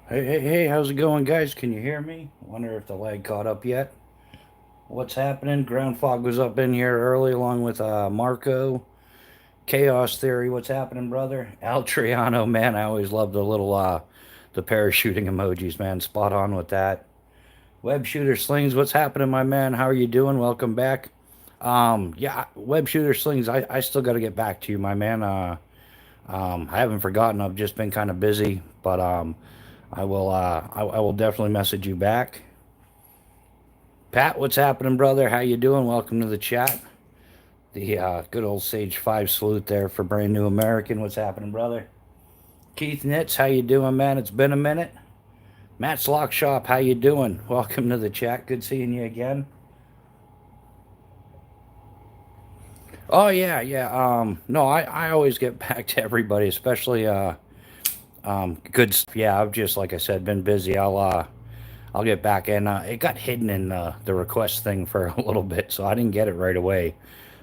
Hey, how's it going, guys? Can you hear me? Wonder if the lag caught up yet. What's happening? Ground Fog was up in here early along with Marco. Chaos Theory, what's happening, brother? Al Triano, man, I always love the parachuting emojis, man. Spot on with that. Web Shooter Slings, what's happening, my man? How are you doing? Welcome back. Yeah, Web Shooter Slings, I still got to get back to you, my man. I haven't forgotten. I've just been kind of busy, but I will definitely message you back. Pat, what's happening, brother? How you doing? Welcome to the chat. The good old Sage 5 salute there for Brand New American. What's happening, brother? Keith Nitz, how you doing, man? It's been a minute. Matt's Lock Shop, how you doing? Welcome to the chat. Good seeing you again. Oh yeah. No, I always get back to everybody, especially good stuff. Yeah, I've just like I said, been busy. I'll get back, and it got hidden in the request thing for a little bit, so I didn't get it right away.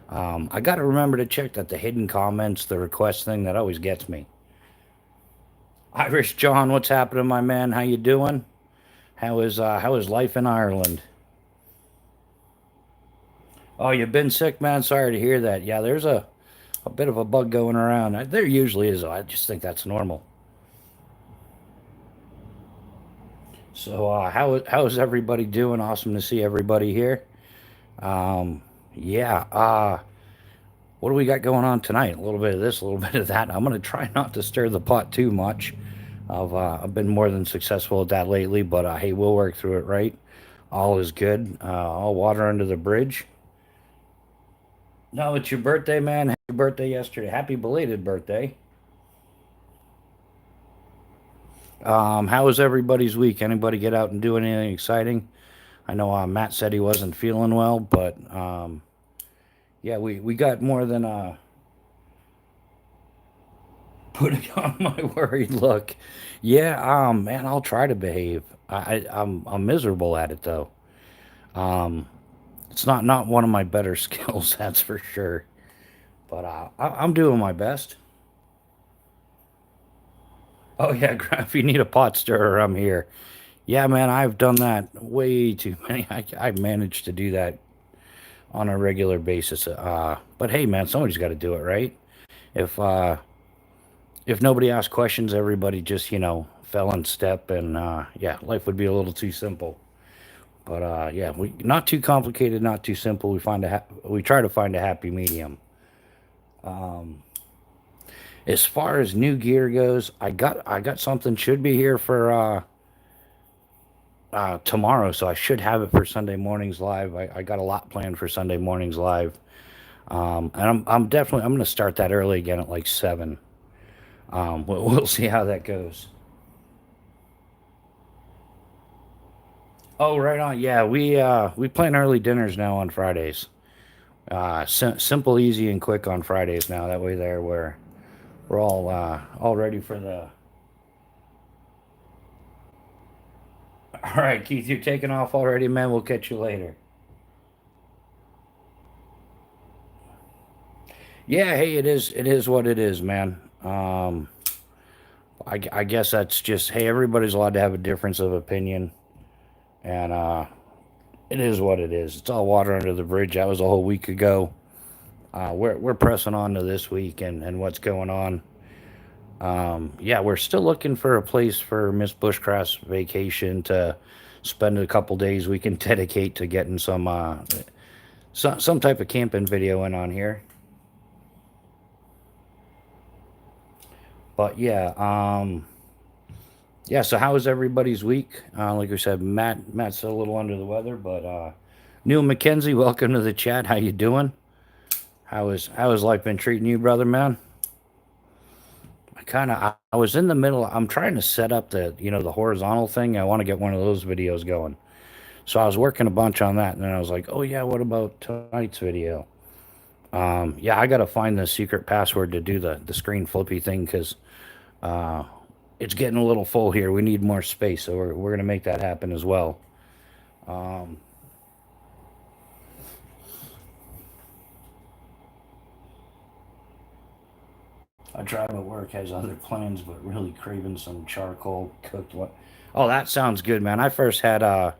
I got to remember to check that the hidden comments, the request thing, that always gets me. Irish John, what's happening, my man? How you doing? How is life in Ireland? Oh, you've been sick, man. Sorry to hear that. Yeah, there's a bit of a bug going around. There usually is. I just think that's normal. So, how is everybody doing? Awesome to see everybody here. Yeah. What do we got going on tonight? A little bit of this, a little bit of that. I'm gonna try not to stir the pot too much. I've been more than successful at that lately, but hey, we'll work through it, right? All is good. All water under the bridge. No, it's your birthday, man. Happy birthday yesterday. Happy belated birthday. How was everybody's week? Anybody get out and do anything exciting? I know Matt said he wasn't feeling well, but yeah, we got more than putting on my worried look. Yeah, man, I'll try to behave. I'm miserable at it though. Um, it's not one of my better skills, that's for sure. But I'm doing my best. Oh yeah, if you need a pot stirrer, I'm here. Yeah, man, I've done that way too many. I've managed to do that on a regular basis. But hey, man, somebody's got to do it, right? If uh, if nobody asked questions, everybody just fell in step, and yeah, life would be a little too simple. But yeah, we not too complicated, not too simple. We try to find a happy medium. As far as new gear goes, I got something should be here for tomorrow, so I should have it for Sunday mornings live. I got a lot planned for Sunday mornings live, and I'm gonna start that early again at like 7. We'll see how that goes. Oh, right on. Yeah, we plan early dinners now on Fridays. Simple, easy, and quick on Fridays now. That way, there we're all ready for the. All right, Keith, you're taking off already, man. We'll catch you later. Yeah, hey, it is what it is, man. I guess that's just hey, everybody's allowed to have a difference of opinion, and it is what it is. It's all water under the bridge. That was a whole week ago. We're pressing on to this week and what's going on. Yeah, we're still looking for a place for Miss Bushcraft's vacation to spend a couple days we can dedicate to getting some type of camping video in on here. But yeah. So how was everybody's week? Like we said, Matt's a little under the weather, but Neil McKenzie, welcome to the chat. How you doing? How has life been treating you, brother, man? I was in the middle. I'm trying to set up the horizontal thing. I want to get one of those videos going. So I was working a bunch on that, and then I was like, oh yeah, what about tonight's video? Yeah, I gotta find the secret password to do the screen flippy thing because uh, it's getting a little full here. We need more space, so we're gonna make that happen as well. Um, a drive at work has other plans, but really craving some charcoal cooked. What? Oh, that sounds good, man. I first had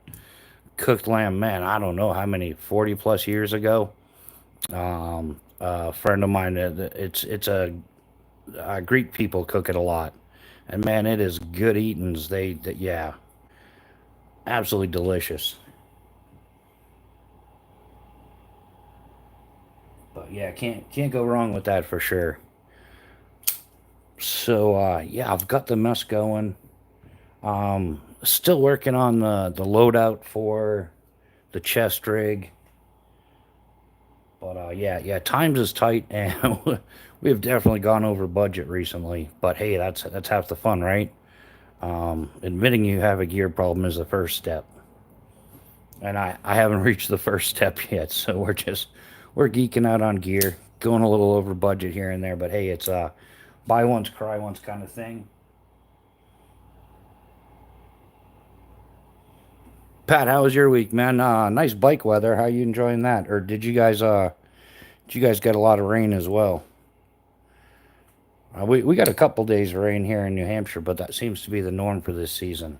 cooked lamb, man. I don't know how many, 40 plus years ago. A friend of mine, it's Greek people cook it a lot, and man, it is good eatings. Yeah, absolutely delicious. But yeah, can't go wrong with that for sure. So yeah, I've got the mess going. Still working on the loadout for the chest rig. But yeah, times is tight, and we've definitely gone over budget recently. But hey, that's half the fun, right? Admitting you have a gear problem is the first step, and I haven't reached the first step yet. So we're geeking out on gear, going a little over budget here and there. But hey, it's buy once, cry once kind of thing. Pat, how was your week, man? Nice bike weather. How you enjoying that? Or did you guys get a lot of rain as well? We got a couple days of rain here in New Hampshire, but that seems to be the norm for this season.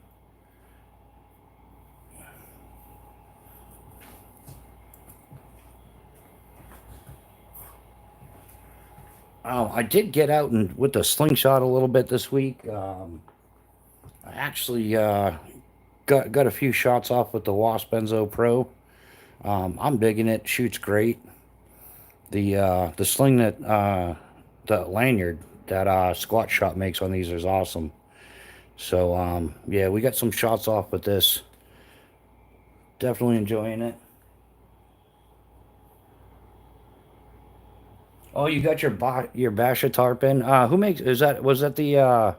I did get out and with the slingshot a little bit this week. I actually got a few shots off with the Wasp Benzo Pro. I'm digging it. Shoots great. The sling that the lanyard that Squat Shot makes on these is awesome. So yeah, we got some shots off with this. Definitely enjoying it. Oh, you got your Basha tarpon. Who makes is that? Was that the? I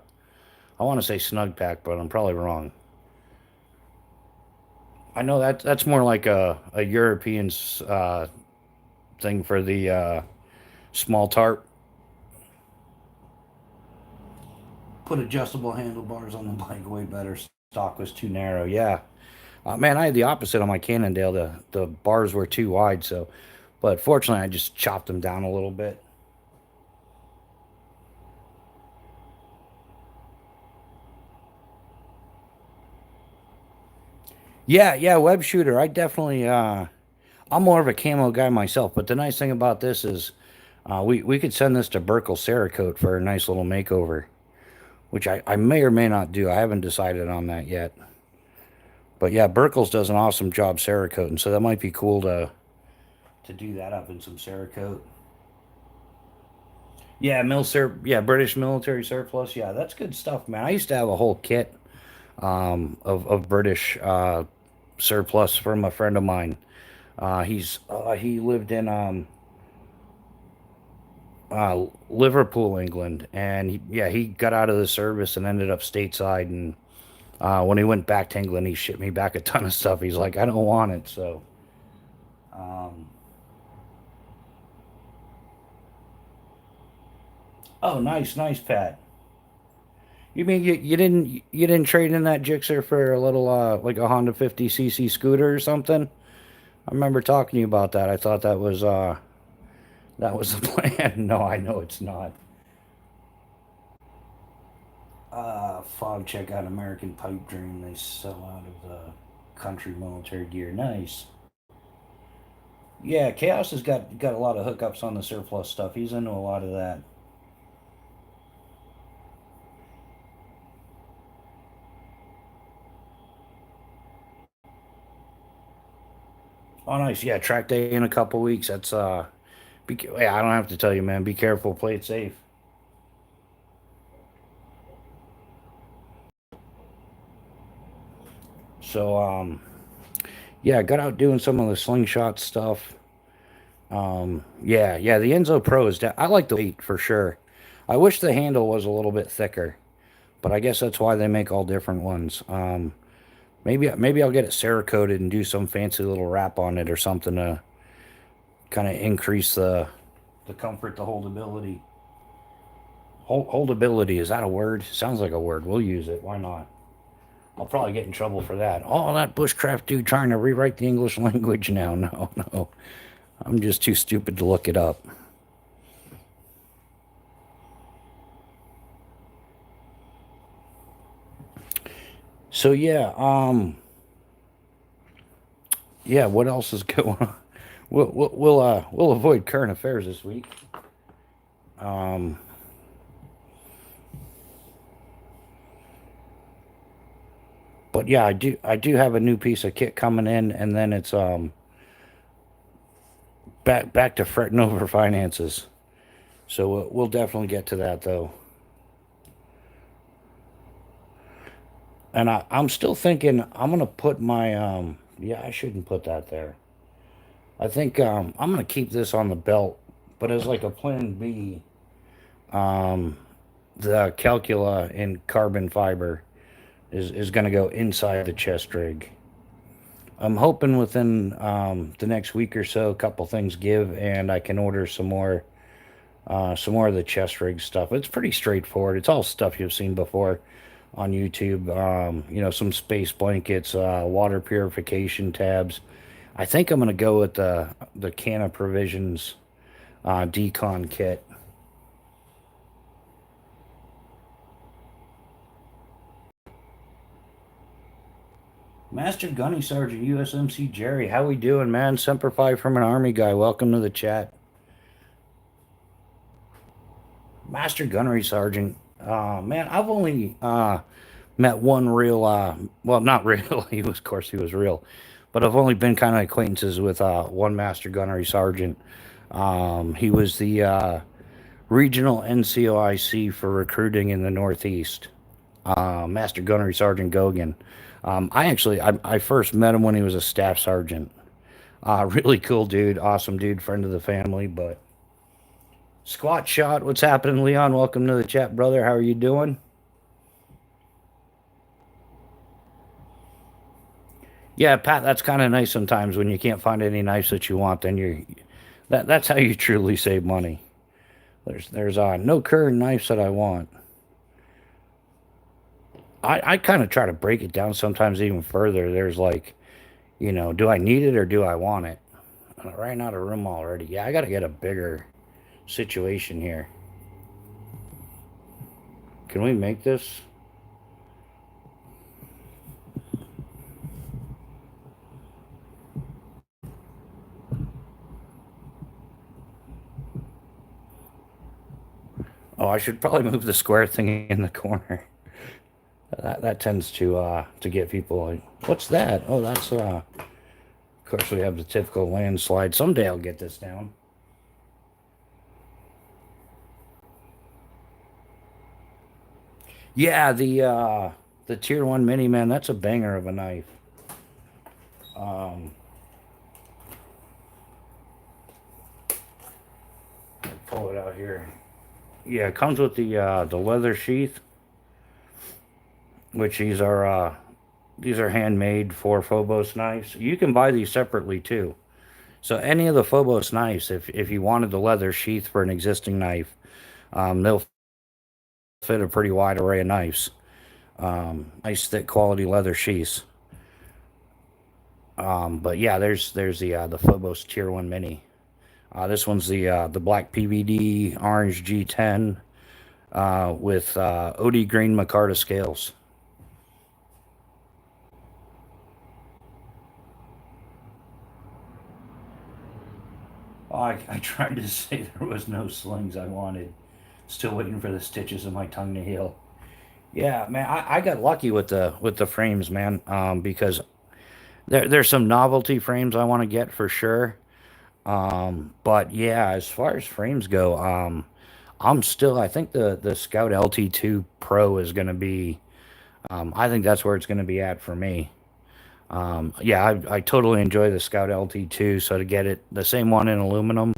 want to say Snug Pack, but I'm probably wrong. I know that's more like a European thing for the small tarp. Put adjustable handlebars on the bike way better. Stock was too narrow. Yeah, man, I had the opposite on my Cannondale. The bars were too wide, so but fortunately I just chopped them down a little bit. Yeah, web shooter. I definitely I'm more of a camo guy myself, but the nice thing about this is we could send this to Burkle Cerakote for a nice little makeover, which I may or may not do. I haven't decided on that yet. But yeah, Burkle's does an awesome job Cerakote, and so that might be cool to do that up in some Cerakote. Yeah, British military surplus. Yeah, that's good stuff, man. I used to have a whole kit of British surplus from a friend of mine. He lived in Liverpool, England, and yeah, he got out of the service and ended up stateside. And when he went back to England, he shipped me back a ton of stuff. He's like, I don't want it. So, um, oh, nice, Pat. You mean you didn't trade in that Gixxer for a little like a Honda 50cc scooter or something? I remember talking to you about that. I thought that was the plan. No, I know it's not. Fog check out American Pipe Dream. They sell out of the country military gear. Nice. Yeah, Chaos has got a lot of hookups on the surplus stuff. He's into a lot of that. Oh, nice. Yeah, track day in a couple weeks. That's yeah, I don't have to tell you, man. Be careful. Play it safe. So yeah, got out doing some of the slingshot stuff. Yeah, the Enzo Pro is. I like the weight for sure. I wish the handle was a little bit thicker, but I guess that's why they make all different ones. Maybe I'll get it Cerakoted and do some fancy little wrap on it or something to kind of increase the comfort, the holdability. Holdability, is that a word? Sounds like a word. We'll use it. Why not? I'll probably get in trouble for that. Oh, that bushcraft dude trying to rewrite the English language now. No. I'm just too stupid to look it up. So yeah, what else is going on? We'll avoid current affairs this week. Um, but yeah, I do have a new piece of kit coming in, and then it's back to fretting over finances. So we'll definitely get to that though. And I'm still thinking I'm gonna put my yeah, I shouldn't put that there. I think I'm gonna keep this on the belt, but as like a plan B, um, the calcula in carbon fiber is gonna go inside the chest rig. I'm hoping within the next week or so, a couple things give, and I can order some more of the chest rig stuff. It's pretty straightforward. It's all stuff you've seen before on YouTube. You know, some space blankets, water purification tabs. I think I'm gonna go with the can of provisions decon kit. Master Gunny Sergeant USMC Jerry, how we doing, man? Semper Fi from an Army guy. Welcome to the chat. Master Gunnery Sergeant. Man, I've only met one real, well, not real. He was, of course, he was real, but I've only been kind of acquaintances with one Master Gunnery Sergeant. He was the regional NCOIC for recruiting in the Northeast. Master Gunnery Sergeant Gogan. I first met him when he was a staff sergeant. Really cool dude, awesome dude, friend of the family. But Squat Shot, what's happening, Leon? Welcome to the chat, brother. How are you doing? Yeah, Pat, that's kind of nice sometimes when you can't find any knives that you want. Then that's how you truly save money. There's no current knives that I want. I kind of try to break it down sometimes even further. There's like, you know, do I need it or do I want it? I ran out of room already. Yeah, I got to get a bigger situation here. Can we make this? Oh, I should probably move the square thing in the corner. That tends to get people like, what's that? Oh, that's of course we have the typical landslide. Someday I'll get this down. Yeah, the tier one mini man, that's a banger of a knife. Um, pull it out here. Yeah, it comes with the leather sheath, which these are handmade for Phobos knives. You can buy these separately too. So any of the Phobos knives, if you wanted the leather sheath for an existing knife, they'll fit a pretty wide array of knives. Nice thick quality leather sheaths. But yeah, there's the Phobos Tier One Mini. This one's the black PVD orange G10 with OD green micarta scales. Oh, I tried to say there was no slings I wanted. Still waiting for the stitches of my tongue to heal. Yeah, man, I got lucky with the frames, man. Because there's some novelty frames I want to get for sure. But yeah, as far as frames go, I think the Scout LT2 Pro is gonna be. I think that's where it's gonna be at for me. Yeah, I totally enjoy the Scout LT2. So to get it, the same one in aluminum,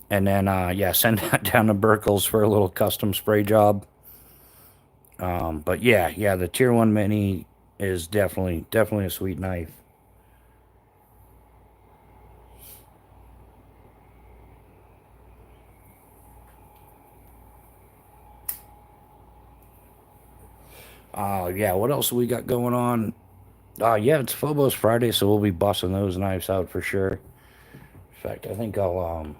and then yeah, send that down to Berkel's for a little custom spray job. But yeah, the Tier One Mini is definitely a sweet knife. Yeah, what else we got going on? Yeah, it's Phobos Friday, so we'll be busting those knives out for sure. In fact, I think I'll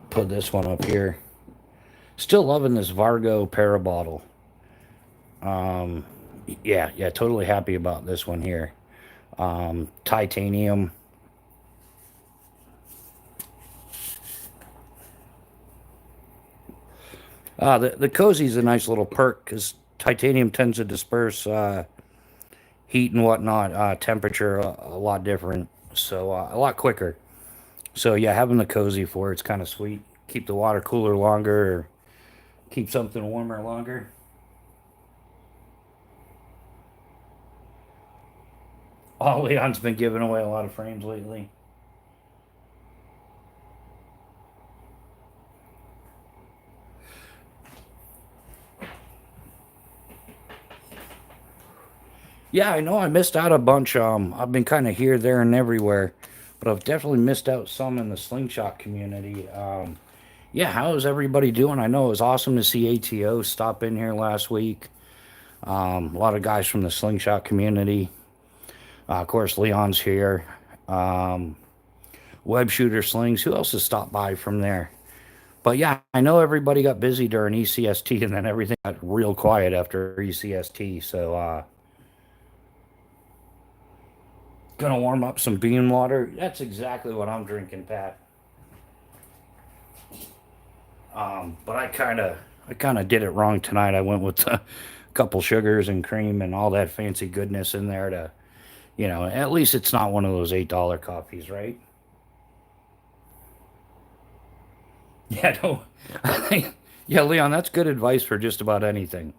put this one up here. Still loving this Vargo para bottle. Yeah, totally happy about this one here. Titanium. The cozy's a nice little perk because titanium tends to disperse heat and whatnot, temperature a lot different, so a lot quicker. So yeah, having the cozy for it's kind of sweet. Keep the water cooler longer, or keep something warmer longer. Oh, Leon's been giving away a lot of frames lately. Yeah, I know I missed out a bunch. I've been kind of here, there, and everywhere, but I've definitely missed out some in the Slingshot community. Yeah, how is everybody doing? I know it was awesome to see ATO stop in here last week. A lot of guys from the Slingshot community. Of course, Leon's here. Um, Web shooter slings. Who else has stopped by from there? But yeah, I know everybody got busy during ECST, and then everything got real quiet after ECST. So gonna warm up some bean water. That's exactly what I'm drinking, Pat. But I kind of did it wrong tonight. I went with a couple sugars and cream and all that fancy goodness in there to, at least it's not one of those $8 coffees, right? Yeah, no. Yeah, Leon, that's good advice for just about anything.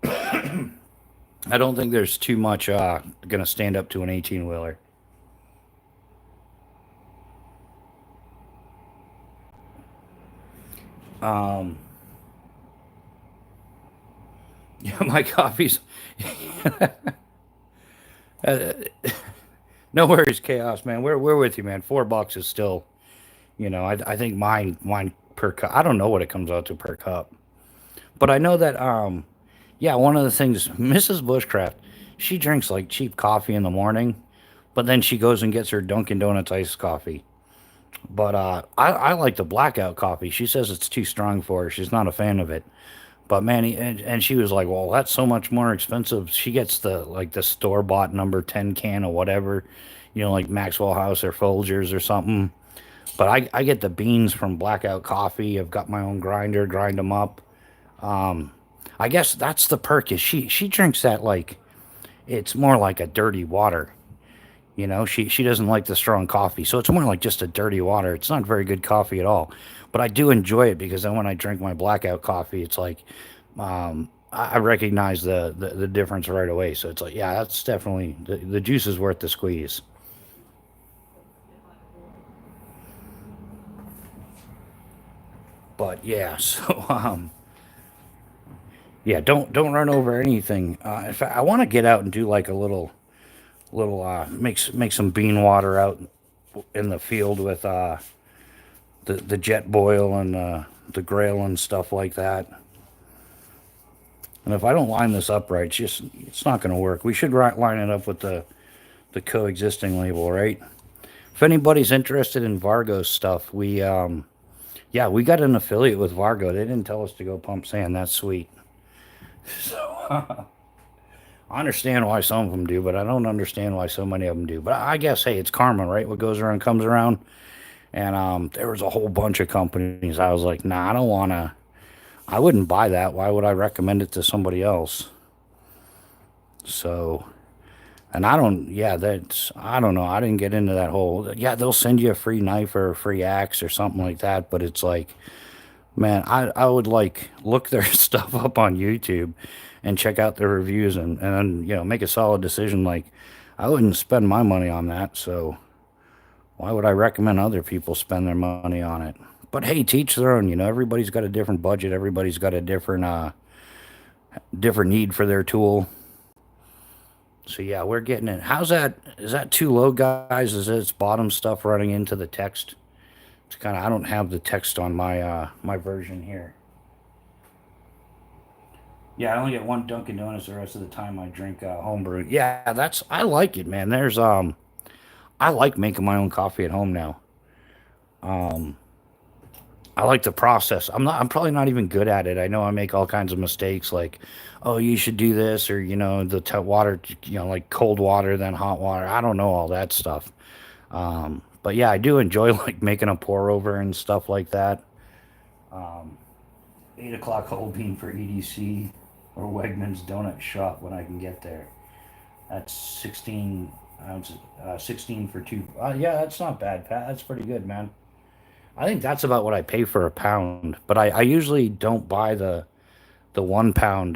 I don't think there's too much gonna stand up to an 18 wheeler. Um, yeah, my coffee's uh, no worries, chaos, man. We're with you, man. $4 is still, I think mine per cup. I don't know what it comes out to per cup, but I know that yeah, one of the things Mrs. Bushcraft, she drinks like cheap coffee in the morning, but then she goes and gets her Dunkin' Donuts iced coffee. But I like the blackout coffee. She says it's too strong for her. She's not a fan of it. But man, and she was like, "Well, that's so much more expensive." She gets the store bought number 10 can or whatever, like Maxwell House or Folgers or something. But I get the beans from Blackout Coffee. I've got my own grinder, grind them up. I guess that's the perk is she drinks that like it's more like a dirty water. She doesn't like the strong coffee, so it's more like just a dirty water. It's not very good coffee at all, but I do enjoy it because then when I drink my blackout coffee, it's like I recognize the difference right away. So it's like, yeah, that's definitely the juice is worth the squeeze. But yeah, so yeah, don't run over anything. In fact, I want to get out and do like a little make some bean water out in the field with the jet boil and the grail and stuff like that. And if I don't line this up right, it's not going to work. We should line it up with the coexisting label, right? If anybody's interested in Vargo stuff, yeah, we got an affiliate with Vargo. They didn't tell us to go pump sand. That's sweet. So I understand why some of them do, but I don't understand why so many of them do. But I guess hey, it's karma, right? What goes around comes around. And there was a whole bunch of companies. I was like, nah, I don't want to. I wouldn't buy that. Why would I recommend it to somebody else? So, and I don't, yeah, I don't know. I didn't get into that whole, yeah, they'll send you a free knife or a free axe or something like that. But it's like, man, I would like look their stuff up on YouTube and check out their reviews and then, make a solid decision. Like, I wouldn't spend my money on that. So, why would I recommend other people spend their money on it? But hey, teach their own. Everybody's got a different budget. Everybody's got a different need for their tool. So yeah, we're getting it. How's that? Is that too low, guys? Is its bottom stuff running into the text? It's kind of. I don't have the text on my version here. Yeah, I only get one Dunkin' Donuts. The rest of the time, I drink homebrew. Yeah, that's. I like it, man. I like making my own coffee at home now. Um, I like the process. I'm probably not even good at it. I know I make all kinds of mistakes like, oh, you should do this, or the water, like cold water then hot water. I don't know all that stuff. But yeah, I do enjoy like making a pour over and stuff like that. 8 o'clock whole bean for EDC or Wegmans Donut Shop when I can get there. That's 16 ounces, 16 for two. Yeah, that's not bad, Pat. That's pretty good, man. I think that's about what I pay for a pound, but I usually don't buy the 1 pound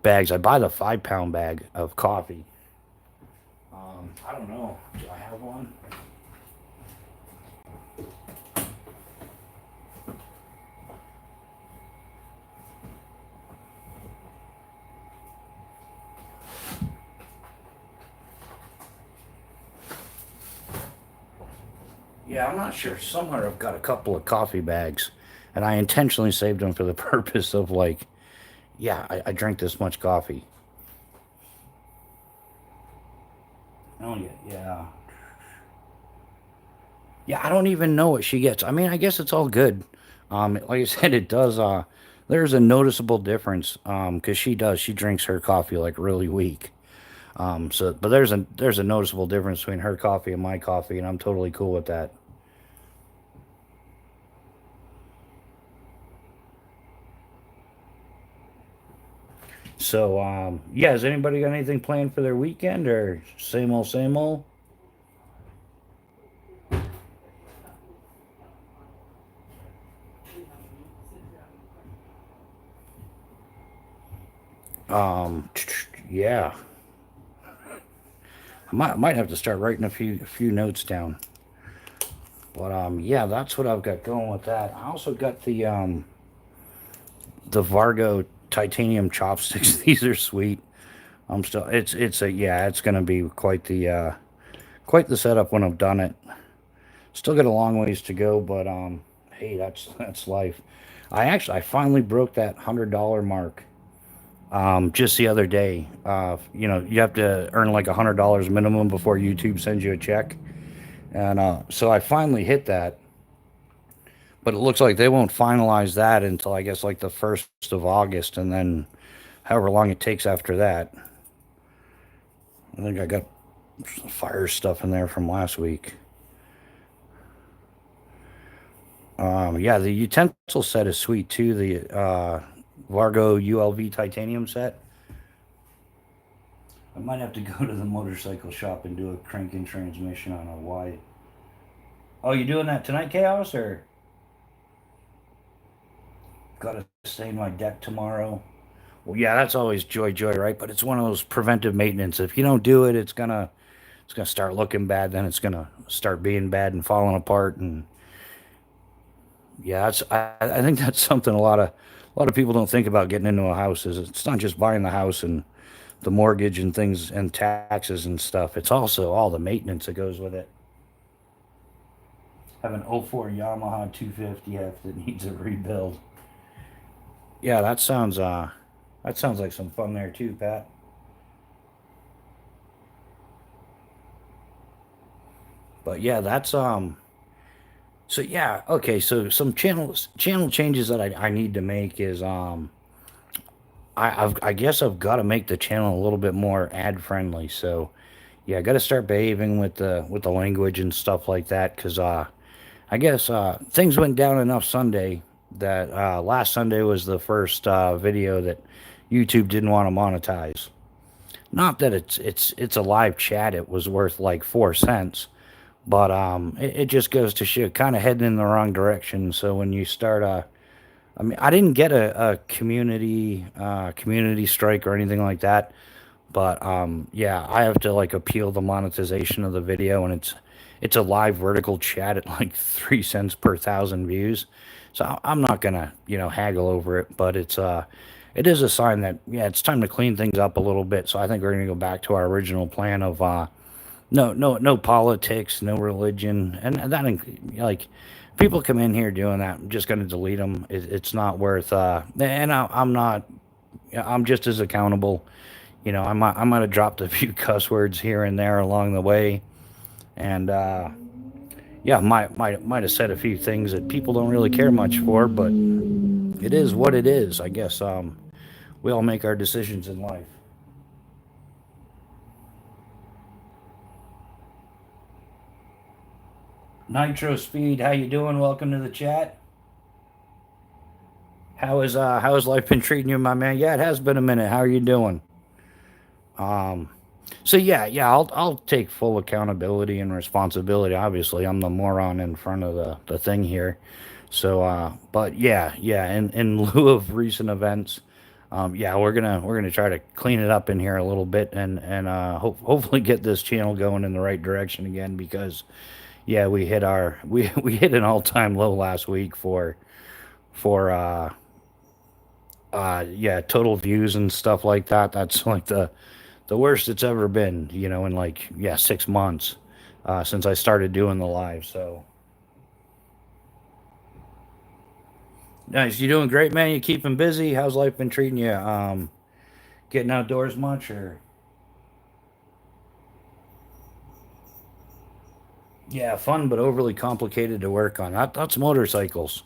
bags. I buy the 5 pound bag of coffee. I don't know. Do I have one? Yeah, I'm not sure. Somewhere I've got a couple of coffee bags, and I intentionally saved them for the purpose of like, yeah, I drink this much coffee. Oh yeah, yeah. Yeah, I don't even know what she gets. I mean, I guess it's all good. Like I said, it does. There's a noticeable difference. Because she drinks her coffee like really weak. But there's a noticeable difference between her coffee and my coffee, and I'm totally cool with that. So, yeah, has anybody got anything planned for their weekend or same old, same old? Um, yeah, I might have to start writing a few notes down. But yeah, that's what I've got going with that. I also got the Vargo titanium chopsticks. These are sweet. I'm still it's a yeah, it's gonna be quite the setup when I've done it. Still got a long ways to go, but hey, that's life. I finally broke that $100 mark just the other day. You have to earn like $100 minimum before YouTube sends you a check, and so I finally hit that. But it looks like they won't finalize that until I guess like the 1st of August, and then however long it takes after that. I think I got fire stuff in there from last week. Yeah, the utensil set is sweet too. The Vargo ULV titanium set. I might have to go to the motorcycle shop and do a crank and transmission on a Y. Oh, you doing that tonight, Chaos? Or gotta stain my deck tomorrow? Well, yeah, that's always joy, right? But it's one of those preventive maintenance. If you don't do it, it's gonna start looking bad. Then it's gonna start being bad and falling apart. And yeah, I think that's something a lot of people don't think about getting into a house. Is it's not just buying the house and the mortgage and things and taxes and stuff. It's also all the maintenance that goes with it. Have an '04 Yamaha 250F that needs a rebuild. Yeah, that sounds like some fun there too, Pat. But yeah, that's so yeah, okay, so some channel changes that I need to make is I guess I've got to make the channel a little bit more ad friendly. So yeah, I got to start behaving with the language and stuff like that because I guess things went down enough Sunday that last Sunday was the first video that YouTube didn't want to monetize. Not that it's a live chat. It was worth like 4 cents, but it just goes to show kind of heading in the wrong direction. So when you start I mean, I didn't get a community strike or anything like that, but yeah, I have to like appeal the monetization of the video, and it's a live vertical chat at like 3 cents per thousand views. So I'm not gonna haggle over it, but it is a sign that yeah, it's time to clean things up a little bit. So I think we're gonna go back to our original plan of no politics, no religion, and that like people come in here doing that. I'm just gonna delete them. It's not worth. And I'm not. Yeah, I'm just as accountable. I might have dropped a few cuss words here and there along the way, and yeah, might have said a few things that people don't really care much for, but it is what it is. I guess we all make our decisions in life. Nitro Speed, how you doing? Welcome to the chat. How has life been treating you, my man? Yeah, it has been a minute. How are you doing? Um, so yeah, I'll take full accountability and responsibility. Obviously, I'm the moron in front of the thing here. So, but yeah, in lieu of recent events, yeah, we're gonna try to clean it up in here a little bit and hopefully get this channel going in the right direction again because yeah, we hit an all time low last week for yeah, total views and stuff like that. That's like the worst it's ever been, you know, in like yeah 6 months since I started doing the live. So nice, you doing great, man. You keeping busy? How's life been treating you? Getting outdoors much or? Yeah, fun but overly complicated to work on. That's motorcycles.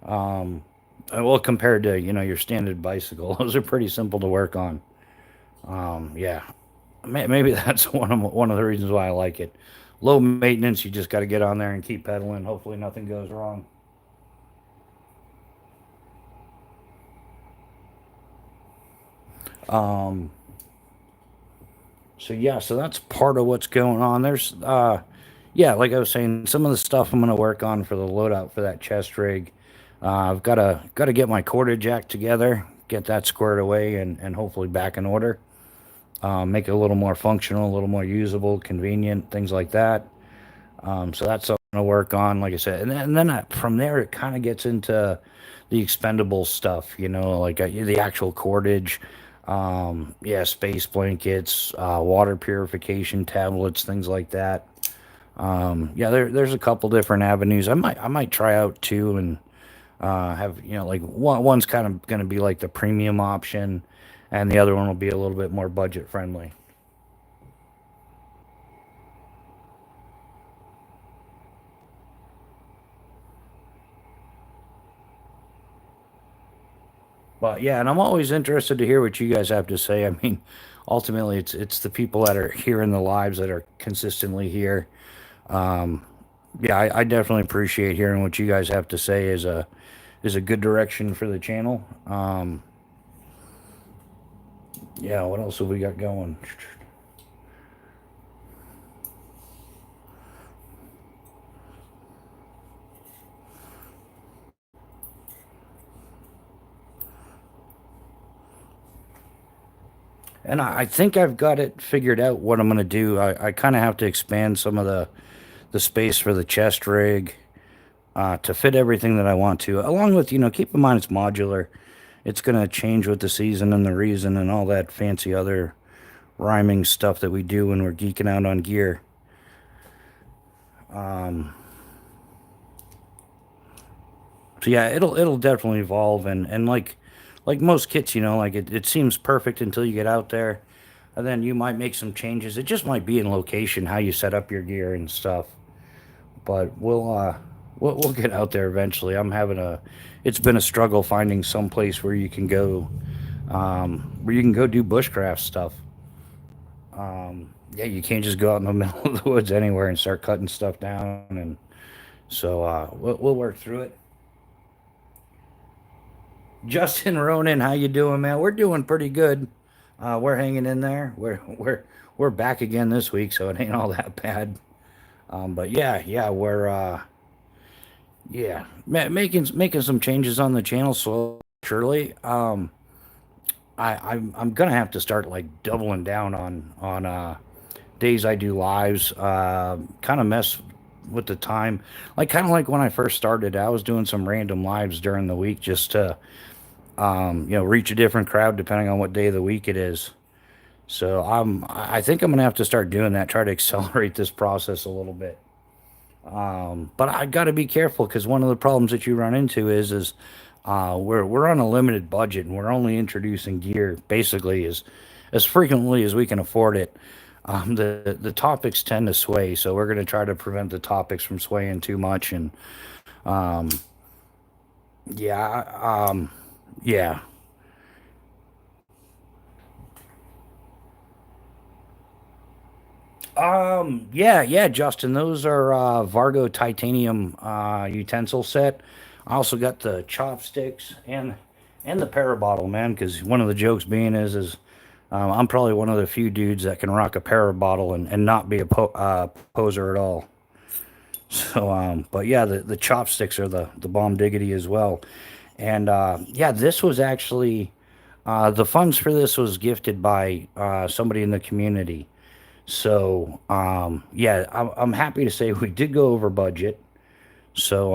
Um, well, compared to you know your standard bicycle, those are pretty simple to work on. Yeah, maybe that's one of the reasons why I like it. Low maintenance. You just got to get on there and keep pedaling. Hopefully, nothing goes wrong. Um, so yeah, so that's part of what's going on. There's yeah, like I was saying, some of the stuff I'm gonna work on for the loadout for that chest rig. I've gotta get my quarter jack together, get that squared away, and hopefully back in order. Make it a little more functional, a little more usable, convenient, things like that. So that's something to work on, like I said, from there it kind of gets into the expendable stuff, you know, like the actual cordage, yeah, space blankets, water purification tablets, things like that. Yeah, there's a couple different avenues. I might try out too, and have you know like one's kind of going to be like the premium option, and the other one will be a little bit more budget friendly. But yeah, and I'm always interested to hear what you guys have to say. I mean, ultimately, it's the people that are here in the lives that are consistently here. Um, yeah, I definitely appreciate hearing what you guys have to say. Is a good direction for the channel. Yeah, what else have we got going? And I think I've got it figured out what I'm gonna do. I kind of have to expand some of the space for the chest rig to fit everything that I want to. Along with, you know, keep in mind it's modular. It's going to change with the season and the reason and all that fancy other rhyming stuff that we do when we're geeking out on gear. Um, so yeah, it'll definitely evolve and like most kits, you know, like it seems perfect until you get out there, and then you might make some changes. It just might be in location how you set up your gear and stuff. But we'll get out there eventually. It's been a struggle finding some place where you can go do bushcraft stuff. Yeah, you can't just go out in the middle of the woods anywhere and start cutting stuff down. And so we'll work through it. Justin Ronan, how you doing, man? We're doing pretty good. We're hanging in there. We're back again this week, so it ain't all that bad. But yeah, we're yeah making some changes on the channel slowly, surely. I'm gonna have to start like doubling down on days I do lives. Kind of mess with the time, like kind of like when I first started. I was doing some random lives during the week just to you know reach a different crowd depending on what day of the week it is. So I think I'm gonna have to start doing that. Try to accelerate this process a little bit. But I got to be careful because one of the problems that you run into is we're on a limited budget and we're only introducing gear basically as frequently as we can afford it. The topics tend to sway, so we're going to try to prevent the topics from swaying too much. And um, yeah, yeah. Yeah, Justin. Those are Vargo titanium utensil set. I also got the chopsticks and the para bottle, man. Because one of the jokes being is I'm probably one of the few dudes that can rock a para bottle and not be a poser at all. So, but yeah, the chopsticks are the bomb diggity as well. And yeah, this was actually the funds for this was gifted by somebody in the community. So, yeah, I'm happy to say we did go over budget. So,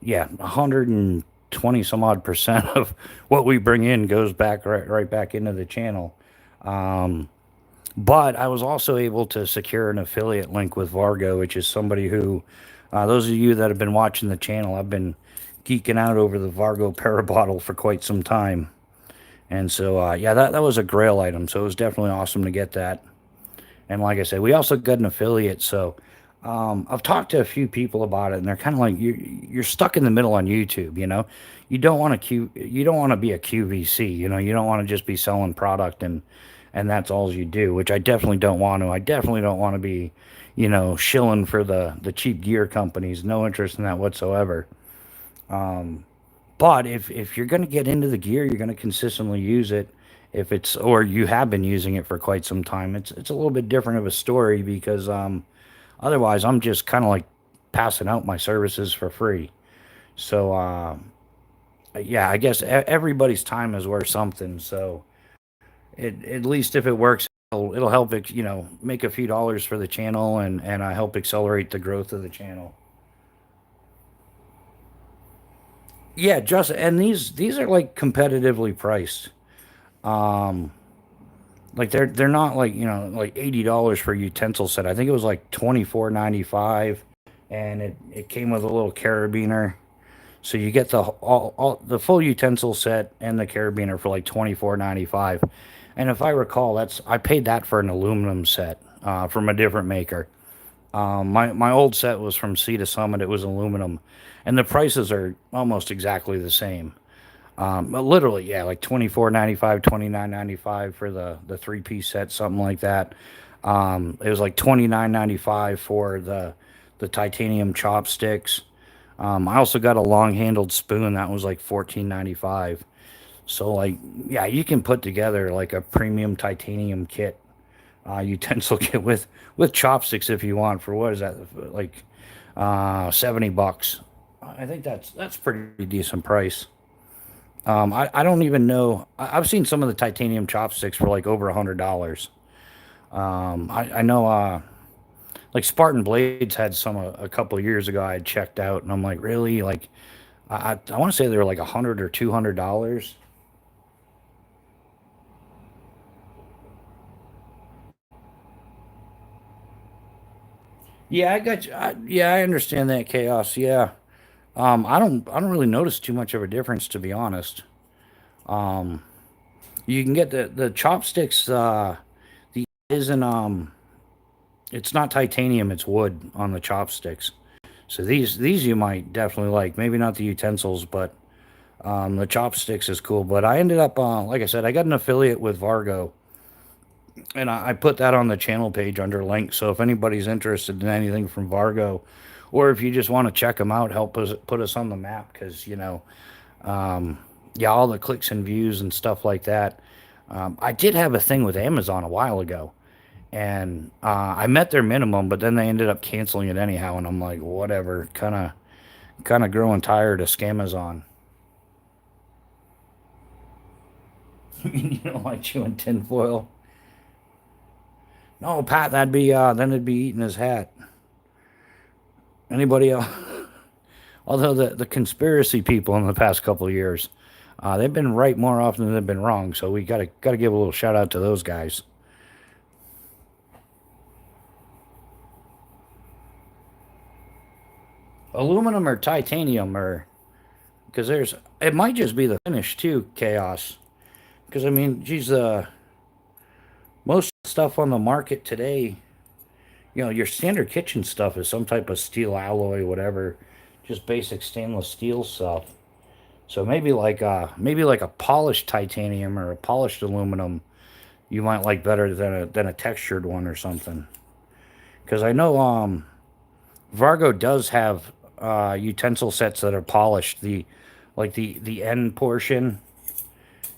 yeah, 120 some odd percent of what we bring in goes back right back into the channel. Um, but I was also able to secure an affiliate link with Vargo, which is somebody who, those of you that have been watching the channel, I've been geeking out over the Vargo Parabottle for quite some time. And so, yeah, that was a grail item. So it was definitely awesome to get that. And like I said, we also got an affiliate. So I've talked to a few people about it, and they're kind of like you're stuck in the middle on YouTube. You don't want you don't want to be a QVC. You don't want to just be selling product and that's all you do. Which I definitely don't want to. I definitely don't want to be, shilling for the cheap gear companies. No interest in that whatsoever. But if you're going to get into the gear, you're going to consistently use it. If it's or you have been using it for quite some time, it's a little bit different of a story because otherwise I'm just kind of like passing out my services for free. So yeah, I guess everybody's time is worth something. So at least if it works, it'll help make a few dollars for the channel and help accelerate the growth of the channel. Yeah, just and these are like competitively priced. Um, like they're not like like $80 for a utensil set. I think it was like 24.95, and it came with a little carabiner. So you get all the full utensil set and the carabiner for like 24.95. And if I recall, I paid that for an aluminum set from a different maker. My old set was from Sea to Summit. It was aluminum, and the prices are almost exactly the same. But literally, yeah, like 24.95, 29.95 for the three-piece set, something like that. It was like 29.95 for the titanium chopsticks. I also got a long-handled spoon that was like 14.95. So like, yeah, you can put together like a premium titanium kit, utensil kit with chopsticks if you want for what is that like $70. I think that's pretty decent price. I don't even know. I've seen some of the titanium chopsticks for like over $100. I know like Spartan Blades had some a couple of years ago I had checked out, and I'm like, really? Like, I want to say they were like $100 or $200. Yeah, I got you. Yeah, I understand that chaos. Yeah. I don't really notice too much of a difference, to be honest. Um, you can get the chopsticks. The isn't it's not titanium, it's wood on the chopsticks. So these you might definitely like. Maybe not the utensils, but the chopsticks is cool. But I ended up, like I said, I got an affiliate with Vargo, and I put that on the channel page under links. So if anybody's interested in anything from Vargo, or if you just want to check them out, help us put us on the map, because yeah, all the clicks and views and stuff like that. I did have a thing with Amazon a while ago, and I met their minimum, but then they ended up canceling it anyhow, and I'm like, whatever, kind of growing tired of Scamazon. You don't like chewing tinfoil? No, Pat, that'd be then it'd be eating his hat. Anybody else? Although the conspiracy people in the past couple of years, they've been right more often than they've been wrong. So we gotta give a little shout out to those guys. Aluminum or titanium, or because it might just be the finish too, chaos. Because I mean, geez, most stuff on the market today, your standard kitchen stuff is some type of steel alloy, whatever, just basic stainless steel stuff. So maybe like a polished titanium or a polished aluminum you might like better than a textured one or something. Because I know Vargo does have utensil sets that are polished. The end portion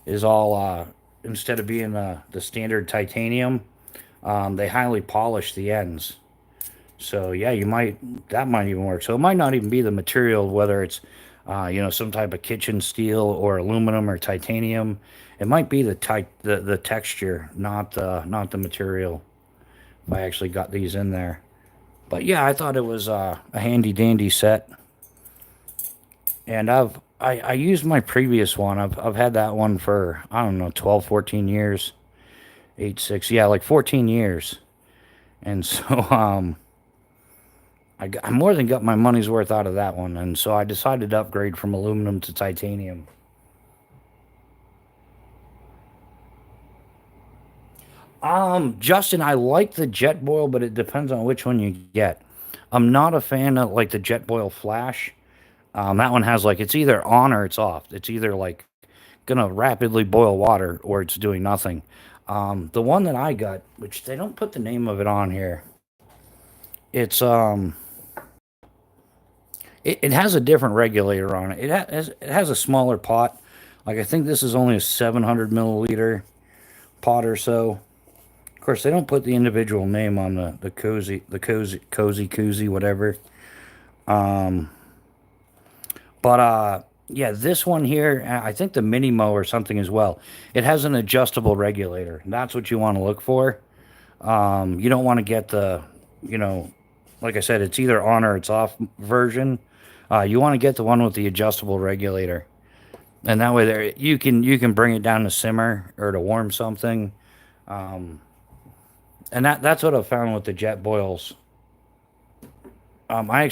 is all instead of being the standard titanium, they highly polish the ends. So yeah, that might even work. So it might not even be the material, whether it's some type of kitchen steel or aluminum or titanium. It might be the texture, not the material. If I actually got these in there, but yeah, I thought it was a handy dandy set. And I used my previous one. I've had that one for, I don't know, 12, 14 years. 8, 6, yeah, like 14 years. And so I more than got my money's worth out of that one, and so I decided to upgrade from aluminum to titanium. Justin, I like the jet boil, but it depends on which one you get. I'm not a fan of like the jet boil flash. That one has like it's either on or it's off. It's either like gonna rapidly boil water or it's doing nothing. The one that I got, which they don't put the name of it on here, it's it has a different regulator on it. It has a smaller pot. Like I think this is only a 700 milliliter pot or so. Of course, they don't put the individual name on the cozy koozie, whatever. Um, but yeah, this one here, I think the Minimo or something as well. It has an adjustable regulator. That's what you want to look for. You don't want to get you know, like I said, it's either on or it's off version. You want to get the one with the adjustable regulator, and that way there you can bring it down to simmer or to warm something. Um, and that's what I found with the jet boils. I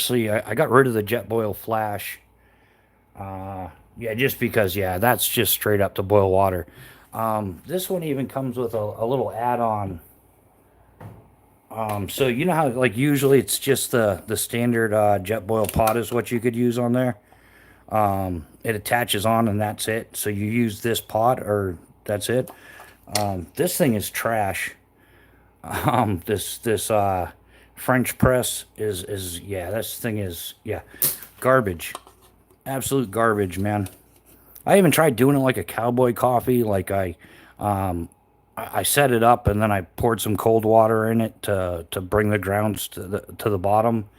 got rid of the jet boil flash. Yeah, just because that's just straight up to boil water. This one even comes with a little add-on. So you know how like usually it's just the standard jet boil pot is what you could use on there. It attaches on and that's it. So you use this pot or that's it. This thing is trash. This French press is yeah. This thing is garbage. Absolute garbage, man. I even tried doing it like a cowboy coffee. Like um, I set it up and then I poured some cold water in it to bring the grounds to the bottom,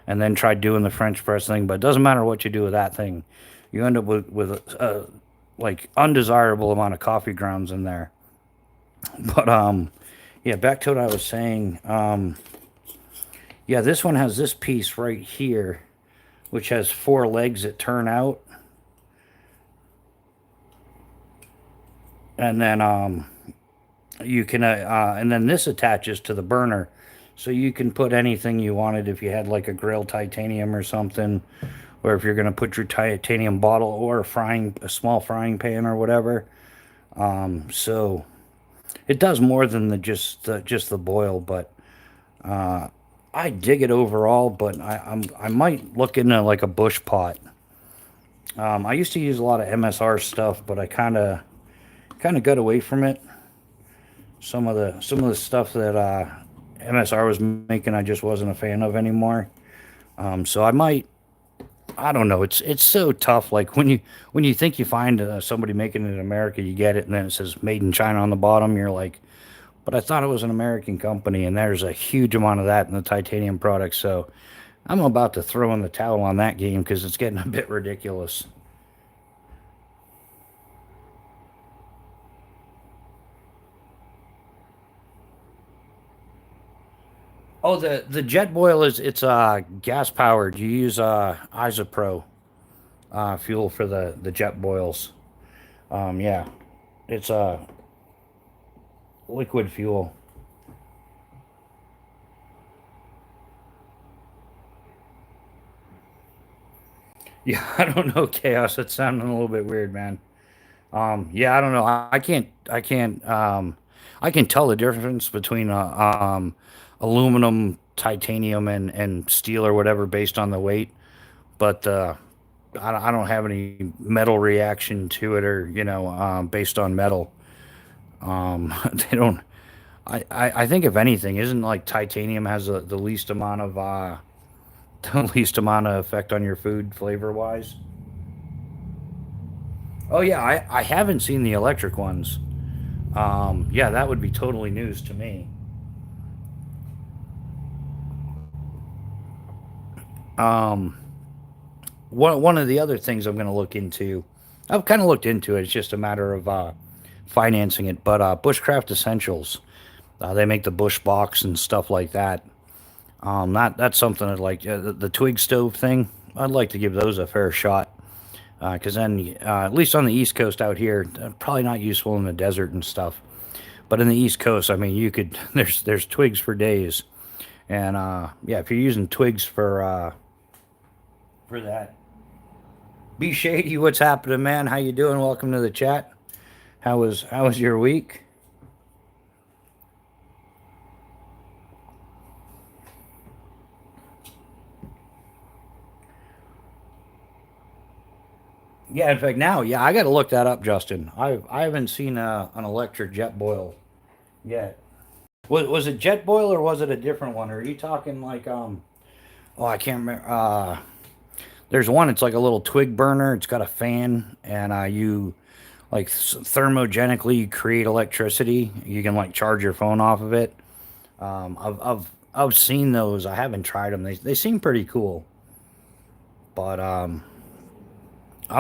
and then tried doing the French press thing. But it doesn't matter what you do with that thing, you end up with a like undesirable amount of coffee grounds in there. But yeah, back to what I was saying. Yeah, this one has this piece right here, which has 4 legs that turn out, and then you can and then this attaches to the burner, so you can put anything you wanted if you had like a grill titanium or something, or if you're gonna put your titanium bottle or a small frying pan or whatever. So it does more than just the boil, but uh, I dig it overall. But I might look into like a bush pot. I used to use a lot of MSR stuff, but I kind of got away from it. Some of the stuff that MSR was making, I just wasn't a fan of anymore. So I don't know. It's so tough. Like when you think you find somebody making it in America, you get it, and then it says "Made in China" on the bottom. You're like, but I thought it was an American company, and there's a huge amount of that in the titanium products. So I'm about to throw in the towel on that game because it's getting a bit ridiculous. Oh, the jet boil it's gas powered. You use isopro fuel for the jet boils. Yeah, it's liquid fuel. Yeah, I don't know, chaos. That's sounding a little bit weird, man. Yeah, I don't know. I can't. I can tell the difference between aluminum, titanium, and steel or whatever based on the weight. But I don't have any metal reaction to it, or based on metal. They don't. I think if anything, isn't like titanium has the least amount of the least amount of effect on your food flavor wise. Oh yeah, I haven't seen the electric ones. Yeah, that would be totally news to me. Um, one of the other things I'm going to look into, I've kind of looked into it. It's just a matter of financing it. But Bushcraft Essentials, they make the bush box and stuff like that. That's something I'd like. The twig stove thing, I'd like to give those a fair shot. Because then, at least on the East Coast out here, probably not useful in the desert and stuff. But in the East Coast, I mean, you could there's twigs for days, and yeah, if you're using twigs for that, be shady. What's happening, man? How you doing? Welcome to the chat. How was your week? Yeah, in fact, now, yeah, I got to look that up, Justin. I haven't seen an electric jet boil yet. Was it jet boil or was it a different one? Or are you talking like Oh, I can't remember. There's one. It's like a little twig burner. It's got a fan, and you like thermogenically create electricity. You can like charge your phone off of it. I've seen those. I haven't tried them. They seem pretty cool, but I'm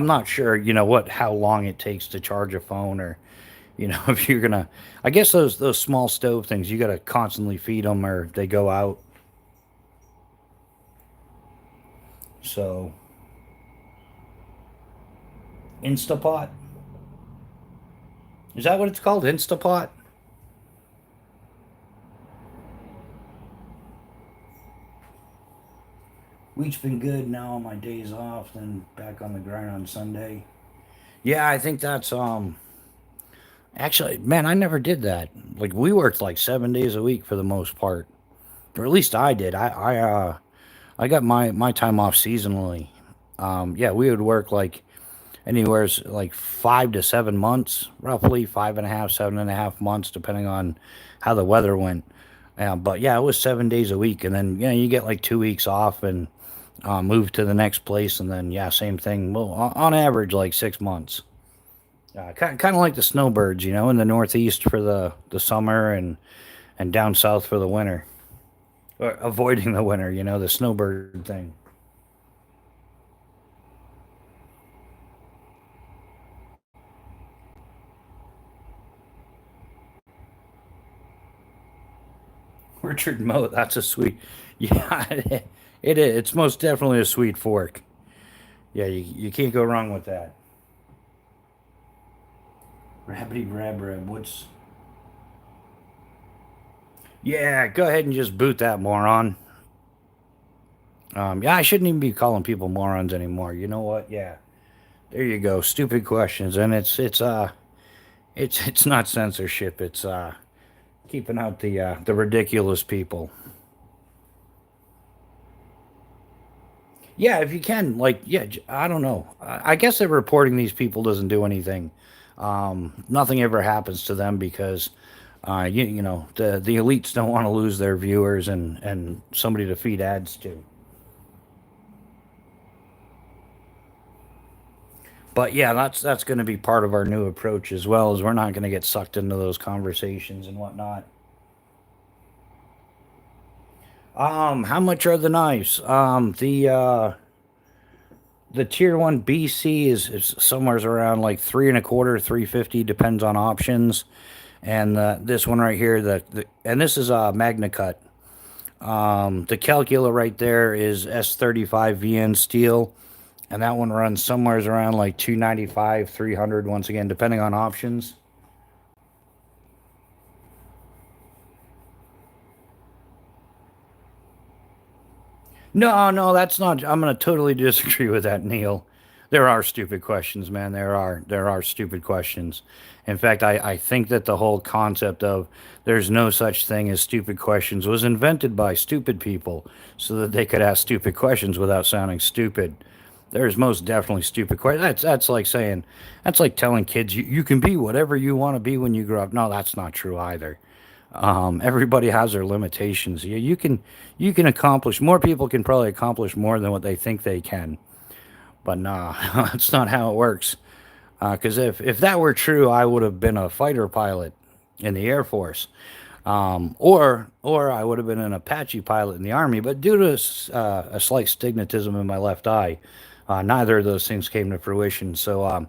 not sure. What how long it takes to charge a phone, or if you're gonna. I guess those small stove things you gotta constantly feed them, or they go out. So Instapot, is that what it's called? Instapot. Week's been good. Now on my days off, then back on the grind on Sunday. Yeah, I think that's actually, man, I never did that. Like we worked like 7 days a week for the most part, or at least I did. I got my time off seasonally. Yeah, we would work like anywhere like 5 to 7 months, roughly 5.5, 7.5 months, depending on how the weather went. But yeah, it was 7 days a week, and then you get like 2 weeks off and move to the next place, and then yeah, same thing. Well, on average, like 6 months. Kind of like the snowbirds, in the Northeast for the summer and down south for the winter, or avoiding the winter. The snowbird thing. Richard Mote, that's a sweet. Yeah, it is. It's most definitely a sweet fork. Yeah, you can't go wrong with that. Rabbity rab rab. What's? Yeah, go ahead and just boot that moron. Yeah, I shouldn't even be calling people morons anymore. You know what? Yeah, there you go. Stupid questions, and it's not censorship. It's keeping out the ridiculous people. Yeah, if you can, like, yeah, I don't know. I guess that reporting these people doesn't do anything. Nothing ever happens to them because, the elites don't want to lose their viewers and somebody to feed ads to. But yeah, that's going to be part of our new approach as well. Is we're not going to get sucked into those conversations and whatnot. How much are the knives? The tier one BC is somewhere around like 3.25, 350, depends on options. And this one right here, and this is a Magna Cut. The Calcula right there is S35 VN steel, and that one runs somewhere around like 295, 300. Once again, depending on options. No, no, that's not. I'm gonna totally disagree with that, Neil. There are stupid questions, man. There are stupid questions. In fact, I think that the whole concept of there's no such thing as stupid questions was invented by stupid people so that they could ask stupid questions without sounding stupid. There's most definitely stupid questions. That's like saying that's like telling kids you can be whatever you want to be when you grow up. No, that's not true either. Everybody has their limitations. You can accomplish more. People can probably accomplish more than what they think they can. But nah, that's not how it works. Because if that were true, I would have been a fighter pilot in the Air Force, or I would have been an Apache pilot in the Army. But due to a slight stigmatism in my left eye, neither of those things came to fruition. So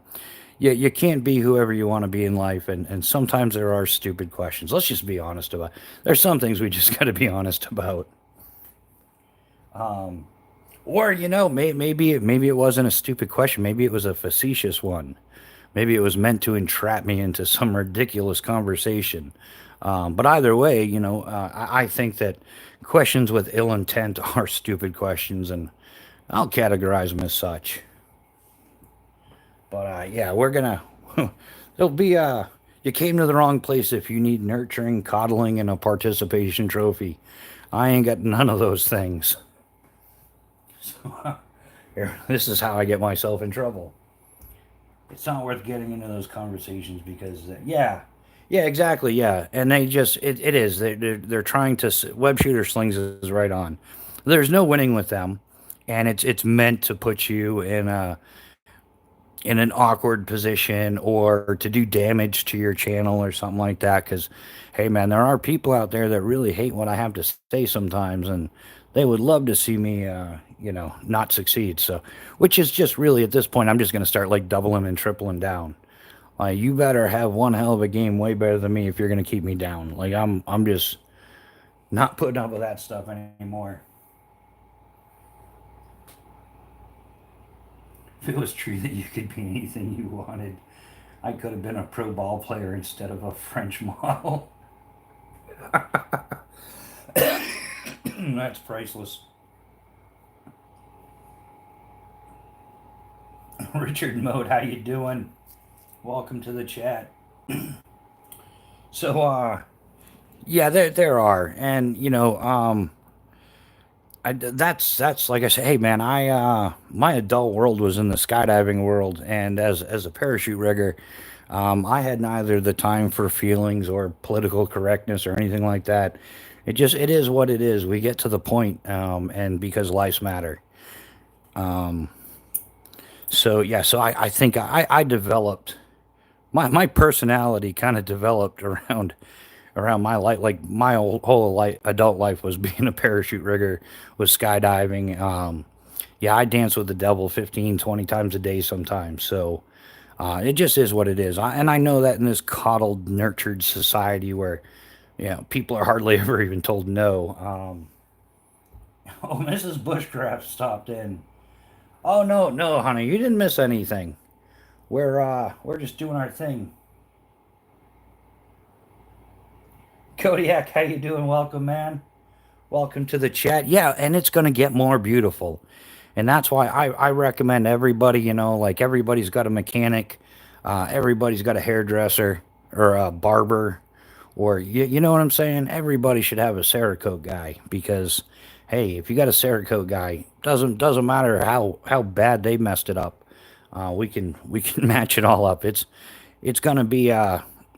you can't be whoever you want to be in life, and sometimes there are stupid questions. Let's just be honest about. There's some things we just got to be honest about. Or maybe it wasn't a stupid question. Maybe it was a facetious one. Maybe it was meant to entrap me into some ridiculous conversation. But either way, I think that questions with ill intent are stupid questions, and I'll categorize them as such. But yeah, we're gonna. There'll be You came to the wrong place if you need nurturing, coddling, and a participation trophy. I ain't got none of those things. Here, this is how I get myself in trouble. It's not worth getting into those conversations because yeah, exactly, yeah, and it is they're trying to web shooter slings is right on. There's no winning with them, and it's meant to put you in an awkward position or to do damage to your channel or something like that. Because hey, man, there are people out there that really hate what I have to say sometimes, and they would love to see me not succeed. So which is just really at this point I'm just going to start like doubling and tripling down. Like you better have one hell of a game way better than me if you're going to keep me down. Like I'm just not putting up with that stuff anymore. If it was true that you could be anything you wanted, I could have been a pro ball player instead of a French model. That's priceless. Richard Mode, how you doing? Welcome to the chat. So yeah, there are, and that's like I said. Hey, man, I my adult world was in the skydiving world, and as a parachute rigger, I had neither the time for feelings or political correctness or anything like that. It is what it is. We get to the point, and because lives matter. So yeah, so I think I developed my personality kind of developed around my life. Like my whole life, adult life was being a parachute rigger, was skydiving. Yeah, I dance with the devil 15, 20 times a day sometimes. So it just is what it is. And I know that in this coddled, nurtured society where people are hardly ever even told no. Oh, Mrs. Bushcraft stopped in. Oh no, no, honey, you didn't miss anything. We're just doing our thing. Kodiak, how you doing? Welcome, man. Welcome to the chat. Yeah, and it's gonna get more beautiful. And that's why I recommend everybody, like everybody's got a mechanic, everybody's got a hairdresser or a barber, or you know what I'm saying? Everybody should have a Cerakote guy because, hey, if you got a Cerakote guy, doesn't matter how bad they messed it up, we can match it all up. It's gonna be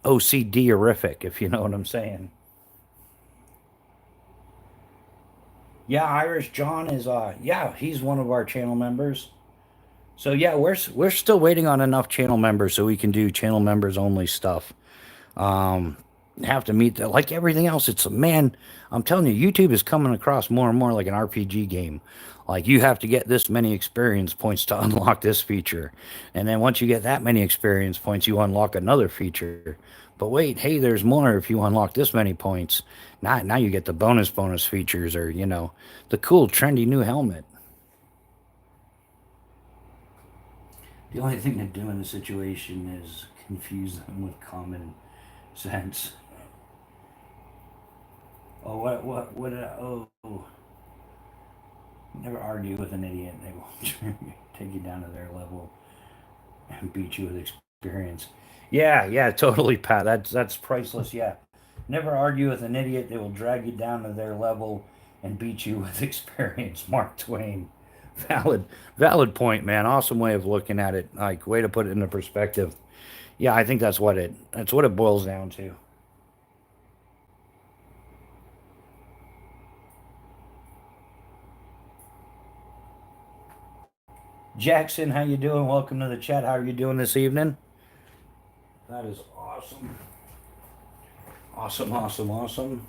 OCD horrific if you know what I'm saying. Yeah, Irish John is yeah, he's one of our channel members. So yeah, we're still waiting on enough channel members so we can do channel members only stuff. Have to meet the, like everything else. It's man, I'm telling you, YouTube is coming across more and more like an RPG game. Like you have to get this many experience points to unlock this feature, and then once you get that many experience points, you unlock another feature. But wait, hey, there's more if you unlock this many points. Now you get the bonus features, or the cool trendy new helmet. The only thing to do in the situation is confuse them with common sense. Oh, what, oh. Never argue with an idiot. They will take you down to their level and beat you with experience. Yeah, yeah, totally, Pat. That's priceless. Yeah, never argue with an idiot. They will drag you down to their level and beat you with experience. Mark Twain. Valid, valid point, man. Awesome way of looking at it. Like, way to put it into perspective. Yeah, I think that's what it boils down to. Jackson, how you doing? Welcome to the chat. How are you doing this evening? That is awesome. Awesome, awesome, awesome.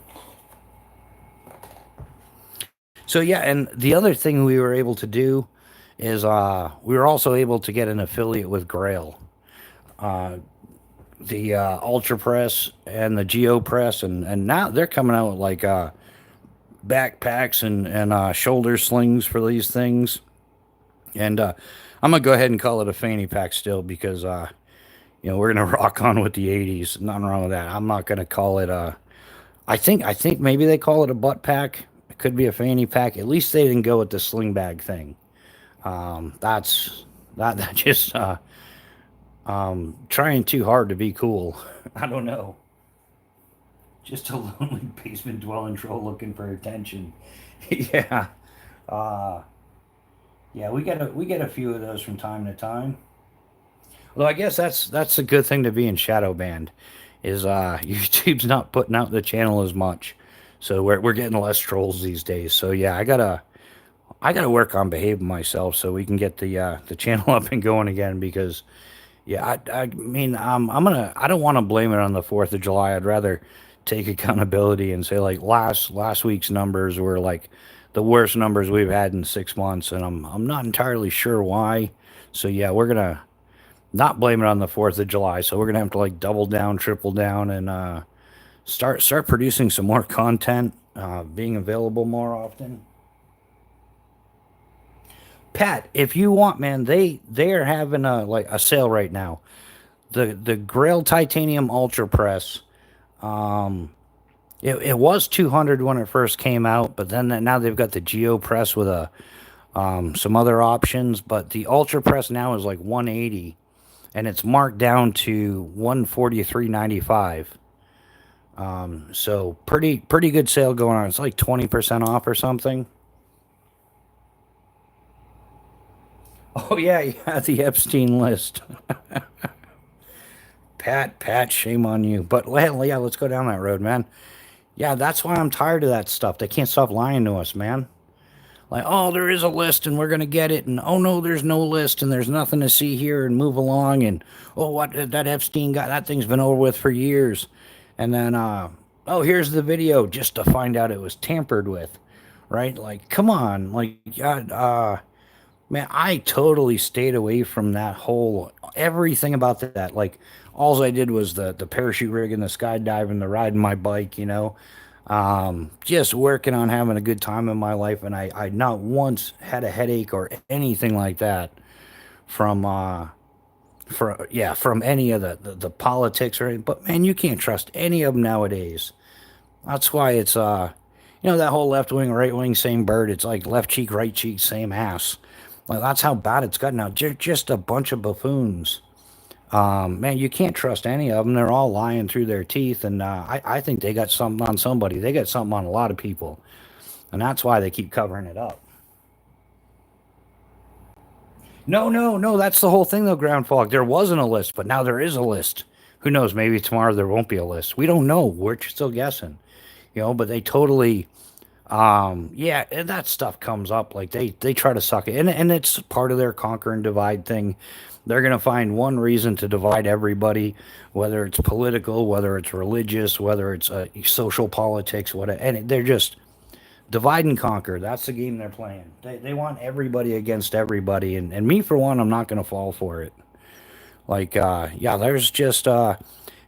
So yeah, and the other thing we were able to do is we were also able to get an affiliate with Grail. Uh the Ultra Press and the Geo Press, and now they're coming out with like backpacks and shoulder slings for these things. And I'm gonna go ahead and call it a fanny pack still because we're gonna rock on with the '80s. Nothing wrong with that. I'm not gonna call it a. I think maybe they call it a butt pack. It could be a fanny pack. At least they didn't go with the sling bag thing. That's that just trying too hard to be cool. I don't know. Just a lonely basement dwelling troll looking for attention. Yeah. Uh, yeah, we get a few of those from time to time. Well, I guess that's a good thing to be in shadow band, is YouTube's not putting out the channel as much, so we're getting less trolls these days. So yeah, I gotta work on behaving myself so we can get the channel up and going again because yeah, I mean I don't want to blame it on the Fourth of July. I'd rather take accountability and say like last week's numbers were like the worst numbers we've had in 6 months, and I'm not entirely sure why. So yeah, we're gonna not blame it on the Fourth of July. So we're gonna have to like double down, triple down, and start producing some more content, being available more often. Pat, if you want, man, they are having a sale right now. The Grail Titanium Ultra Press. Um, it was 200 when it first came out, but then now they've got the Geo Press with a some other options. But the Ultra Press now is like 180, and it's marked down to 143.95. So pretty good sale going on. It's like 20% off or something. Oh yeah, yeah, the Epstein list. Pat, shame on you. But well, yeah, let's go down that road, man. Yeah, that's why I'm tired of that stuff. They can't stop lying to us, man. Like, oh, there is a list and we're gonna get it, and oh no, there's no list and there's nothing to see here and move along, and oh, what that Epstein got, that thing's been over with for years, and then oh, here's the video just to find out it was tampered with, right? Like, come on, like, God, man, I totally stayed away from that whole everything about that. Like, all I did was the parachute rig and the skydiving, the riding my bike, just working on having a good time in my life, and I not once had a headache or anything like that from from any of the politics or anything. But man, you can't trust any of them nowadays. That's why it's that whole left wing, right wing, same bird. It's like left cheek, right cheek, same ass. Like that's how bad it's gotten now. Just a bunch of buffoons. Man, you can't trust any of them. They're all lying through their teeth, and I think they got something on somebody. They got something on a lot of people, and that's why they keep covering it up. No, no, no. That's the whole thing, though. Ground fog. There wasn't a list, but now there is a list. Who knows? Maybe tomorrow there won't be a list. We don't know. We're still guessing, But they totally, yeah, and that stuff comes up. Like they try to suck it, and it's part of their conquer and divide thing. They're going to find one reason to divide everybody, whether it's political, whether it's religious, whether it's social politics, whatever. And they're just divide and conquer. That's the game they're playing. They want everybody against everybody. And me, for one, I'm not going to fall for it. Like, yeah, there's just,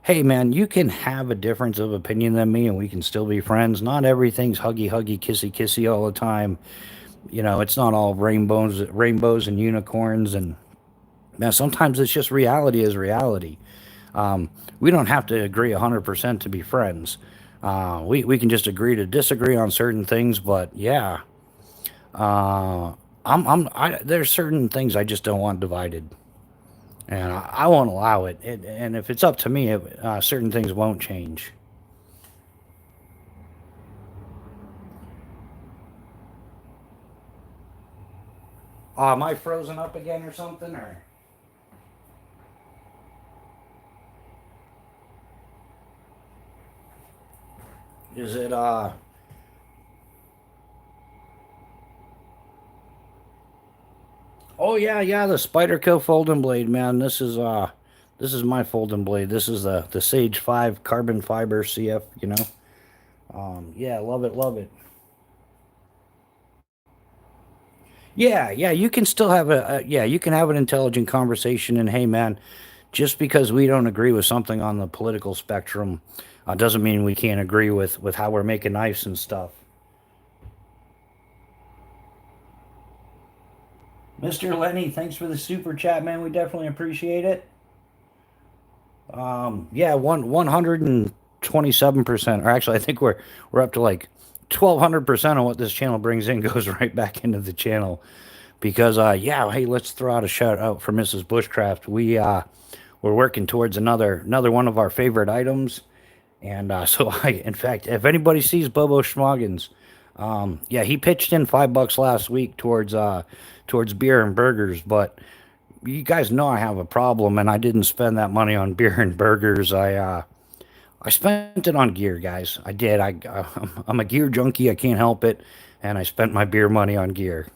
hey, man, you can have a difference of opinion than me and we can still be friends. Not everything's huggy, huggy, kissy, kissy all the time. It's not all rainbows and unicorns, and now, sometimes it's just reality is reality. We don't have to agree 100% to be friends. We can just agree to disagree on certain things, but yeah. Uh, there's certain things I just don't want divided, and I won't allow it. And if it's up to me, certain things won't change. Am I frozen up again or something, or is it? Oh yeah, yeah, the Spyderco folding blade, man. This is my folding blade. This is the Sage 5 carbon fiber CF, you know. Yeah, love it, love it. Yeah, yeah, you can still have yeah, you can have an intelligent conversation. And hey, man, just because we don't agree with something on the political spectrum, doesn't mean we can't agree with how we're making knives and stuff. Mr. Lenny, thanks for the super chat, man. We definitely appreciate it. Yeah, 127%, or actually, I think we're up to like 1,200% of what this channel brings in goes right back into the channel. Because yeah, hey, let's throw out a shout out for Mrs. Bushcraft. We're working towards another one of our favorite items, and so in fact, if anybody sees Bobo Schmoggins, yeah, he pitched in $5 last week towards beer and burgers, but you guys know I have a problem, and I didn't spend that money on beer and burgers. I spent it on gear, guys. I did. I'm a gear junkie. I can't help it, and I spent my beer money on gear.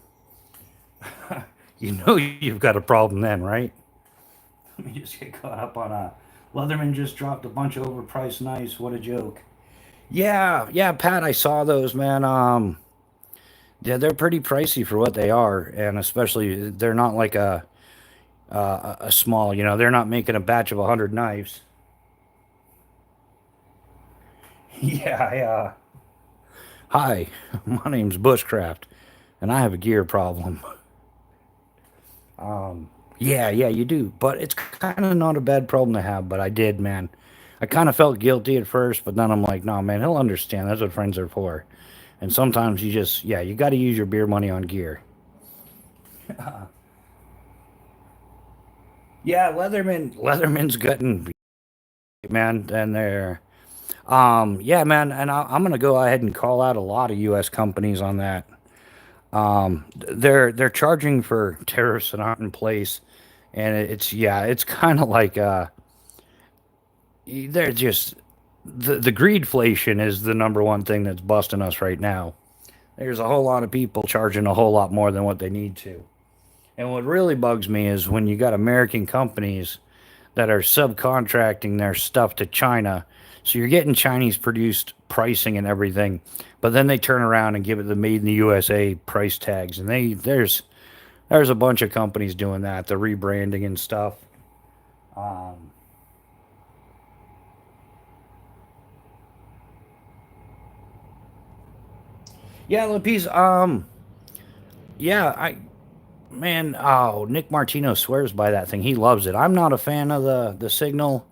You know you've got a problem then, right? Let me just get caught up on Leatherman just dropped a bunch of overpriced knives. What a joke. Yeah, yeah, Pat, I saw those, man. Yeah, they're pretty pricey for what they are, and especially they're not like a small. You know, they're not making a batch of 100 knives. Yeah, hi, my name's Bushcraft, and I have a gear problem. Yeah, yeah, you do. But it's kind of not a bad problem to have. But I did, man. I kind of felt guilty at first, but then I'm like, no, man, he'll understand. That's what friends are for. And sometimes you just, yeah, you got to use your beer money on gear. Yeah, Leatherman's getting, man, and they're, yeah, man, and I'm gonna go ahead and call out a lot of U.S. companies on that. They're charging for tariffs that aren't in place, and it's yeah, it's kind of like they're just the greedflation is the number one thing that's busting us right now. There's a whole lot of people charging a whole lot more than what they need to. And what really bugs me is when you got American companies that are subcontracting their stuff to China. So you're getting Chinese produced pricing and everything, but then they turn around and give it the made in the USA price tags. And there's a bunch of companies doing that, the rebranding and stuff. Um, yeah, Lapis. Yeah, man. Oh, Nick Martino swears by that thing. He loves it. I'm not a fan of the Signal.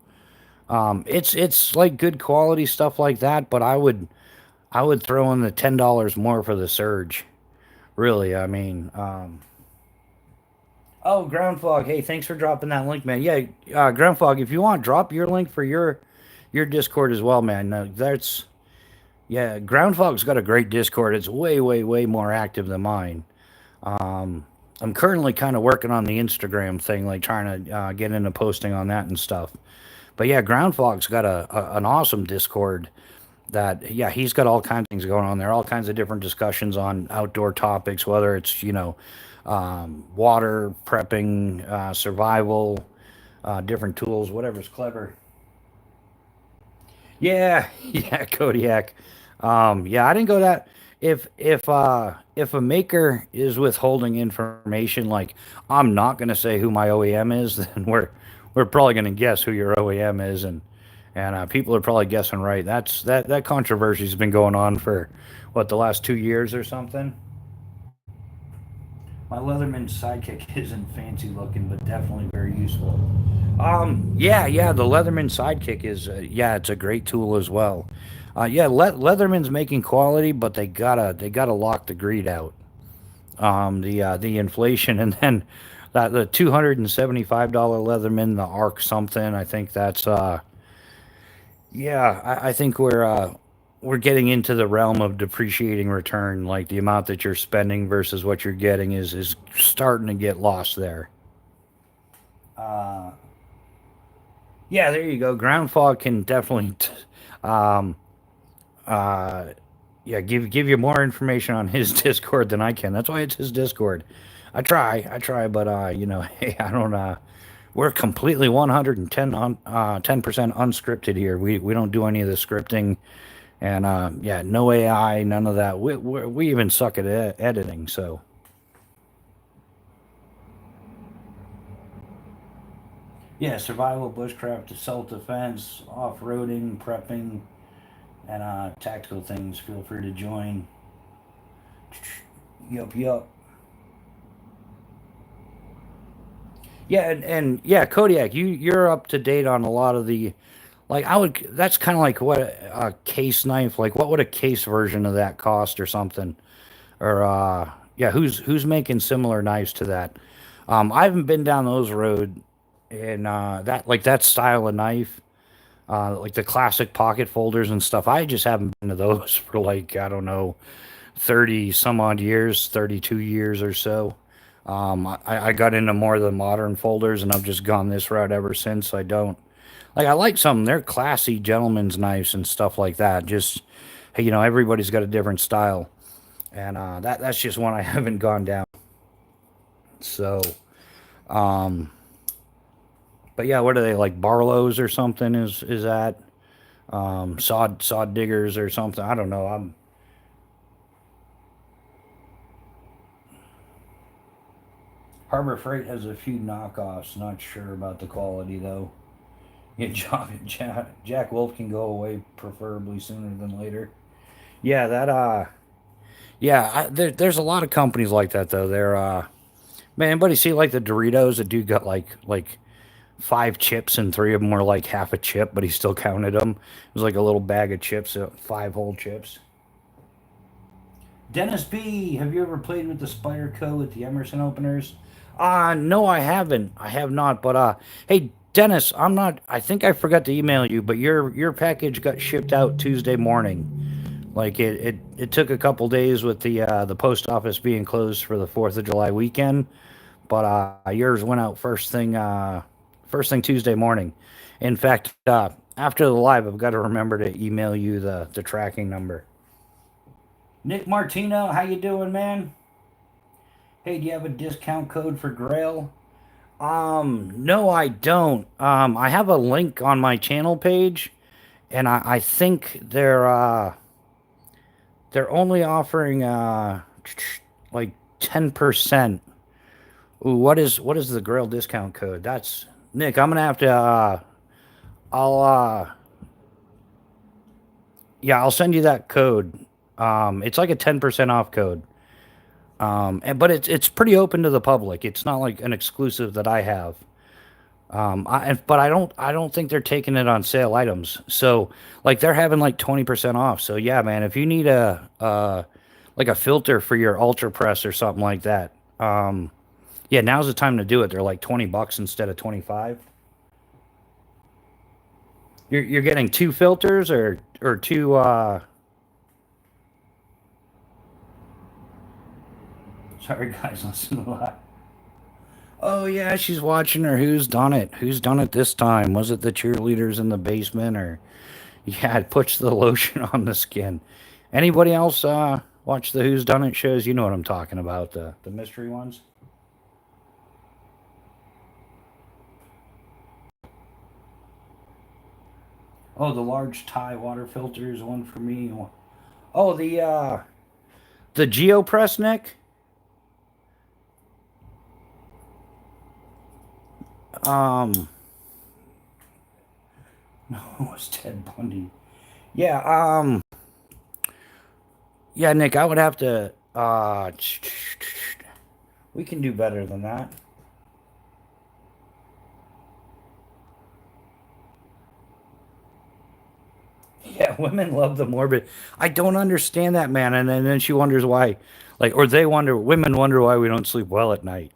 It's like good quality stuff like that, but I would throw in the $10 more for the Surge. Really, I mean, oh, Groundfog. Hey, thanks for dropping that link, man. Yeah, Groundfog. If you want, drop your link for your Discord as well, man. That's yeah. Groundfog's got a great Discord. It's way, way, way more active than mine. I'm currently kind of working on the Instagram thing, like trying to get into posting on that and stuff. But yeah, Groundfog's got an awesome Discord that yeah, he's got all kinds of things going on there, all kinds of different discussions on outdoor topics, whether it's water prepping, survival, different tools, whatever's clever. Yeah, yeah, Kodiak. Yeah, I didn't go that. If a maker is withholding information, like I'm not gonna say who my OEM is, then we're probably gonna guess who your OEM is, and people are probably guessing right. That controversy's been going on for what the last 2 years or something. My Leatherman sidekick isn't fancy looking, but definitely very useful. Yeah, yeah, the Leatherman sidekick is, yeah, it's a great tool as well. Yeah, Leatherman's making quality, but they gotta lock the greed out. The inflation, and then the $275 Leatherman, the Arc something. I think that's yeah. I think we're getting into the realm of depreciating return. Like the amount that you're spending versus what you're getting is starting to get lost there. Uh, yeah, there you go. Ground fog can definitely um, uh, yeah, give you more information on his Discord than I can. That's why it's his Discord. I try, but hey, I don't. We're completely 10% unscripted here. We don't do any of the scripting, and yeah, no AI, none of that. We even suck at editing. So yeah, survival, bushcraft, self defense, off roading, prepping, and tactical things. Feel free to join. Yup, yup. Yeah, and yeah, Kodiak, you're up to date on a lot of the like I would that's kind of like what a case knife, like what would a case version of that cost or something? Or yeah, who's making similar knives to that? I haven't been down those road and that like that style of knife, like the classic pocket folders and stuff. I just haven't been to those for like I don't know 30 some odd years, 32 years or so. I got into more of the modern folders and I've just gone this route ever since. I don't like, I like some, they're classy gentlemen's knives and stuff like that. Just, hey, everybody's got a different style. And that's just one I haven't gone down. So, um, but yeah, what are they like Barlows or something? Is that sod diggers or something? I don't know. I'm Harbor Freight has a few knockoffs. Not sure about the quality though. Yeah, Jack Wolf can go away preferably sooner than later. Yeah, that yeah, there's a lot of companies like that though. They're man, anybody see like the Doritos? The dude got like five chips and three of them were like half a chip, but he still counted them. It was like a little bag of chips, five whole chips. Dennis B, have you ever played with the Spider Co at the Emerson openers? No, I haven't. I have not. But hey, Dennis, I'm not. I think I forgot to email you, but your package got shipped out Tuesday morning. Like it took a couple days with the post office being closed for the Fourth of July weekend, but yours went out first thing Tuesday morning. In fact, after the live, I've got to remember to email you the tracking number. Nick Martino, how you doing, man? Hey, do you have a discount code for Grail? No, I don't. I have a link on my channel page, and I think they're only offering like 10%. Ooh, what is the Grail discount code? That's Nick. I'm gonna have to. I'll yeah, I'll send you that code. It's like a 10% off code. But it's pretty open to the public. It's not like an exclusive that I have. But I don't think they're taking it on sale items. So like they're having like 20% off. So yeah, man, if you need a like a filter for your ultra press or something like that, yeah, now's the time to do it. They're like $20 instead of 25. You're getting two filters or two. Sorry guys, listen to that. Oh yeah, she's watching her Who's Done It. Who's Done It this time? Was it the cheerleaders in the basement or yeah, it puts the lotion on the skin. Anybody else watch the Who's Done It shows? You know what I'm talking about, the mystery ones. Oh, the large Thai water filters, one for me. Oh, the GeoPress Nick. Um, no, it was Ted Bundy. Yeah, yeah, Nick, I would have to we can do better than that. Yeah, women love the morbid. I don't understand that, man. And then she wonders why, like, or they wonder, women wonder why we don't sleep well at night.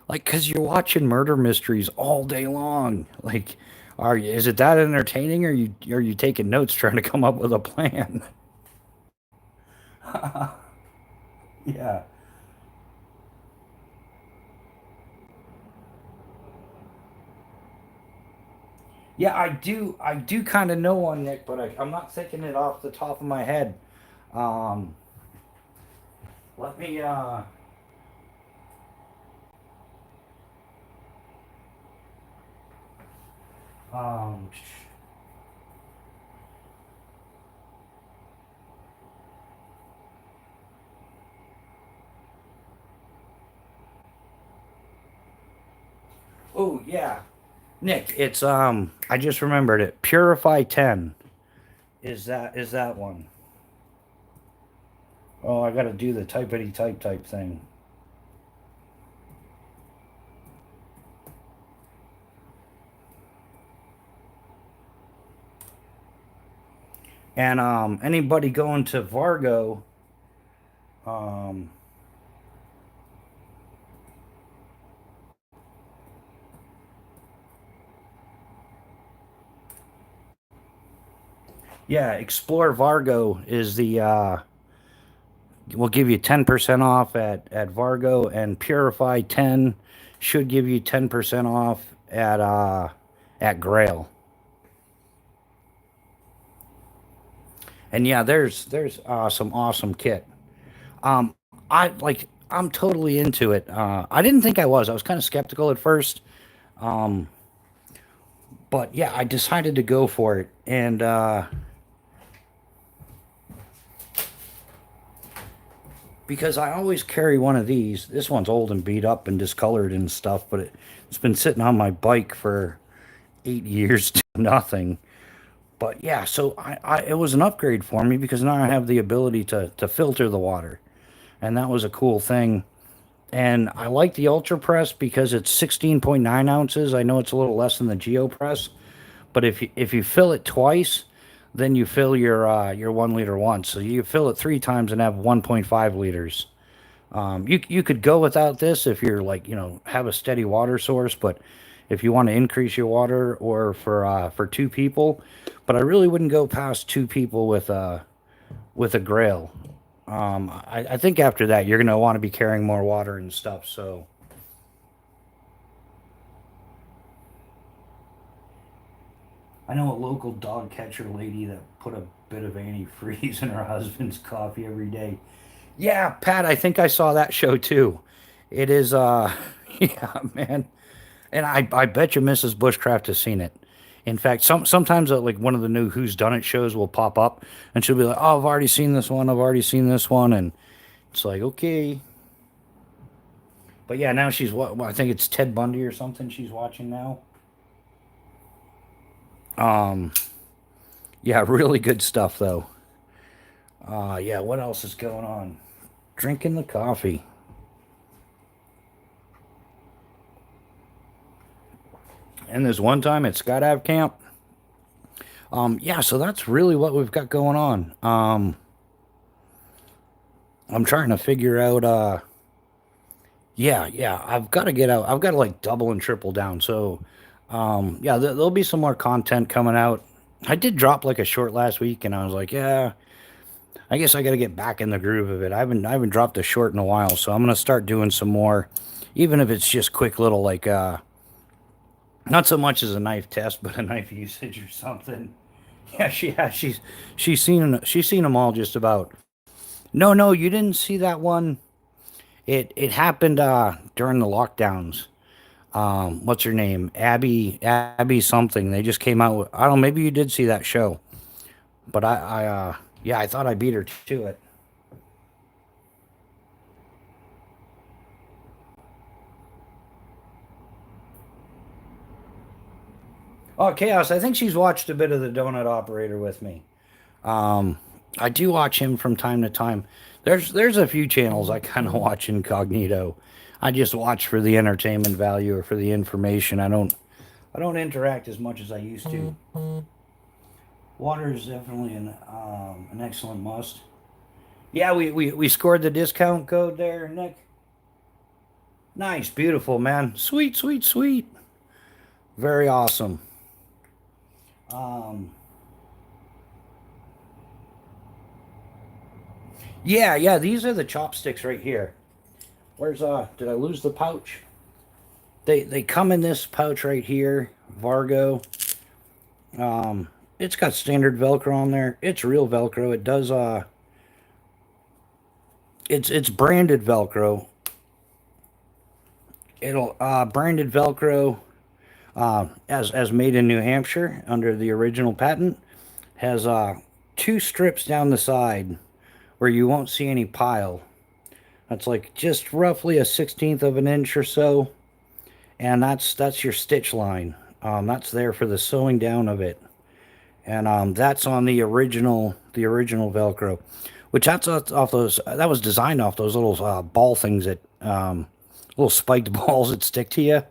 Like, because you're watching murder mysteries all day long. Like, is it that entertaining, or are you taking notes trying to come up with a plan? Yeah. Yeah, I do kind of know one, Nick, but I'm not thinking it off the top of my head. Um, let me, um, oh, yeah. Nick, it's, I just remembered it. Purify 10 is that one. Oh, I got to do the typity type thing. And anybody going to Vargo, um, yeah, Explore Vargo is the will give you 10% off at Vargo, and Purify 10 should give you 10% off at Grail. And yeah, there's some awesome kit. Um, I'm totally into it. I didn't think I was. I was kind of skeptical at first. Um, but yeah, I decided to go for it, and because I always carry one of these. This one's old and beat up and discolored and stuff, but it's been sitting on my bike for 8 years to nothing. But yeah, so it was an upgrade for me because now I have the ability to filter the water, and that was a cool thing. And I like the Ultra Press because it's 16.9 ounces. I know it's a little less than the Geo Press, but if you fill it twice, then you fill your 1 liter once. So you fill it three times and have 1.5 liters. You could go without this if you're like have a steady water source, but if you want to increase your water or for two people, but I really wouldn't go past two people with a Grail. I think after that you're gonna want to be carrying more water and stuff. So I know a local dog catcher lady that put a bit of antifreeze in her husband's coffee every day. Yeah, Pat, I think I saw that show too. It is yeah, man. And I bet you Mrs. Bushcraft has seen it. In fact, sometimes like one of the new Who's Done It shows will pop up, and she'll be like, "Oh, I've already seen this one. I've already seen this one," and it's like, okay. But yeah, now she's what I think it's Ted Bundy or something she's watching now. Um, yeah, really good stuff though. Yeah, what else is going on? Drinking the coffee. And there's one time at Skydive Camp. Yeah, so that's really what we've got going on. I'm trying to figure out. Yeah, I've got to get out. I've got to like double and triple down. So, yeah, there'll be some more content coming out. I did drop like a short last week, and I was like, yeah, I guess I got to get back in the groove of it. I haven't dropped a short in a while, so I'm gonna start doing some more, even if it's just quick little like not so much as a knife test, but a knife usage or something. Yeah, she's seen them all just about. No, no, you didn't see that one. It happened during the lockdowns. What's her name? Abby something. They just came out with, I don't know, maybe you did see that show. But yeah, I thought I beat her to it. Oh, Chaos, I think she's watched a bit of the Donut Operator with me. Um, I do watch him from time to time. There's a few channels I kind of watch incognito. I just watch for the entertainment value or for the information. I don't interact as much as I used to. Water is definitely an excellent must. Yeah, we scored the discount code there, Nick. Nice, beautiful, man. Sweet, sweet, sweet. Very awesome. Um, yeah, yeah, these are the chopsticks right here. Where's did I lose the pouch? They come in this pouch right here, Vargo. It's got standard Velcro on there. It's real Velcro. It does it's branded Velcro. It'll branded Velcro as made in New Hampshire under the original patent. Has two strips down the side where you won't see any pile. That's like just roughly a 16th of an inch or so, and that's your stitch line. That's there for the sewing down of it, and that's on the original Velcro, which that's off those. That was designed off those little ball things that little spiked balls that stick to you.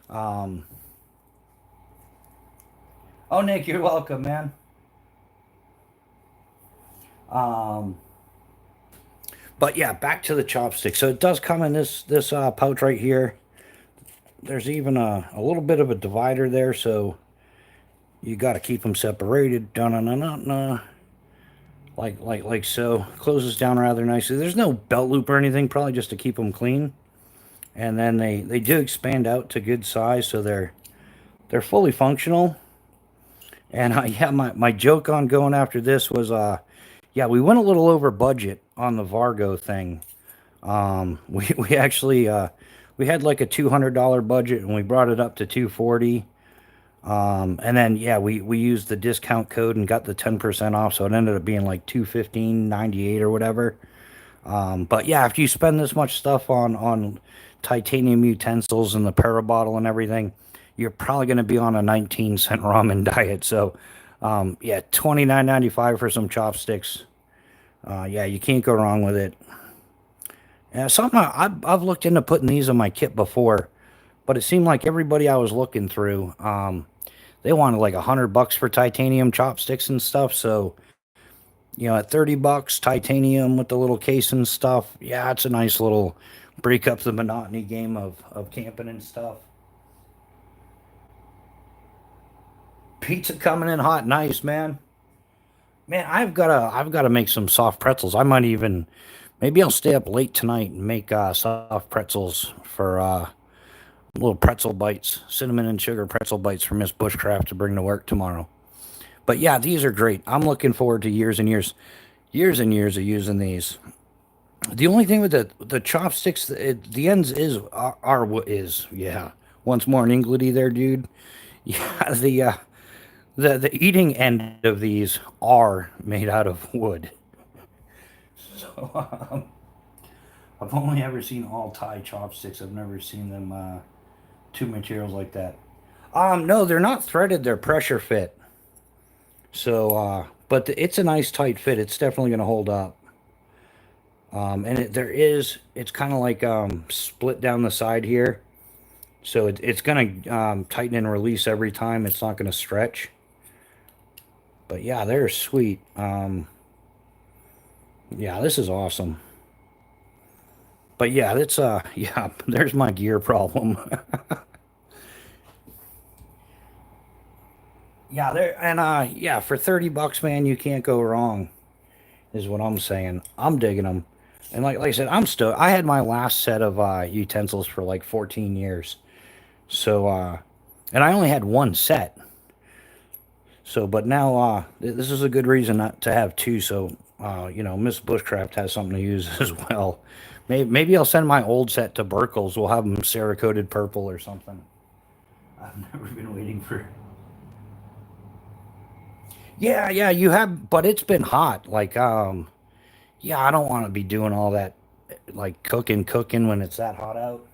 Um, oh, Nick, you're welcome, man. Um, but yeah, back to the chopstick. So it does come in this pouch right here. There's even a little bit of a divider there, so you got to keep them separated. Dun dun dun dun dun. Like so. Closes down rather nicely. There's no belt loop or anything, probably just to keep them clean. And then they do expand out to good size, so they're fully functional. And yeah, my joke on going after this was yeah, we went a little over budget on the Vargo thing. We actually we had like a $200 budget and we brought it up to 240. And then yeah, we used the discount code and got the 10% off, so it ended up being like 215.98 or whatever. But yeah, if you spend this much stuff on titanium utensils and the para bottle and everything, you're probably going to be on a 19-cent ramen diet. So yeah, 29.95 for some chopsticks. Yeah, you can't go wrong with it. Yeah, something I've looked into putting these in my kit before, but it seemed like everybody I was looking through, they wanted like $100 for titanium chopsticks and stuff. So at $30, titanium with the little case and stuff. Yeah, it's a nice little break up the monotony game of camping and stuff. Pizza coming in hot, nice, man. Man, I've gotta make some soft pretzels. I might even maybe I'll stay up late tonight and make soft pretzels for little pretzel bites, cinnamon and sugar pretzel bites for Miss Bushcraft to bring to work tomorrow. But yeah, these are great. I'm looking forward to years and years of using these. The only thing with the chopsticks, the ends is yeah. Once more an Engledy there, dude. Yeah, the eating end of these are made out of wood. So I've only ever seen all Thai chopsticks. I've never seen them two materials like that. No, they're not threaded. They're pressure fit. So, but it's a nice tight fit. It's definitely going to hold up. And it's kind of like split down the side here. So it's going to tighten and release every time. It's not going to stretch. But yeah, they're sweet. Yeah, this is awesome. But yeah, that's yeah, there's my gear problem. Yeah, there and yeah, for $30, man, you can't go wrong, is what I'm saying. I'm digging them. And like I said, I'm still I had my last set of utensils for like 14 years. So and I only had one set. So but now this is a good reason not to have two, so Miss Bushcraft has something to use as well. Maybe I'll send my old set to Burkles. We'll have them Cerakoted purple or something. I've never been waiting for. Yeah, yeah, you have, but it's been hot. Like, yeah, I don't want to be doing all that, like cooking when it's that hot out.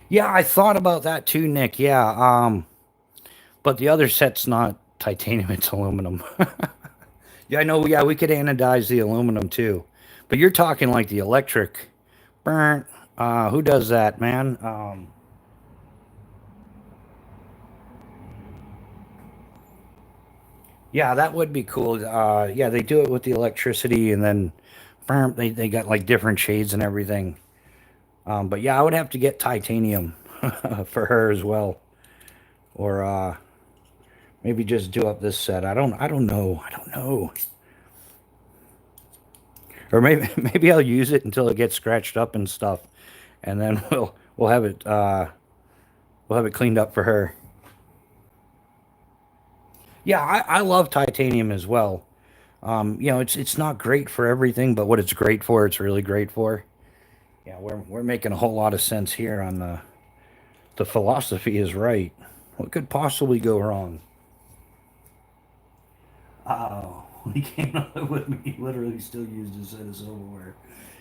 Yeah, I thought about that too, Nick. Yeah, but the other set's not titanium; it's aluminum. Yeah, I know. Yeah, we could anodize the aluminum too, but you're talking like the electric burnt. Who does that, man? Yeah, that would be cool. Yeah, they do it with the electricity, and then they got like different shades and everything. But yeah, I would have to get titanium for her as well, or maybe just do up this set. I don't know. I don't know. Or maybe maybe I'll use it until it gets scratched up and stuff, and then we'll have it cleaned up for her. Yeah, I love titanium as well. You know, it's not great for everything, but what it's great for, it's really great for. Yeah, we're making a whole lot of sense here on the philosophy is right. What could possibly go wrong? Oh, he came out with me. He literally still used his set of silverware.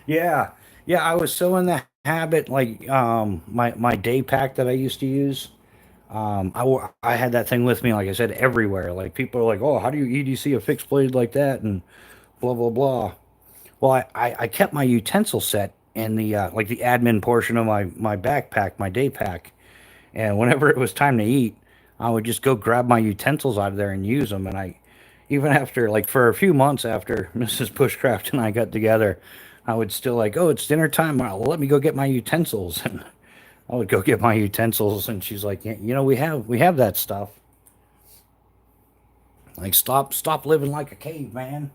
Yeah, yeah. I was so in the habit, like my day pack that I used to use. I had that thing with me, like I said, everywhere. Like people are like, "Oh, how do you EDC a fixed blade like that?" And blah blah blah. Well, I kept my utensil set in the like the admin portion of my backpack, my day pack. And whenever it was time to eat, I would just go grab my utensils out of there and use them. And I, even after like for a few months after Mrs. Bushcraft and I got together, I would still like, oh, it's dinner time. Well, let me go get my utensils. And I would go get my utensils, and she's like, "Yeah, you know, we have that stuff. Like, stop living like a caveman."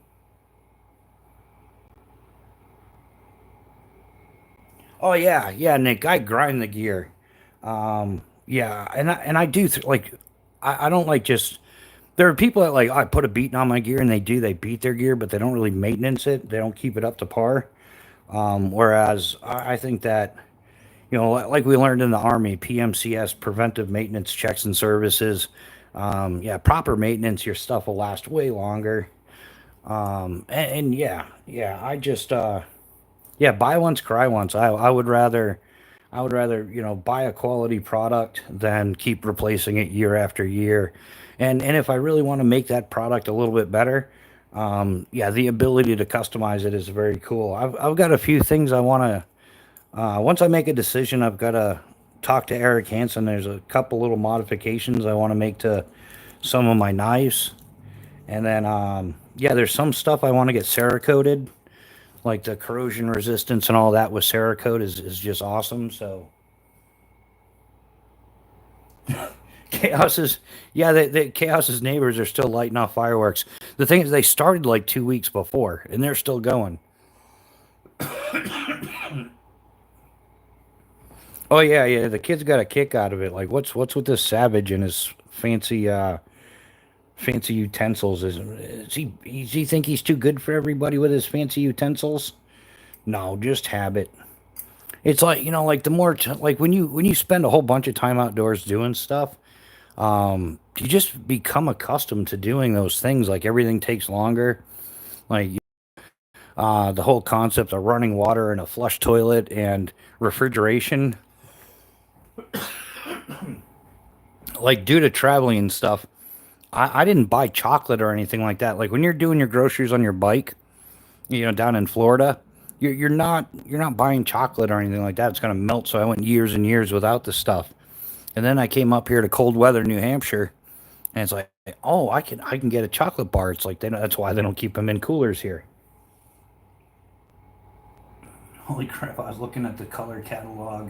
Oh yeah, yeah, Nick. I grind the gear. Yeah, and I do like I don't like just there are people that like I put a beating on my gear and they beat their gear, but they don't really maintenance it. They don't keep it up to par. Whereas I think that you know like we learned in the army, PMCS, preventive maintenance checks and services. Yeah, proper maintenance, your stuff will last way longer. And yeah, yeah, I just yeah, buy once, cry once. I would rather, you know, buy a quality product than keep replacing it year after year. And if I really want to make that product a little bit better, yeah, the ability to customize it is very cool. I've got a few things I want to. Once I make a decision, I've got to talk to Eric Hansen. There's a couple little modifications I want to make to some of my knives, and then yeah, there's some stuff I want to get Cerakoted, like the corrosion resistance and all that with Cerakote is just awesome. So Chaos's, yeah, Chaos's neighbors are still lighting off fireworks. The thing is, they started like 2 weeks before, and they're still going. Oh yeah, yeah. The kids got a kick out of it. Like, what's with this savage and his fancy utensils? Does he think he's too good for everybody with his fancy utensils? No, just habit. It's like you know, like the more like when you spend a whole bunch of time outdoors doing stuff, you just become accustomed to doing those things. Like everything takes longer. Like the whole concept of running water in a flush toilet and refrigeration, like due to traveling and stuff. I didn't buy chocolate or anything like that. Like when you're doing your groceries on your bike, you know, down in Florida, you're not buying chocolate or anything like that. It's gonna melt. So I went years and years without the stuff. And then I came up here to cold weather New Hampshire, and it's like, oh, I can get a chocolate bar. It's like that's why they don't keep them in coolers here. Holy crap! I was looking at the color catalog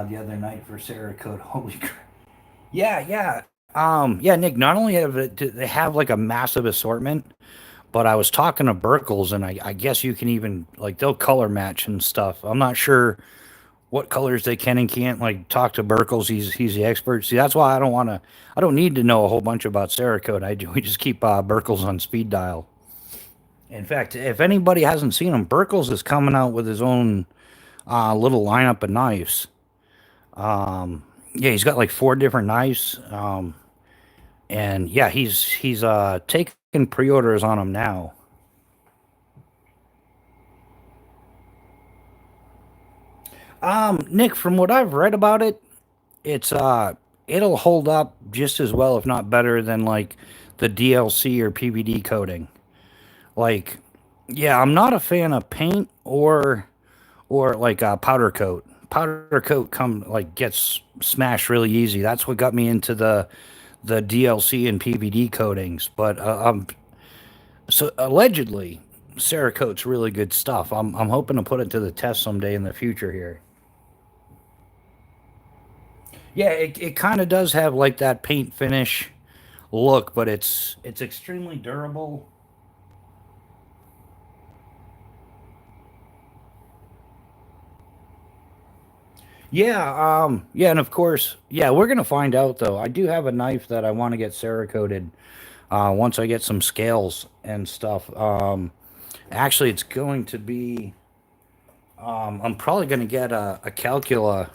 the other night for Cerakote. Holy crap! Yeah, yeah, yeah, Nick. Not only do they have like a massive assortment, but I was talking to Burkles, and I guess you can even like they'll color match and stuff. I'm not sure what colors they can and can't. Like talk to Burkles, he's the expert. See, that's why I don't need to know a whole bunch about Cerakote. We just keep Burkles on speed dial. In fact, if anybody hasn't seen him, Burkles is coming out with his own little lineup of knives. Yeah, he's got like four different knives. And yeah, he's taking pre-orders on them now. Nick, from what I've read about it, it's it'll hold up just as well, if not better, than like the DLC or PVD coating. Like, yeah, I'm not a fan of paint or like powder coat. Powder coat come like gets smashed really easy. That's what got me into the DLC and PVD coatings. But so allegedly, Cerakote's really good stuff. I'm hoping to put it to the test someday in the future here. Yeah, it kind of does have like that paint finish look, but it's extremely durable. Yeah, and of course, yeah, we're gonna find out though. I do have a knife that I want to get Cerakoted once I get some scales and stuff. Actually, it's going to be. I'm probably gonna get a Calcula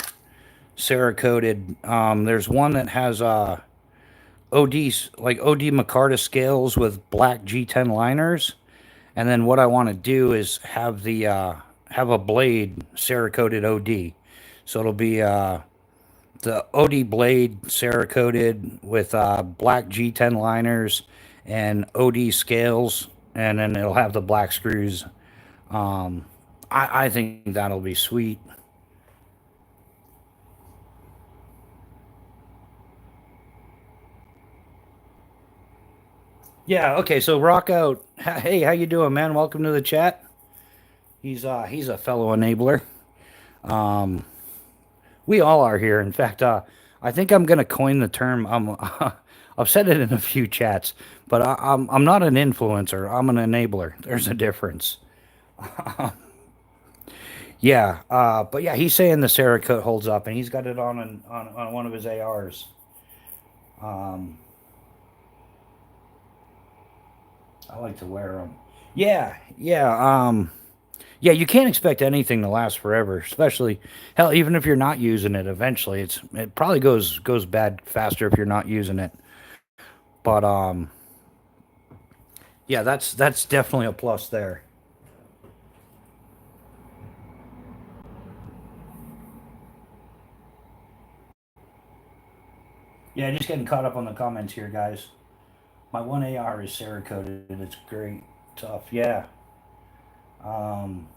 Cerakoted. There's one that has OD's like OD Micarta scales with black G10 liners, and then what I want to do is have a blade Cerakoted OD. So it'll be the OD blade Cerakoted with black G10 liners and OD scales, and then it'll have the black screws. I think that'll be sweet. Yeah. Okay. So rock out. Hey, how you doing, man? Welcome to the chat. He's a fellow enabler. Um, we all are here. In fact, I think I'm gonna coin the term. I've said it in a few chats, but I'm not an influencer. I'm an enabler. There's a difference. Yeah. But yeah, he's saying the Cerakote holds up, and he's got it on one of his ARs. Um, I like to wear them. Yeah. Yeah, you can't expect anything to last forever, especially hell, even if you're not using it. Eventually, it probably goes bad faster if you're not using it. But yeah, that's definitely a plus there. Yeah, just getting caught up on the comments here, guys. My one AR is Cerakoted. It's great, tough. Yeah. Um,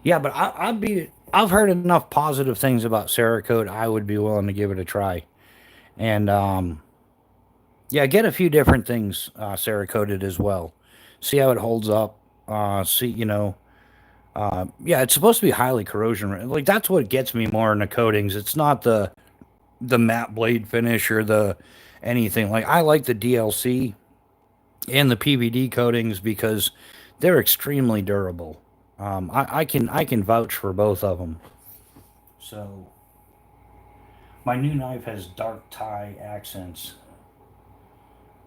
yeah, but I'd be. I've heard enough positive things about Cerakote. I would be willing to give it a try. And yeah, get a few different things Cerakoted as well. See how it holds up. See, yeah, it's supposed to be highly like that's what gets me more in the coatings. It's not the matte blade finish or the anything. Like I like the DLC and the PVD coatings because they're extremely durable. I can vouch for both of them. So my new knife has dark tie accents.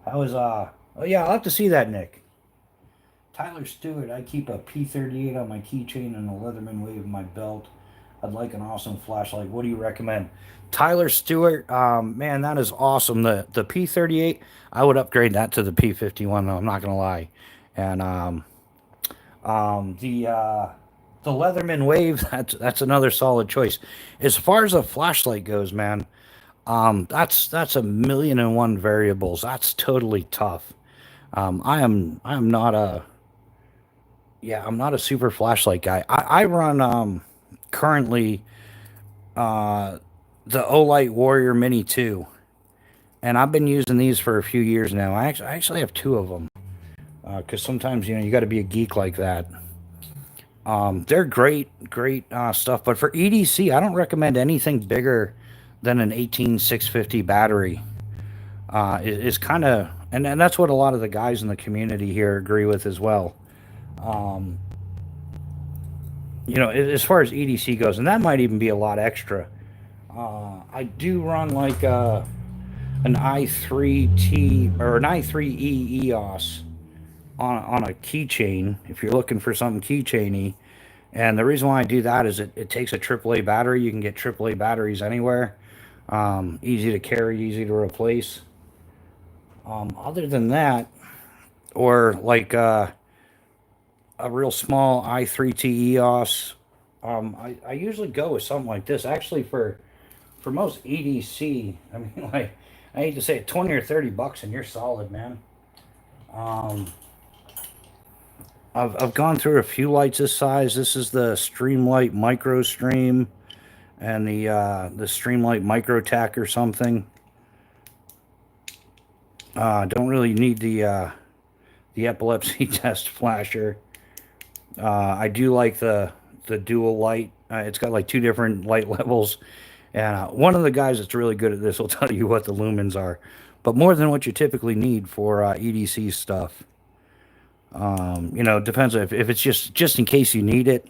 How is Oh yeah, I'll have to see that, Nick. Tyler Stewart, I keep a P38 on my keychain and a Leatherman wave in my belt. I'd like an awesome flashlight. What do you recommend? Tyler Stewart, man, that is awesome. The P38, I would upgrade that to the P51 though, I'm not gonna lie. And um, the uh, the Leatherman wave, that's another solid choice. As far as a flashlight goes, man, that's a million and one variables. That's totally tough. I am not a Yeah, I'm not a super flashlight guy. I run currently uh the Olight Warrior Mini 2, and I've been using these for a few years now. I actually have two of them because sometimes you got to be a geek like that. They're great stuff, but for EDC, I don't recommend anything bigger than an 18650 battery. Is kind of and that's what a lot of the guys in the community here agree with as well. Um, as far as EDC goes, and that might even be a lot extra. I do run like an i3T or an i3E EOS on a keychain if you're looking for something keychainy. And the reason why I do that is it takes a AAA battery. You can get AAA batteries anywhere. Easy to carry, easy to replace. Other than that, or like a real small i3T EOS, I usually go with something like this. Actually, for most EDC, I mean, like I hate to say it, 20 or 30 bucks, and you're solid, man. Um, I've gone through a few lights this size. This is the Streamlight Micro Stream. and the Streamlight Micro Tack or something. Don't really need the epilepsy test flasher. I do like the dual light. It's got like two different light levels, and one of the guys that's really good at this will tell you what the lumens are, but more than what you typically need for EDC stuff. You know, depends if it's just in case you need it.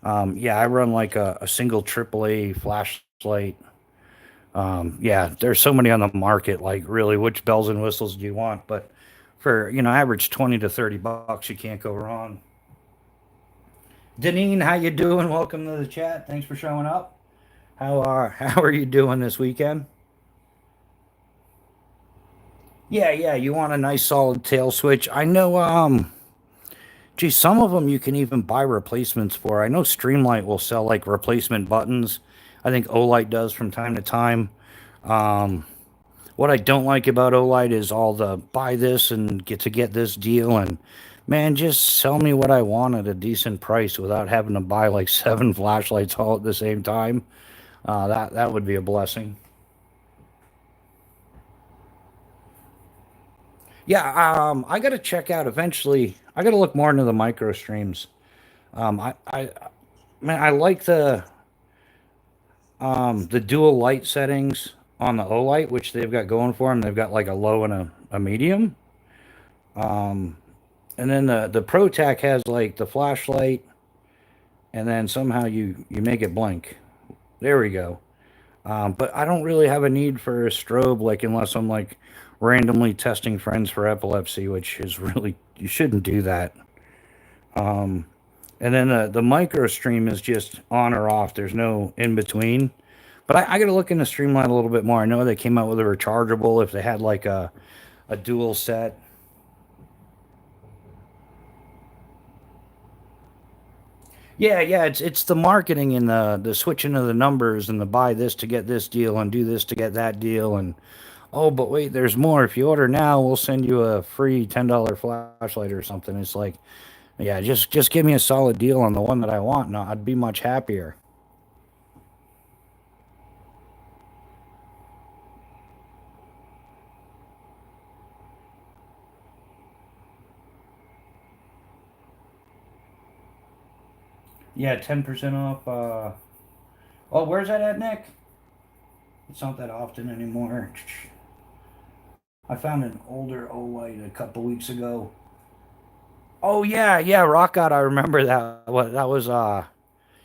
Yeah, I run like a single AAA flashlight. Yeah, there's so many on the market. Like, really, which bells and whistles do you want? But for average 20 to 30 bucks, you can't go wrong. Deneen, how you doing? Welcome to the chat. Thanks for showing up. How are you doing this weekend? Yeah, yeah. You want a nice solid tail switch? I know. Gee, some of them you can even buy replacements for. I know Streamlight will sell like replacement buttons. I think Olight does from time to time. Um, what I don't like about Olight is all the buy this and get this deal, and man, just sell me what I want at a decent price without having to buy like seven flashlights all at the same time. That would be a blessing. Yeah, I got to check out eventually. I got to look more into the micro streams. I man, I like the dual light settings on the Olight, which they've got going for them. They've got like a low and a medium. And then the ProTac has like the flashlight, and then somehow you make it blink. There we go. But I don't really have a need for a strobe, like unless I'm like randomly testing friends for epilepsy, which is really you shouldn't do that. And then the micro stream is just on or off. There's no in between. But I got to look into Streamline a little bit more. I know they came out with a rechargeable if they had like a dual set. Yeah, yeah, it's the marketing and the switching of the numbers and the buy this to get this deal and do this to get that deal and oh, but wait, there's more. If you order now, we'll send you a free $10 flashlight or something. It's like, yeah, just give me a solid deal on the one that I want, and I'd be much happier. Yeah, 10% off. Oh, where's that at, Nick? It's not that often anymore. I found an older Olight a couple weeks ago. Oh yeah, yeah, Rock God, I remember that. What that was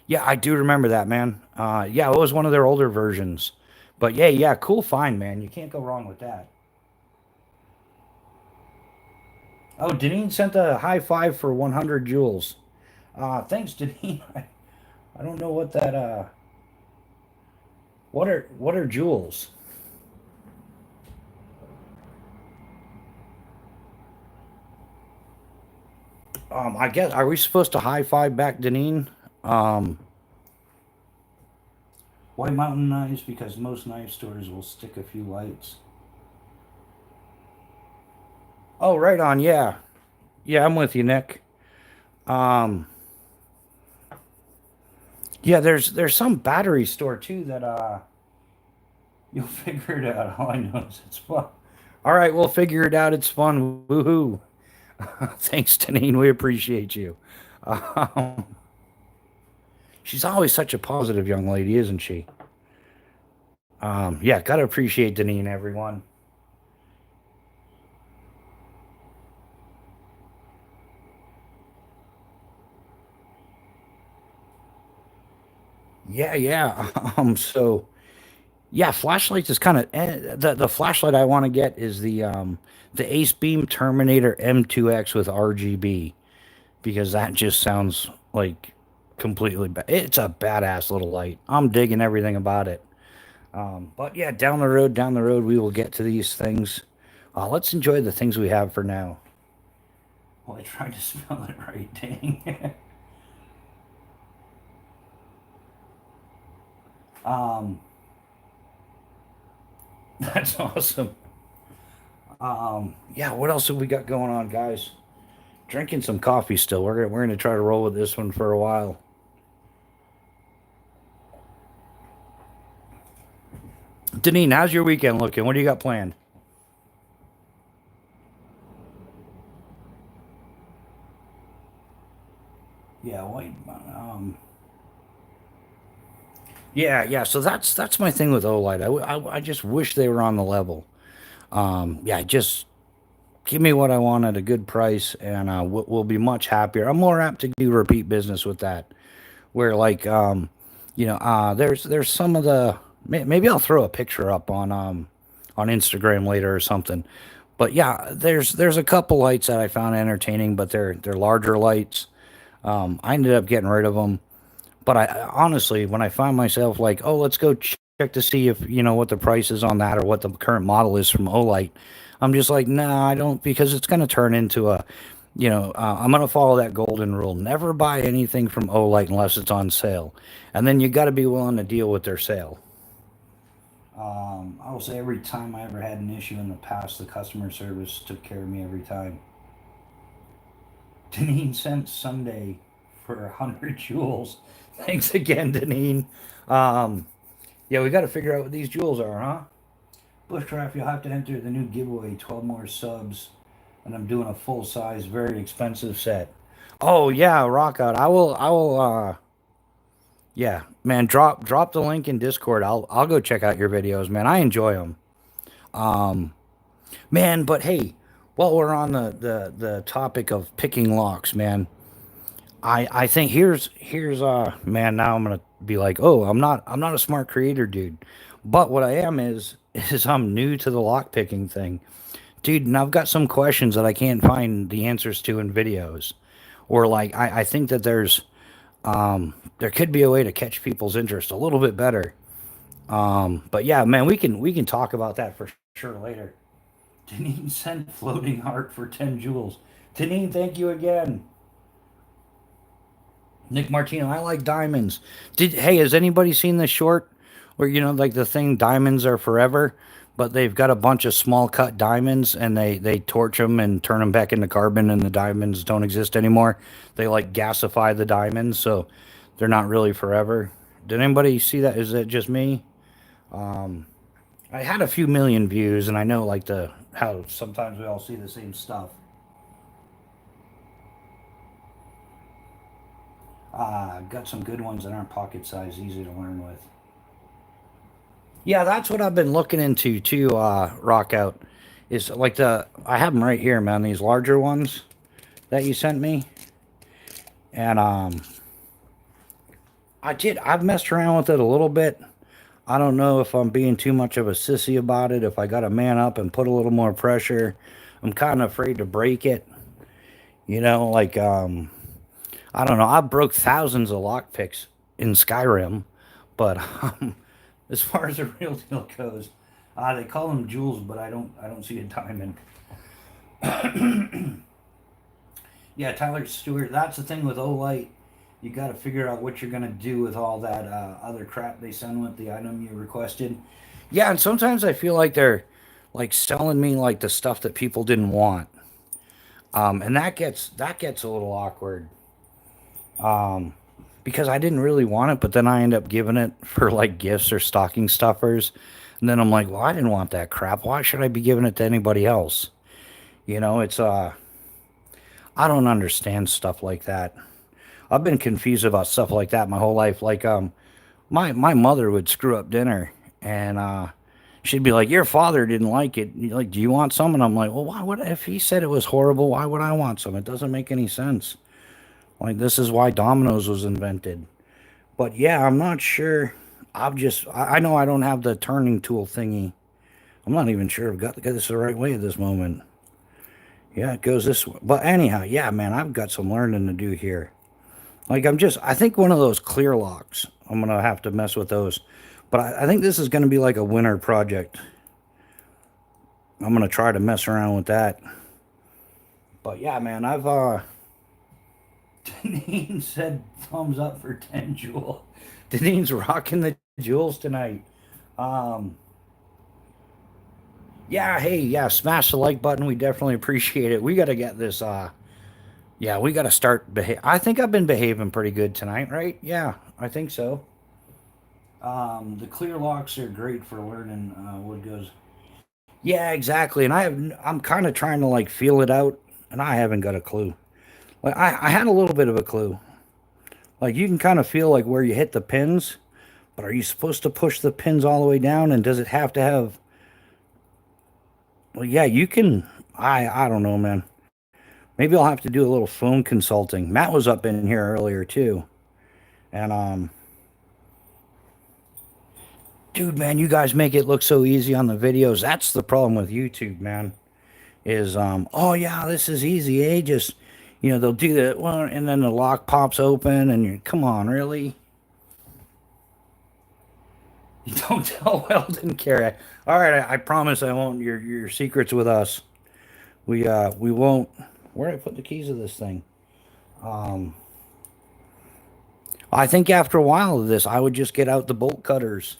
yeah, I do remember that, man. Yeah, it was one of their older versions. But yeah, yeah, cool find, man. You can't go wrong with that. Oh, Deneen sent a high five for 100 joules. Thanks, Deneen. I don't know what that what are joules? I guess are we supposed to high five back, Deneen? Um, why mountain knives? Because most knife stores will stick a few lights. Oh, right on. Yeah, yeah, I'm with you, Nick. Um, yeah, there's some battery store too that you'll figure it out. All I know is it's fun. All right, we'll figure it out. It's fun. Woohoo! Thanks, Tanine. We appreciate you. Um, she's always such a positive young lady, isn't she? Yeah, gotta appreciate Deneen, everyone. Yeah, yeah. So yeah, flashlights is kind of the flashlight I want to get is the Ace Beam Terminator M2X with RGB because that just sounds like it's a badass little light. I'm digging everything about it. But yeah, down the road, we will get to these things. Let's enjoy the things we have for now. Well, I tried to spell it right, dang. um, that's awesome. Yeah, what else have we got going on, guys? Drinking some coffee still. We're gonna try to roll with this one for a while. Deneen, how's your weekend looking? What do you got planned? Yeah, wait. Yeah. So that's my thing with Olight. I just wish they were on the level. Yeah, just give me what I want at a good price, and we'll be much happier. I'm more apt to do repeat business with that. Where like there's some of the maybe I'll throw a picture up on Instagram later or something. But yeah, there's a couple lights that I found entertaining, but they're larger lights. I ended up getting rid of them. But I honestly, when I find myself like, oh, let's go check to see if what the price is on that or what the current model is from Olight, I'm just like, nah, I don't, because it's going to turn into I'm going to follow that golden rule: never buy anything from Olight unless it's on sale, and then you got to be willing to deal with their sale. I will say every time I ever had an issue in the past, the customer service took care of me every time. 10 cents Sunday for 100 joules. Thanks again, Deneen. Um, yeah, we got to figure out what these jewels are, huh? Bushcraft, you'll have to enter the new giveaway, 12 more subs, and I'm doing a full size, very expensive set. Oh yeah, rock out. I will yeah, man, drop the link in Discord. I'll go check out your videos, man. I enjoy them. Um man, but hey, while we're on the topic of picking locks, man, I think here's man, now I'm gonna be like, oh, I'm not a smart creator, dude. But what I am is I'm new to the lock picking thing. Dude, and I've got some questions that I can't find the answers to in videos. Or like I think that there could be a way to catch people's interest a little bit better. But yeah, man, we can talk about that for sure later. Deneen sent floating heart for 10 joules. Deneen, thank you again. Nick Martino, I like diamonds. Hey, has anybody seen the short where like the thing diamonds are forever, but they've got a bunch of small cut diamonds and they torch them and turn them back into carbon and the diamonds don't exist anymore. They like gasify the diamonds so they're not really forever. Did anybody see that? Is it just me? Um, I had a few million views, and I know like the how sometimes we all see the same stuff. Got some good ones that aren't pocket size, easy to learn with. Yeah, that's what I've been looking into too. Rock out is like I have them right here, man. These larger ones that you sent me, and I've messed around with it a little bit. I don't know if I'm being too much of a sissy about it. If I got to man up and put a little more pressure, I'm kind of afraid to break it. Like I don't know. I broke thousands of lockpicks in Skyrim, but as far as the real deal goes, they call them jewels, but I don't see a diamond. Yeah, Tyler Stewart. That's the thing with Olight. You got to figure out what you're gonna do with all that other crap they send with the item you requested. Yeah, and sometimes I feel like they're like selling me like the stuff that people didn't want, and that gets a little awkward. Um, because I didn't really want it, but then I end up giving it for like gifts or stocking stuffers. And then I'm like, well, I didn't want that crap. Why should I be giving it to anybody else? It's I don't understand stuff like that. I've been confused about stuff like that my whole life. Like my mother would screw up dinner and she'd be like, your father didn't like it. Like, do you want some? And I'm like, well, why would if he said it was horrible, why would I want some? It doesn't make any sense. Like this is why Domino's was invented. But yeah, I'm not sure. I know I don't have the turning tool thingy. I'm not even sure I've got to get this the right way at this moment. Yeah, it goes this way. But anyhow, yeah, man, I've got some learning to do here. Like I think one of those clear locks, I'm gonna have to mess with those. But I think this is gonna be like a winter project. I'm gonna try to mess around with that. But yeah, man, I've Deneen said thumbs up for 10 jewel. Deneen's rocking the jewels tonight. Um, yeah, hey, yeah, smash the like button. We definitely appreciate it. We got to get this. Yeah, we got to start. I think I've been behaving pretty good tonight, right? Yeah, I think so. The clear locks are great for learning what goes. Yeah, exactly. And I'm kind of trying to like feel it out, and I haven't got a clue. Like I had a little bit of a clue. Like you can kind of feel like where you hit the pins, but are you supposed to push the pins all the way down? And does it have to have? Well, yeah, you can. I don't know, man. Maybe I'll have to do a little phone consulting. Matt was up in here earlier too, and dude, man, you guys make it look so easy on the videos. That's the problem with YouTube, man. Is oh yeah, this is easy, eh? Just they'll do that one, and then the lock pops open, and you come on, really? You don't tell Weldon Carey. All right, I promise I won't. Your secrets with us. We won't. Where did I put the keys of this thing? Um, I think after a while of this, I would just get out the bolt cutters,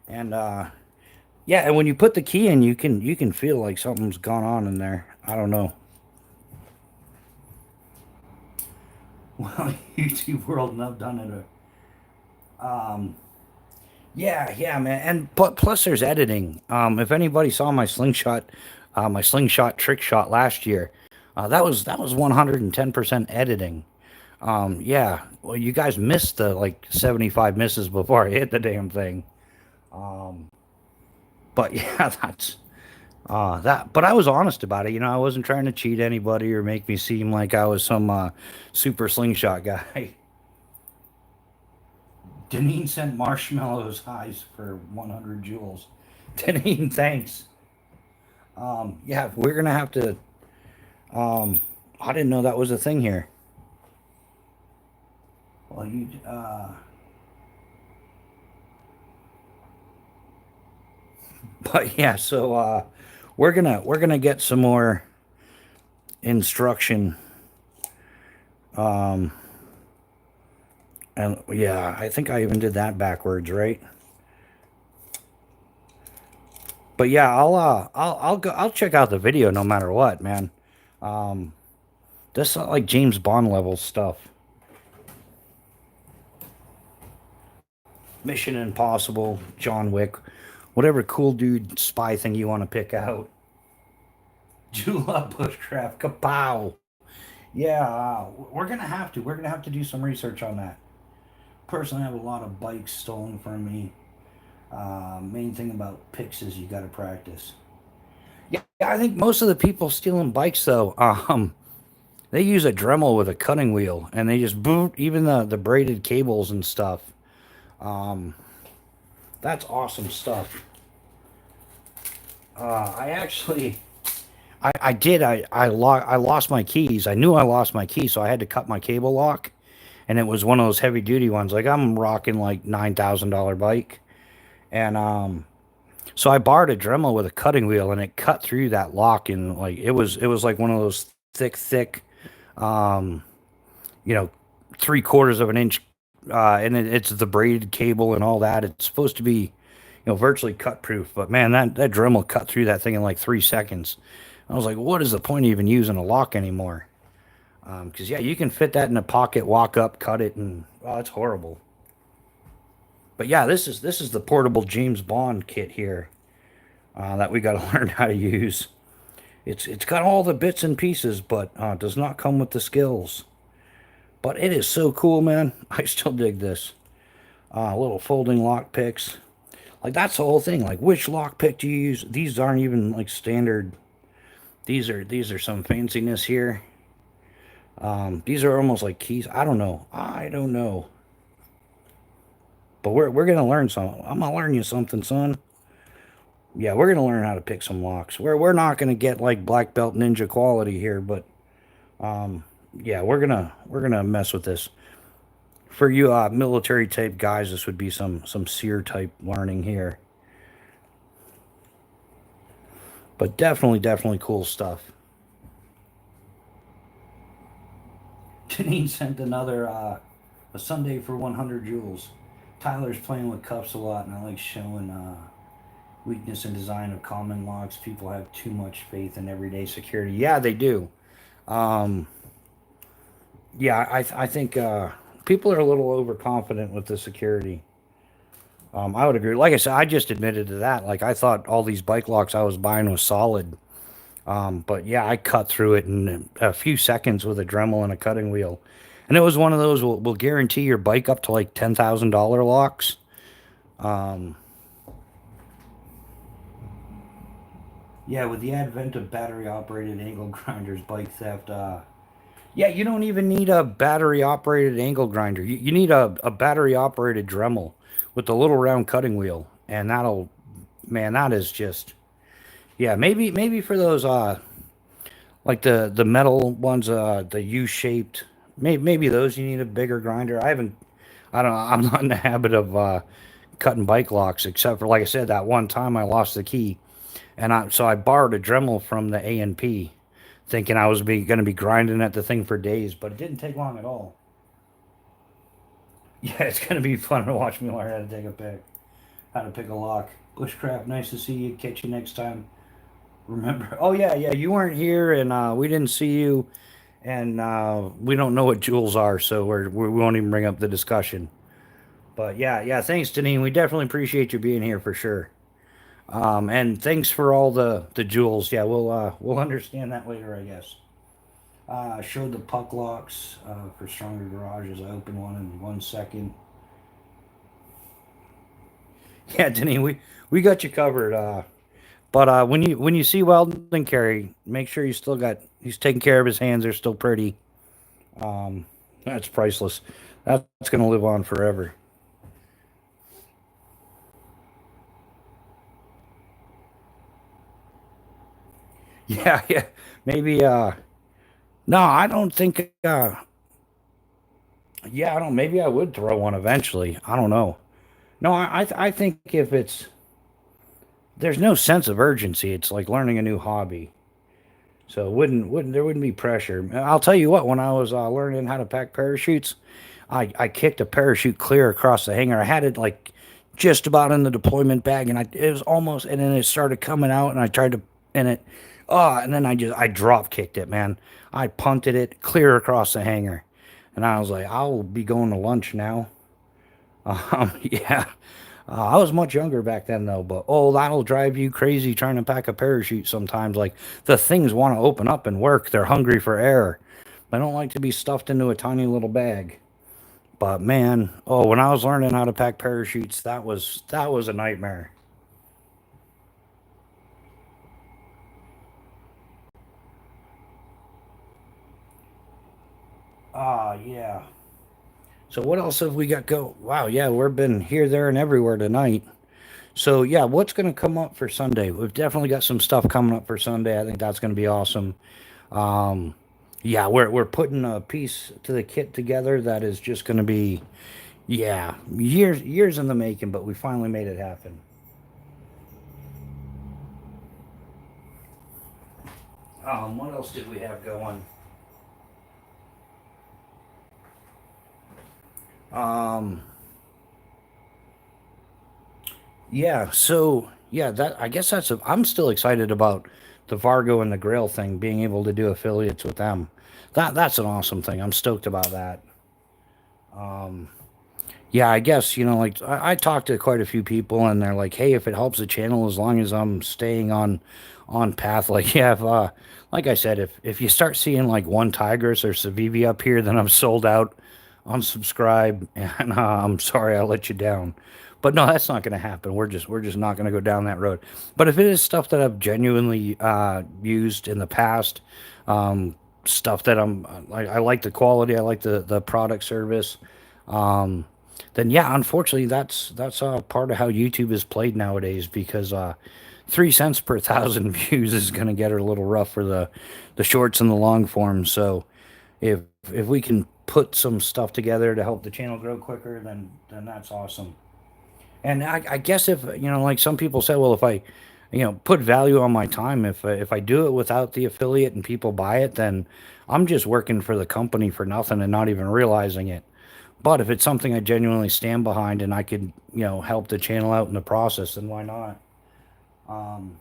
and yeah, and when you put the key in, you can feel like something's gone on in there. I don't know. Well, YouTube world, and I've done it. Yeah, yeah, man. And plus, there's editing. If anybody saw my slingshot trick shot last year, that was 110% editing. Yeah. Well, you guys missed the like 75 misses before I hit the damn thing. But yeah, that's that. But I was honest about it. I wasn't trying to cheat anybody or make me seem like I was some super slingshot guy. Deneen sent marshmallows highs for 100 joules. Deneen, thanks. Yeah, we're gonna have to. Um, I didn't know that was a thing here. Well, but yeah, so we're gonna get some more instruction. Um, and yeah, I think I even did that backwards, right? But yeah, I'll check out the video no matter what, man. Um, That's not like James Bond level stuff. Mission Impossible, John Wick, whatever cool dude spy thing you want to pick out. Jula Bushcraft, kapow! Yeah, we're gonna have to do some research on that. Personally, I have a lot of bikes stolen from me. Main thing about picks is you got to practice. Yeah, I think most of the people stealing bikes though, they use a Dremel with a cutting wheel, and they just boot even the braided cables and stuff. Um, that's awesome stuff. I actually, I did, I lost my keys. I knew I lost my keys, so I had to cut my cable lock, and it was one of those heavy duty ones. Like I'm rocking like $9,000 bike, and so I borrowed a Dremel with a cutting wheel, and it cut through that lock, and like it was like one of those thick, um, you know, 3/4 of an inch, and it's the braided cable and all that. It's supposed to be, virtually cut proof. But man, that Dremel cut through that thing in like 3 seconds. I was like, what is the point of even using a lock anymore? Because yeah, you can fit that in a pocket, walk up, cut it, and oh, it's horrible. But yeah, this is the portable James Bond kit here that we got to learn how to use. It's got all the bits and pieces, but does not come with the skills. But it is so cool, man. I still dig this. Little folding lock picks. Like that's the whole thing. Like which lock pick do you use? These aren't even like standard. These are some fanciness here. These are almost like keys. I don't know. I don't know. But we're gonna learn some. I'm gonna learn you something, son. Yeah, we're gonna learn how to pick some locks. We're not gonna get like black belt ninja quality here, but um, yeah, we're gonna mess with this. For you military type guys, this would be some seer type learning here. But definitely cool stuff. Janine sent another a Sunday for 100 joules. Tyler's playing with cuffs a lot, and I like showing weakness in design of common locks. People have too much faith in everyday security. Yeah, they do. Um, yeah, I think people are a little overconfident with the security. I would agree. Like I said, I just admitted to that. Like I thought all these bike locks I was buying was solid. But yeah, I cut through it in a few seconds with a Dremel and a cutting wheel. And it was one of those will guarantee your bike up to like $10,000 locks. Um, yeah, with the advent of battery operated angle grinders, bike theft, yeah, you don't even need a battery operated angle grinder. You need a battery operated Dremel with the little round cutting wheel. And that'll, man, that is just, yeah, maybe for those, like the metal ones, the U-shaped. Maybe those you need a bigger grinder. I don't. I'm not in the habit of cutting bike locks, except for like I said that one time I lost the key, and I borrowed a Dremel from the A&P, thinking I was going to be grinding at the thing for days, but it didn't take long at all. Yeah, it's going to be fun to watch me learn how to take a pick, how to pick a lock. Bushcraft, nice to see you. Catch you next time. Remember? Oh yeah, you weren't here, and we didn't see you. And we don't know what jewels are, so we won't even bring up the discussion. But yeah, thanks, Deneen. We definitely appreciate you being here for sure. And thanks for all the jewels. Yeah, we'll understand that later, I guess. Showed the puck locks for stronger garages. I opened one in 1 second. Yeah, Deneen, we got you covered. But when you see Weldon carry, make sure he's taking care of his hands. They're still pretty. Um, that's priceless. That's gonna live on forever. Yeah. Maybe no, I don't think yeah, I don't maybe I would throw one eventually. I don't know. No, I think if it's there's no sense of urgency. It's like learning a new hobby. So it wouldn't there wouldn't be pressure. I'll tell you what, when I was learning how to pack parachutes, I kicked a parachute clear across the hanger. I had it like just about in the deployment bag, and it was almost, and then it started coming out, and I tried to, and it, and then I drop kicked it, man. I punted it clear across the hanger, and I was like, I'll be going to lunch now. Yeah. I was much younger back then, though, but oh, that'll drive you crazy trying to pack a parachute sometimes. Like, the things want to open up and work, they're hungry for air. They don't like to be stuffed into a tiny little bag. But man, oh, when I was learning how to pack parachutes, that was a nightmare. Yeah. So what else have we got go? Wow, yeah, we've been here, there, and everywhere tonight. So yeah, what's going to come up for Sunday? We've definitely got some stuff coming up for Sunday. I think that's going to be awesome. Um, yeah, we're putting a piece to the kit together that is just going to be, yeah, years in the making, but we finally made it happen. What else did we have going? Um, yeah, so yeah, that I guess I'm still excited about the Vargo and the Grail thing, being able to do affiliates with them. That's an awesome thing. I'm stoked about that. Um, yeah, I guess, like I talked to quite a few people and they're like, "Hey, if it helps the channel as long as I'm staying on path." Like, yeah, like I said, if you start seeing like one Tigris or Civivi up here, then I'm sold out. Unsubscribe, and I'm sorry I let you down. But no, that's not going to happen. We're just not going to go down that road. But if it is stuff that I've genuinely used in the past, um, stuff that I like the quality, I like the product service, um, then yeah, unfortunately, that's part of how YouTube is played nowadays because 3 cents per thousand views is going to get it a little rough for the shorts and the long form. So if if we can put some stuff together to help the channel grow quicker, then that's awesome. And I guess if like some people say, well, if I put value on my time, if I do it without the affiliate and people buy it, then I'm just working for the company for nothing and not even realizing it. But if it's something I genuinely stand behind and I could, help the channel out in the process, then why not? Um,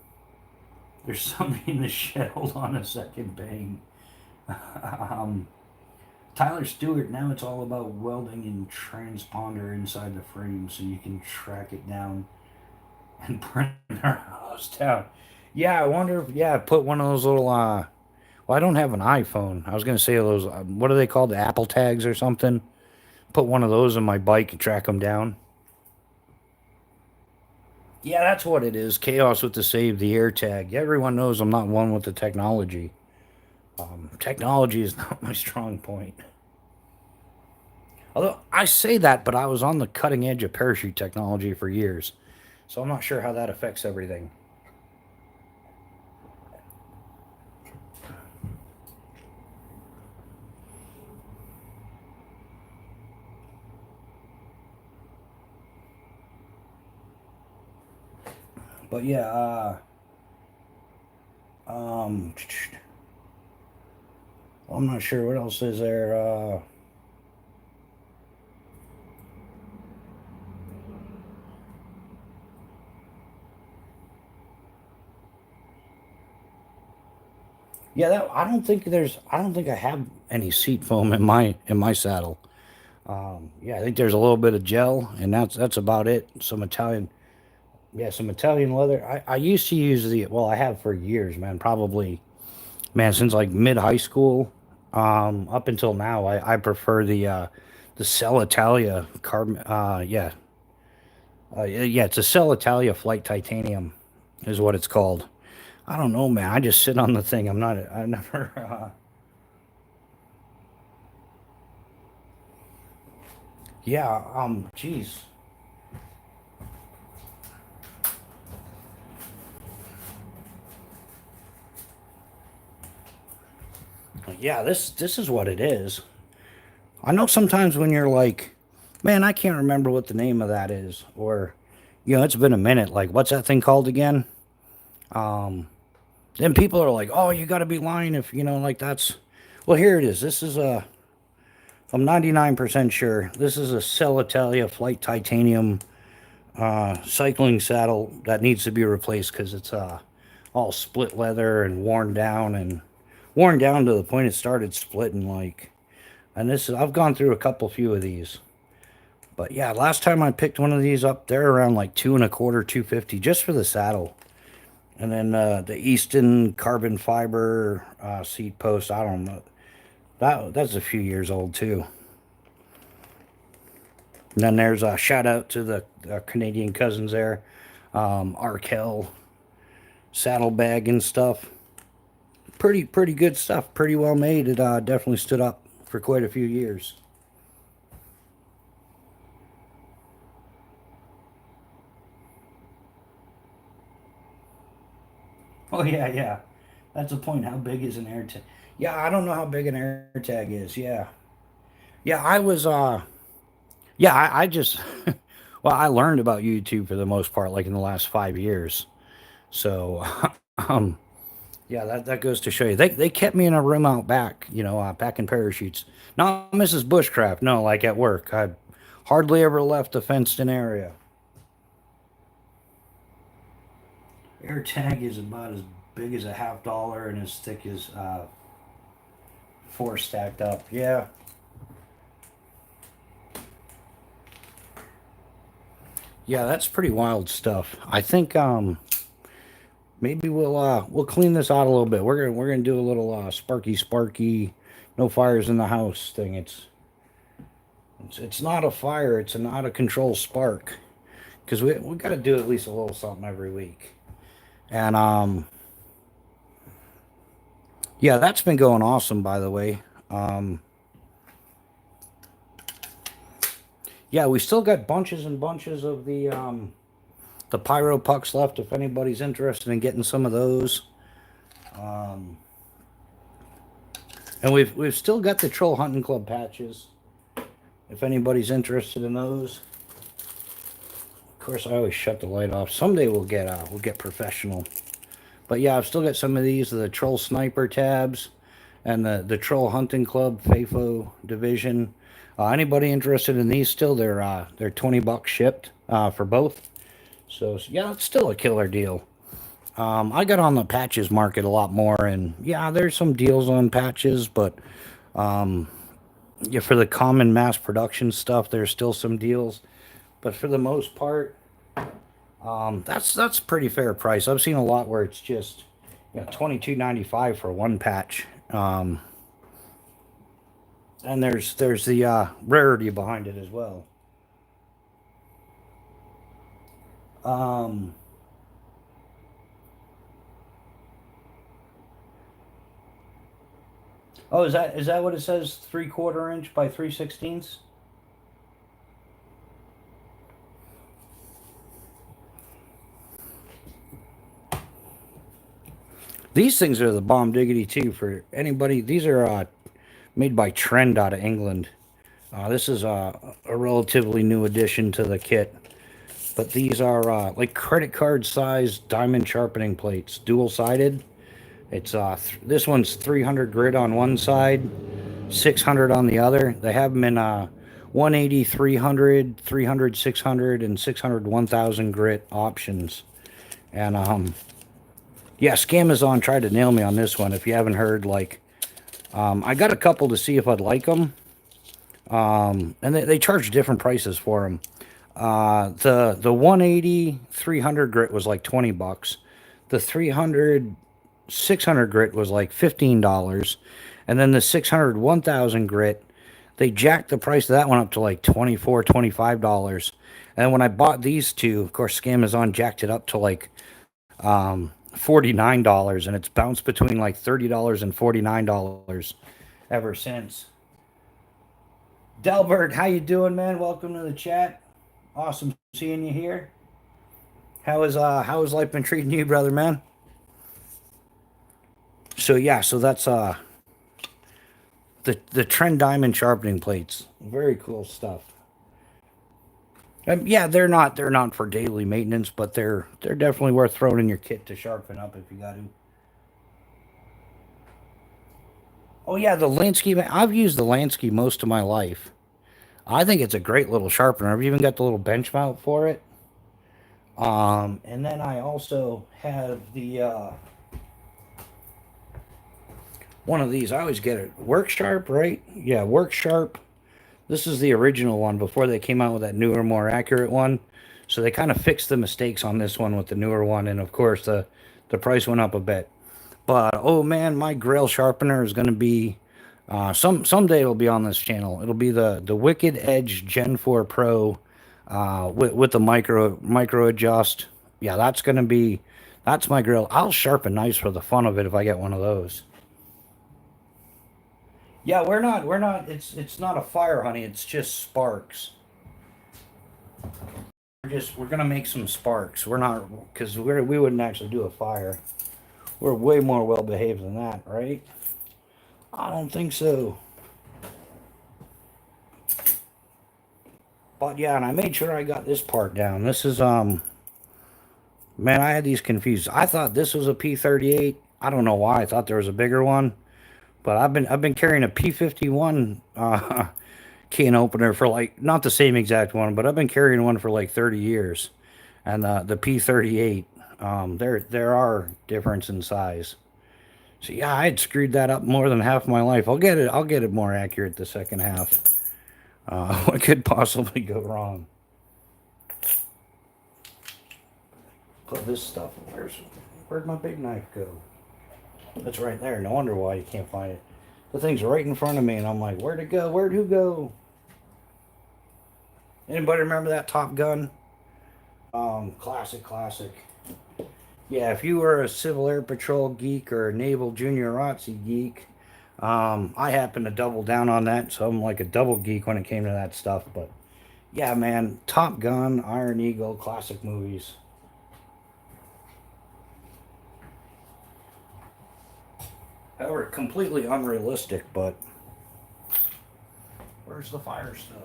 there's somebody in the shed. Hold on a second, bang. um, Tyler Stewart, now it's all about welding and transponder inside the frame so you can track it down and bring our house down. Yeah, I wonder if, yeah, put one of those little, well, I don't have an iPhone. I was going to say those, what are they called? The Apple tags or something? Put one of those on my bike and track them down. Yeah, that's what it is. Chaos with the save the air tag. Everyone knows I'm not one with the technology. Technology is not my strong point. Although I say that, but I was on the cutting edge of parachute technology for years. So I'm not sure how that affects everything. But yeah, um, I'm not sure what else is there. Yeah, that I don't think I have any seat foam in my saddle. Yeah, I think there's a little bit of gel, and that's about it. Some Italian, yeah, some Italian leather. I used to use well, I have for years, man. Probably, man, since like mid high school, up until now, I prefer the Cell Italia carbon. Yeah, it's a Cell Italia Flight Titanium, is what it's called. I don't know, man. I just sit on the thing. I never. Yeah. Geez. Yeah, this is what it is. I know sometimes when you're like, man, I can't remember what the name of that is, or, it's been a minute. Like, what's that thing called again? Um, then people are like, oh, you got to be lying if like that's. Well, here it is. This is a. I'm 99% sure this is a Cell Italia Flight Titanium cycling saddle that needs to be replaced because it's all split leather and worn down to the point it started splitting like. And this is I've gone through a few of these. But yeah, last time I picked one of these up, they're around like 2.25, 250 just for the saddle. And then the Easton carbon fiber seat post, I don't know. That's a few years old too. And then there's a shout out to the Canadian cousins there, Arkell saddlebag and stuff. Pretty good stuff. Pretty well made. It definitely stood up for quite a few years. Oh yeah, yeah. That's the point. How big is an air tag? Yeah, I don't know how big an air tag is. Yeah, yeah. Yeah. I just, well, I learned about YouTube for the most part, like in the last 5 years. So, um, yeah, that goes to show you. They kept me in a room out back, packing parachutes. Not Mrs. Bushcraft, no, like at work. I hardly ever left a fenced-in area. Air tag is about as big as a $half and as thick as four stacked up. Yeah, yeah, that's pretty wild stuff. I think maybe we'll clean this out a little bit. We're gonna do a little sparky, no fires in the house thing. It's not a fire. It's an out of control spark because we got to do at least a little something every week. And yeah, that's been going awesome, by the way. Yeah, we still got bunches and bunches of the pyro pucks left. If anybody's interested in getting some of those, um, and we've still got the Troll Hunting Club patches. If anybody's interested in those, of course, I always shut the light off. Someday we'll get professional. But yeah, I've still got some of these, the Troll Sniper tabs and the Troll Hunting Club FAFO division. Anybody interested in these still? They're $20 shipped for both. So yeah, it's still a killer deal. I got on the patches market a lot more, and yeah, there's some deals on patches, but Yeah, for the common mass production stuff, there's still some deals, but for the most part, that's pretty fair price. I've seen a lot where it's just, you know, $22.95 for one patch. And there's the rarity behind it as well. Um, oh, is that what it says? 3/4 inch by 3/16? These things are the bomb diggity too for anybody. These are made by Trend out of England. This is a relatively new addition to the kit. But these are like credit card size diamond sharpening plates, dual sided. It's this one's 300 grit on one side, 600 on the other. They have them in 180, 300, 300, 600, and 600, 1000 grit options. And yeah, Scamazon tried to nail me on this one. If you haven't heard, like, I got a couple to see if I'd like them. And they charge different prices for them. The 180 300 grit was like 20 bucks. The 300 600 grit was like $15. And then the 600 1000 grit, they jacked the price of that one up to like $24 $25. And when I bought these two, of course, Scamazon jacked it up to like $49, and it's bounced between like $30 and $49 ever since. Delbert, how you doing, man? Welcome to the chat. Awesome seeing you here. How has life been treating you, brother, man? So yeah, so that's the Trend Diamond sharpening plates. Very cool stuff. Yeah, they're not for daily maintenance, but they're definitely worth throwing in your kit to sharpen up if you got to. Oh yeah, the Lansky. I've used the Lansky most of my life. I think it's a great little sharpener. I've even got the little bench mount for it. And then I also have the one of these. I always get it. Work Sharp, right? Yeah, Work Sharp. This is the original one before they came out with that newer, more accurate one. So they kind of fixed the mistakes on this one with the newer one, and of course the price went up a bit. But oh man, my grill sharpener is going to be someday it'll be on this channel. It'll be the Wicked Edge Gen 4 Pro with the micro adjust. Yeah, that's my grill. I'll sharpen knives for the fun of it if I get one of those. Yeah, we're not. It's not a fire, honey. It's just sparks. We're gonna make some sparks. We're not because we wouldn't actually do a fire. We're way more well behaved than that, right? I don't think so. But yeah, and I made sure I got this part down. This is man, I had these confused. I thought this was a P38. I don't know why I thought there was a bigger one, but I've been carrying a P51 can opener for like not the same exact one, but I've been carrying one for like 30 years. And the P38, there are difference in size. So yeah, I had screwed that up more than half my life. I'll get it more accurate the second half. What could possibly go wrong? Put this stuff. Where'd my big knife go? It's right there. No wonder why you can't find it. The thing's right in front of me, and I'm like, where'd it go? Where'd who go? Anybody remember that Top Gun? Classic. Yeah, if you were a Civil Air Patrol geek or a Naval Junior ROTC geek, I happen to double down on that, so I'm like a double geek when it came to that stuff. But yeah, man, Top Gun, Iron Eagle, classic movies. However, completely unrealistic, but where's the fire stuff?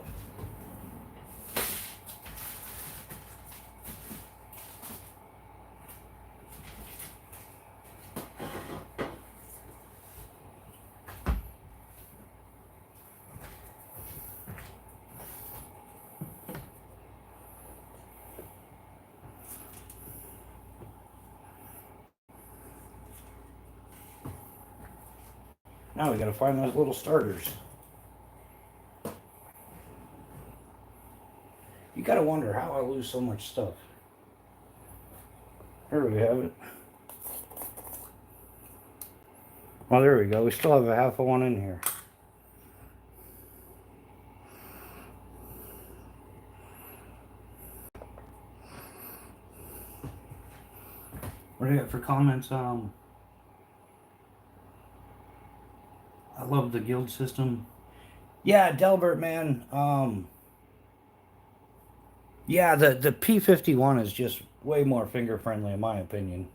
Now we gotta find those little starters. gotta wonder how I lose so much stuff. Here we have it. Oh, there we go. We still have a half of one in here. What do you got for comments? I love the guild system. Yeah, Delbert, man. Yeah, the P51 is just way more finger friendly in my opinion.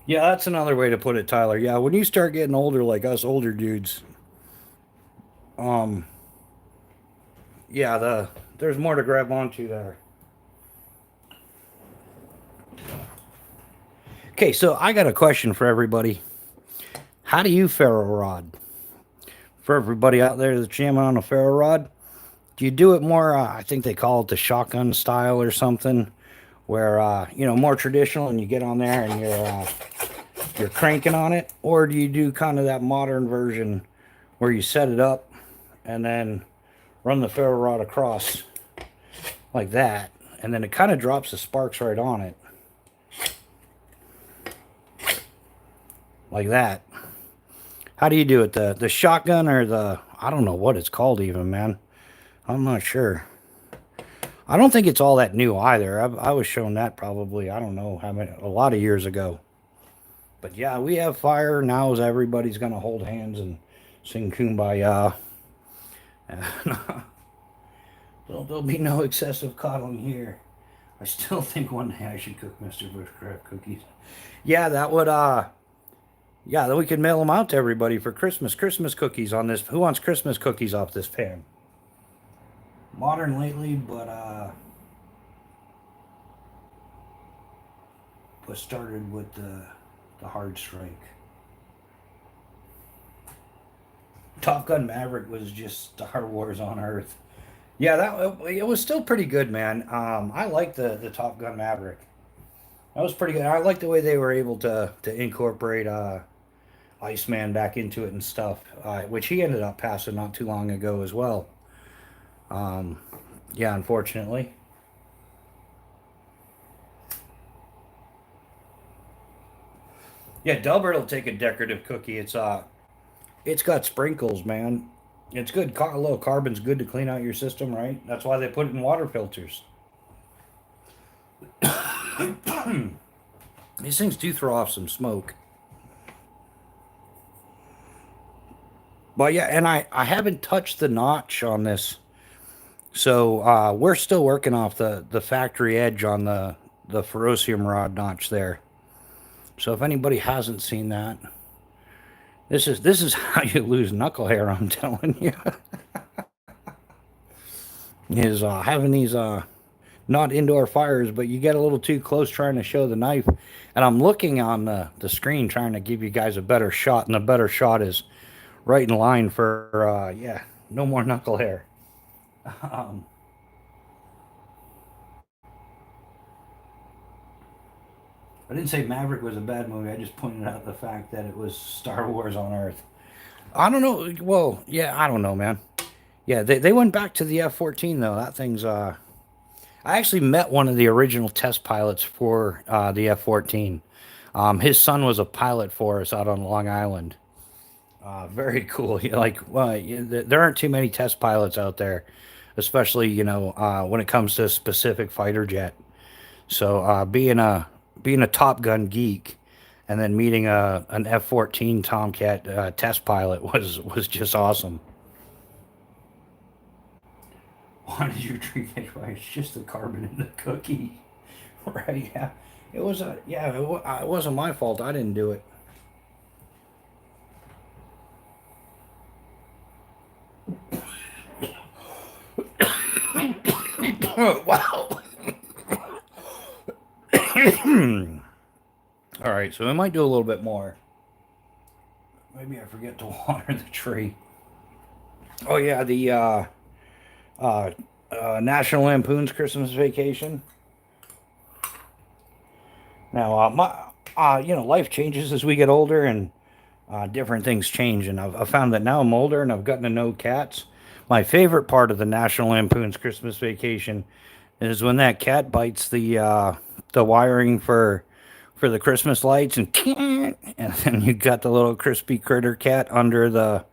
Yeah, that's another way to put it, Tyler. Yeah, when you start getting older, like us older dudes, um, yeah, there's more to grab onto there. Okay, so I got a question for everybody. How do you ferro rod? For everybody out there that's jamming on a ferro rod, do you do it more? I think they call it the shotgun style or something, where more traditional, and you get on there and you're cranking on it, or do you do kind of that modern version where you set it up and then run the ferro rod across like that, and then it kind of drops the sparks right on it, like that? How do you do it? The shotgun or I don't know what it's called even, man. I'm not sure. I don't think it's all that new either. I was shown that probably, I don't know how many, a lot of years ago. But yeah, we have fire. Now is everybody's going to hold hands and sing Kumbaya. There'll be no excessive coddling here. I still think one day I should cook Mr. Bushcraft cookies. Yeah, that would, yeah, then we could mail them out to everybody for Christmas. Christmas cookies on this. Who wants Christmas cookies off this pan? Modern lately, but was started with the hard strike. Top Gun Maverick was just Star Wars on Earth. Yeah, it was still pretty good, man. I like the Top Gun Maverick. That was pretty good. I like the way they were able to incorporate Iceman back into it and stuff, which he ended up passing not too long ago as well. Yeah, unfortunately. Yeah, Delbert will take a decorative cookie. It's got sprinkles, man. It's good. A little carbon's good to clean out your system, right? That's why they put it in water filters. These things do throw off some smoke. But yeah, and I haven't touched the notch on this. So we're still working off the factory edge on the ferrocium rod notch there. So if anybody hasn't seen that, this is how you lose knuckle hair, I'm telling you. Is having these not indoor fires, but you get a little too close trying to show the knife. And I'm looking on the screen trying to give you guys a better shot, and the better shot is right in line for, yeah, no more knuckle hair. I didn't say Maverick was a bad movie. I just pointed out the fact that it was Star Wars on Earth. I don't know. Well, yeah, I don't know, man. Yeah, they went back to the F-14, though. That thing's, I actually met one of the original test pilots for the F-14. His son was a pilot for us out on Long Island. Very cool. Like, well, there aren't too many test pilots out there, especially, when it comes to a specific fighter jet. So being a Top Gun geek and then meeting an F-14 Tomcat test pilot was just awesome. Why did you drink it? It's just the carbon in the cookie, right? Yeah, it was it wasn't my fault. I didn't do it. Wow. All right, so I might do a little bit more. Maybe I forget to water the tree. Oh yeah, the National Lampoon's Christmas Vacation. Now, life changes as we get older, and different things change. And I've found that now I'm older, and I've gotten to know cats. My favorite part of the National Lampoon's Christmas Vacation is when that cat bites the wiring for the Christmas lights and then you got the little crispy critter cat under the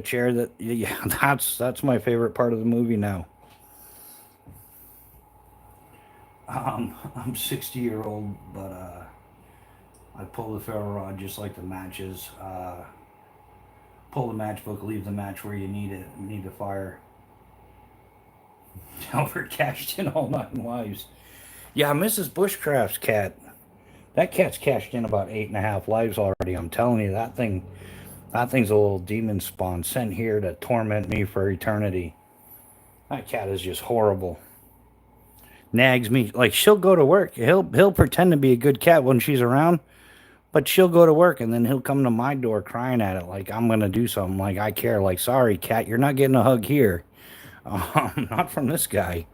chair. That yeah, that's my favorite part of the movie now. I'm 60-year old, but I pull the ferro rod just like the matches. Pull the matchbook, leave the match where you need it. Need the fire. Albert cashed in all 9 lives. Yeah, Mrs. Bushcraft's cat. That cat's cashed in about 8.5 lives already. I'm telling you, that thing's a little demon spawn sent here to torment me for eternity. That cat is just horrible. Nags me like she'll go to work. He'll pretend to be a good cat when she's around, but she'll go to work and then he'll come to my door crying at it like I'm gonna do something. Like I care. Like sorry, cat, you're not getting a hug here. Not from this guy.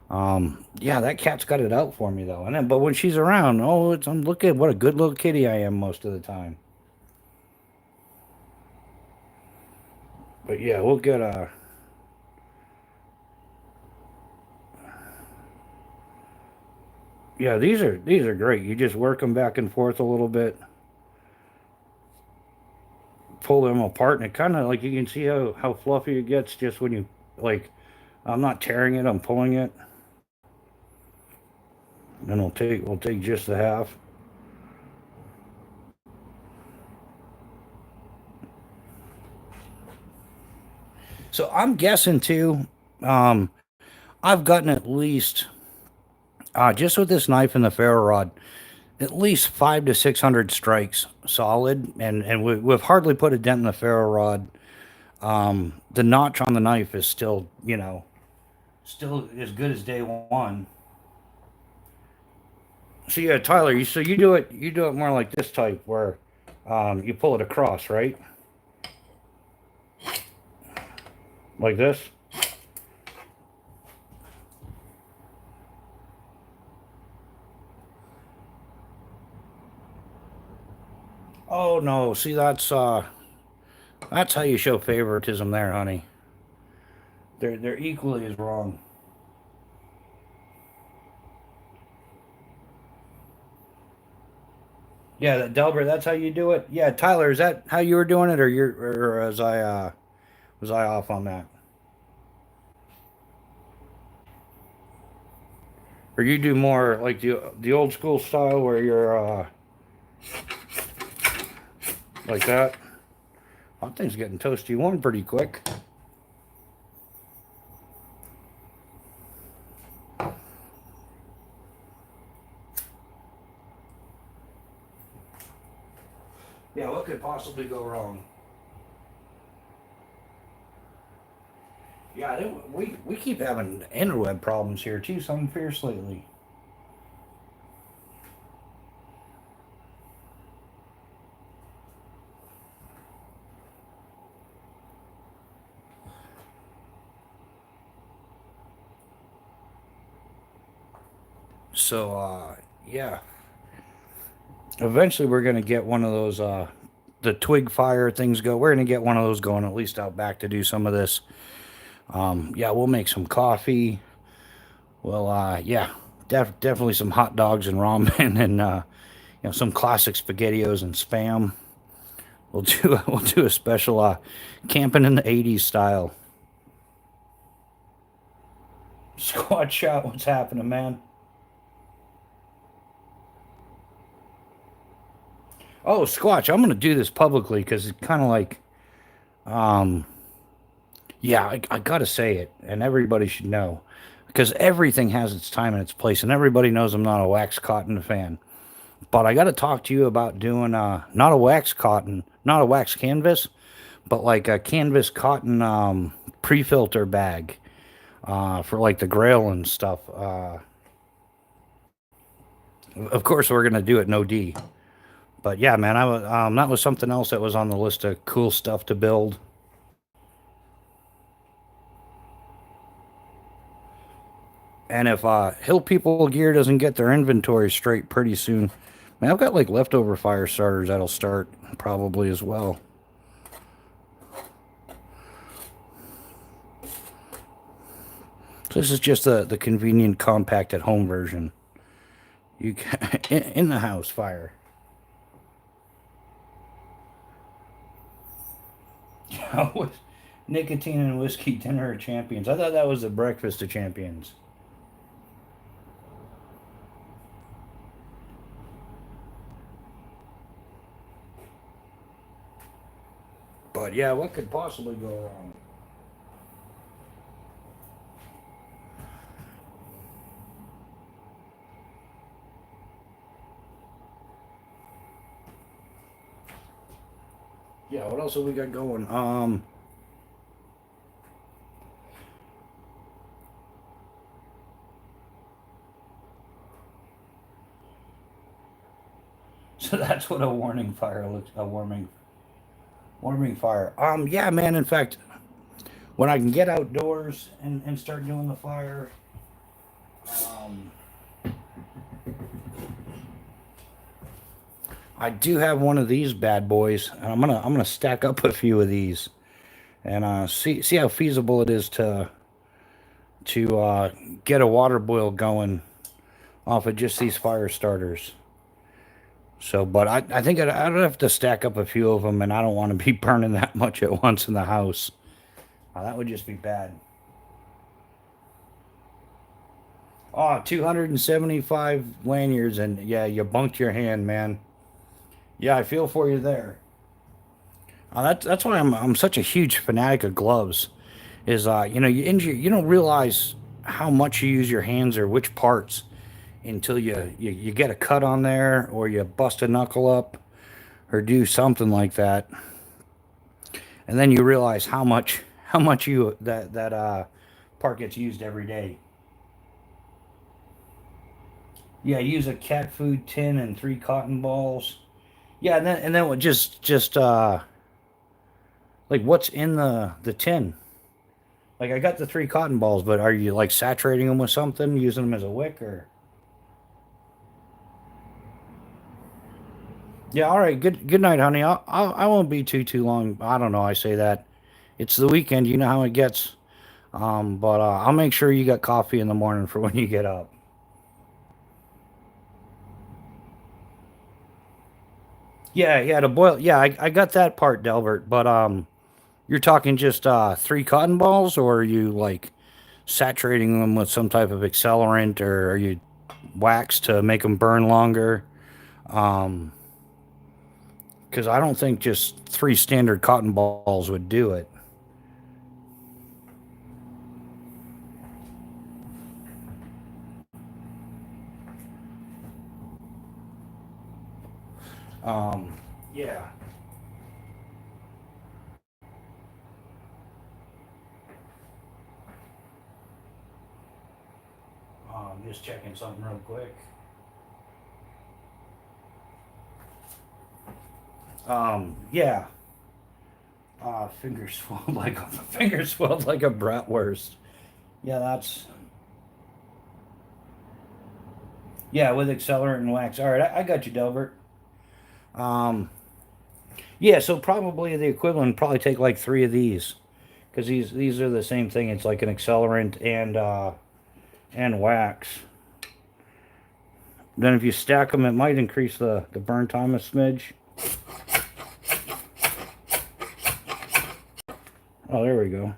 Yeah, that cat's got it out for me though. And then, but when she's around, oh, look at what a good little kitty I am most of the time. But yeah, we'll get yeah, these are great. You just work them back and forth a little bit, pull them apart, and it kind of like you can see how fluffy it gets just when you like. I'm not tearing it. I'm pulling it. Then we'll take just the half. So I'm guessing too. Um, I've gotten at least just with this knife and the ferro rod, at least 500 to 600 strikes solid, and we've hardly put a dent in the ferro rod. The notch on the knife is still, still as good as day one. So yeah, Tyler, you do it more like this type where you pull it across, right? Like this. Oh no, see that's how you show favoritism there, honey. They're equally as wrong. Yeah, that Delbert, that's how you do it. Yeah, Tyler, is that how you were doing it, or was I off on that? Or you do more like the old school style where you're like that? That thing's getting toasty warm pretty quick. Yeah, what could possibly go wrong? Yeah, we keep having interweb problems here too. Something fierce lately. So yeah, eventually we're gonna get one of those the twig fire things go. We're gonna get one of those going at least out back to do some of this. Yeah, we'll make some coffee. Well, yeah, definitely some hot dogs and ramen and some classic spaghettios and spam. We'll do a special camping in the '80s style. Squad shot. What's happening, man? Oh, Squatch, I'm gonna do this publicly because it's kind of like, um, yeah, I gotta say it, and everybody should know because everything has its time and its place, and everybody knows I'm not a wax cotton fan. But I got to talk to you about doing not a wax cotton, not a wax canvas, but like a canvas cotton pre-filter bag for like the Grail and stuff. Of course, we're gonna do it no D. But yeah, man, I was that was something else that was on the list of cool stuff to build. And if Hill People Gear doesn't get their inventory straight pretty soon, man, I've got like leftover fire starters that'll start probably as well. This is just the convenient, compact, at-home version. You can, in the house fire. Nicotine and whiskey dinner of champions. I thought that was the breakfast of champions. But yeah, what could possibly go wrong? Yeah, what else have we got going? So that's what a warning fire looks. A warming fire. Yeah, man. In fact, when I can get outdoors and start doing the fire, um, I do have one of these bad boys, and I'm gonna stack up a few of these and see how feasible it is to get a water boil going off of just these fire starters. So, but I think I'd have to stack up a few of them, and I don't want to be burning that much at once in the house. That would just be bad. Oh, 275 lanyards, and yeah, you bunked your hand, man. Yeah, I feel for you there. That's why I'm such a huge fanatic of gloves. Is you don't realize how much you use your hands or which parts until you get a cut on there or you bust a knuckle up or do something like that, and then you realize how much you that part gets used every day. Yeah, use a cat food tin and 3 cotton balls. Yeah, and then what just like what's in the tin? Like I got the 3 cotton balls, but are you like saturating them with something, using them as a wick or? Yeah, all right. Good night, honey. I won't be too long. I don't know. I say that. It's the weekend. You know how it gets. But I'll make sure you got coffee in the morning for when you get up. Yeah, yeah. To boil. Yeah, I got that part, Delbert. But you're talking just 3 cotton balls, or are you like saturating them with some type of accelerant, or are you wax to make them burn longer? Um, because I don't think just 3 standard cotton balls would do it. Um, yeah. Just checking something real quick. Yeah. Fingers swelled like fingers swelled like a bratwurst. Yeah, that's yeah with accelerant and wax. All right, I got you, Delbert. Um, yeah, so probably the equivalent. Probably take like 3 of these because these are the same thing. It's like an accelerant and wax. Then if you stack them, it might increase the burn time a smidge. Oh, there we go.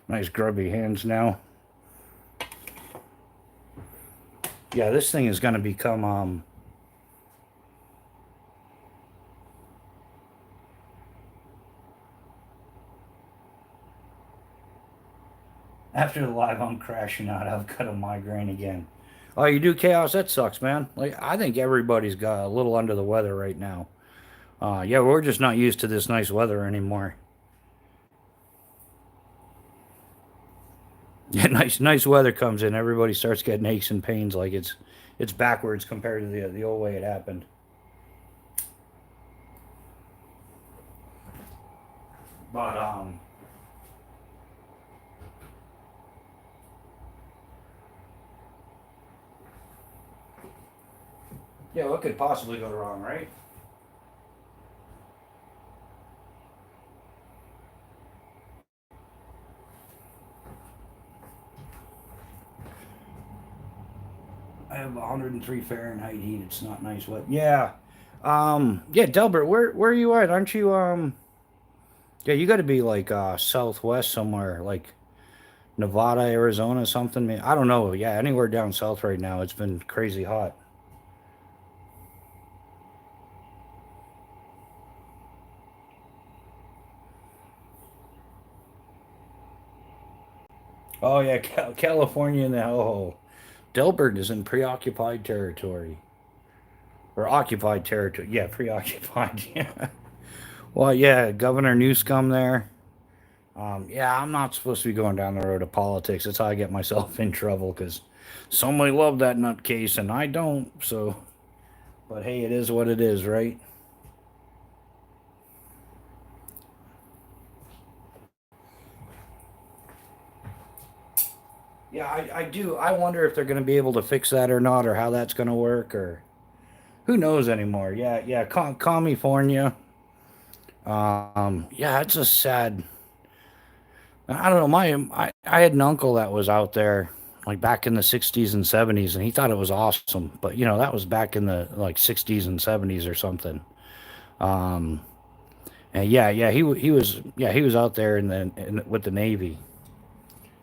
Nice grubby hands now. Yeah, this thing is going to become after the live, I'm crashing out. I've got a migraine again. Oh, you do chaos? That sucks, man. Like I think everybody's got a little under the weather right now. Yeah, we're just not used to this nice weather anymore. Yeah, nice weather comes in, everybody starts getting aches and pains like it's backwards compared to the old way it happened. But yeah, what could possibly go wrong, right? I have 103 Fahrenheit heat. It's not nice. What? Yeah. Yeah, Delbert, where are you at? Aren't you yeah, you got to be like southwest somewhere, like Nevada, Arizona, something. I don't know. Yeah, anywhere down south right now. It's been crazy hot. Oh yeah, California in the hellhole. Delbert is in preoccupied territory or occupied territory. Yeah, preoccupied. Yeah. Well, yeah, Governor Newscomb there. Yeah, I'm not supposed to be going down the road of politics. That's how I get myself in trouble because somebody loved that nutcase and I don't. So, but hey, it is what it is, right? Yeah, I do. I wonder if they're going to be able to fix that or not, or how that's going to work, or who knows anymore. Yeah, yeah, California. Yeah, it's a sad. I don't know. I had an uncle that was out there like back in the 60s and 70s, and he thought it was awesome. But that was back in the like 60s and 70s or something. Um, and yeah, he was he was out there with the Navy.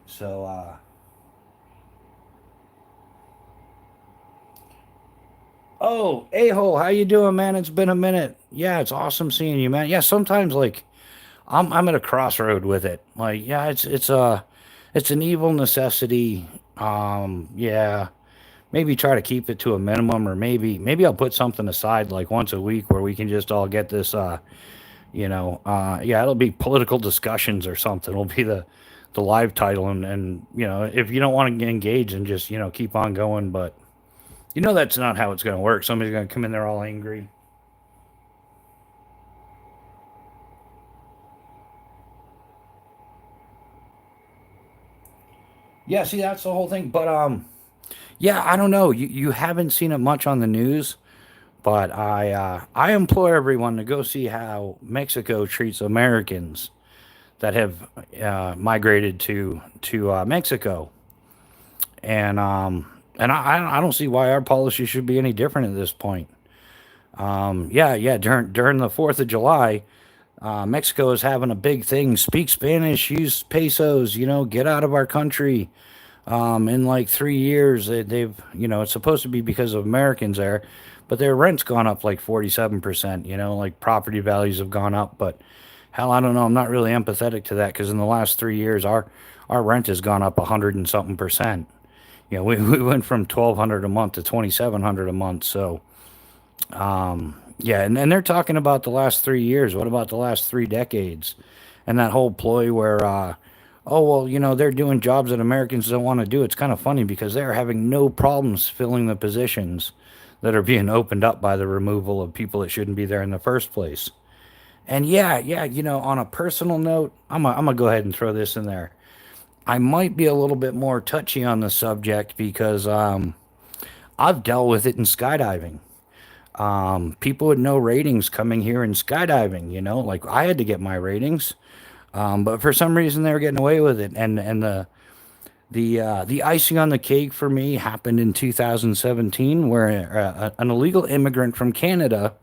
So oh, a hole, how you doing, man? It's been a minute. Yeah, it's awesome seeing you, man. Yeah, sometimes like I'm at a crossroad with it. Like, yeah, it's an evil necessity. Yeah, maybe try to keep it to a minimum, or maybe I'll put something aside like once a week where we can just all get this. Yeah, it'll be political discussions or something. It'll be the live title, and if you don't want to engage, and just keep on going, but that's not how it's going to work. Somebody's going to come in there all angry. Yeah, see, that's the whole thing. But yeah, I don't know. You haven't seen it much on the news, but I implore everyone to go see how Mexico treats Americans that have migrated to Mexico, and I don't see why our policy should be any different at this point. Yeah, during the Fourth of July, Mexico is having a big thing. Speak Spanish, use pesos. Get out of our country. In like 3 years, they've it's supposed to be because of Americans there, but their rent's gone up like 47%. Like property values have gone up, but hell, I don't know. I'm not really empathetic to that because in the last 3 years, our rent has gone up 100 and something percent. We went from 1,200 a month to 2,700 a month. So yeah, and they're talking about the last 3 years. What about the last 3 decades? And that whole ploy where, oh, well, they're doing jobs that Americans don't want to do. It's kind of funny because they're having no problems filling the positions that are being opened up by the removal of people that shouldn't be there in the first place. And yeah, on a personal note, I'm gonna go ahead and throw this in there. I might be a little bit more touchy on the subject because I've dealt with it in skydiving. People with no ratings coming here and skydiving, like I had to get my ratings, but for some reason they were getting away with it. And the icing on the cake for me happened in 2017, where an illegal immigrant from Canada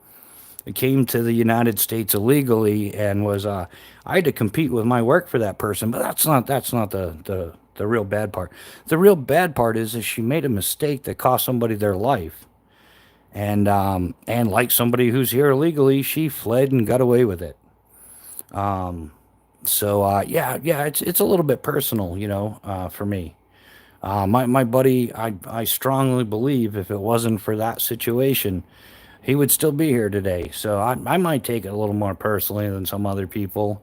came to the United States illegally and was I had to compete with my work for that person. But that's not the real bad part. The real bad part is she made a mistake that cost somebody their life. And like somebody who's here illegally, she fled and got away with it. So yeah, it's a little bit personal, for me. My buddy, I strongly believe if it wasn't for that situation, he would still be here today. So I might take it a little more personally than some other people.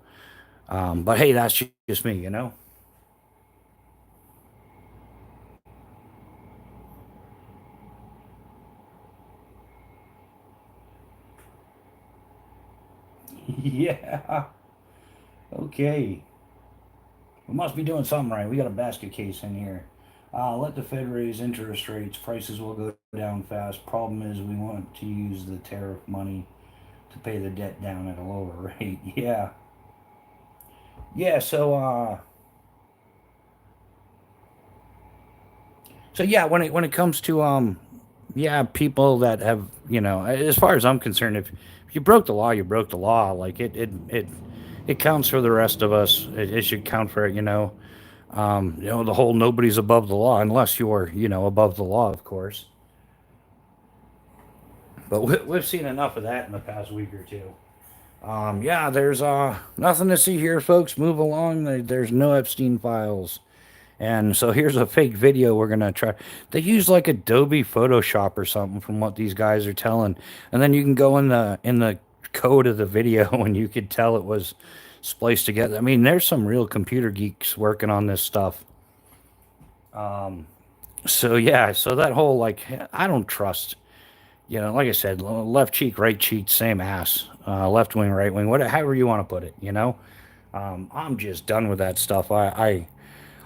But hey, that's just me. Yeah. Okay. We must be doing something right. We got a basket case in here. Let the Fed raise interest rates. Prices will go down fast. Problem is, we want to use the tariff money to pay the debt down at a lower rate. Yeah. Yeah. So yeah, when it comes to yeah, people that have, as far as I'm concerned, if you broke the law, you broke the law. Like it counts for the rest of us. It should count for, the whole nobody's above the law unless you're, above the law, of course. But we've seen enough of that in the past week or two. Yeah, there's nothing to see here, folks. Move along. There's no Epstein files. And so here's a fake video we're gonna try. They use like Adobe Photoshop or something from what these guys are telling. And then you can go in the code of the video and you could tell it was spliced together. I mean, there's some real computer geeks working on this stuff. So yeah, so that whole like I don't trust, like I said, left cheek, right cheek, same ass. Left wing, right wing, whatever, however you want to put it. I'm just done with that stuff.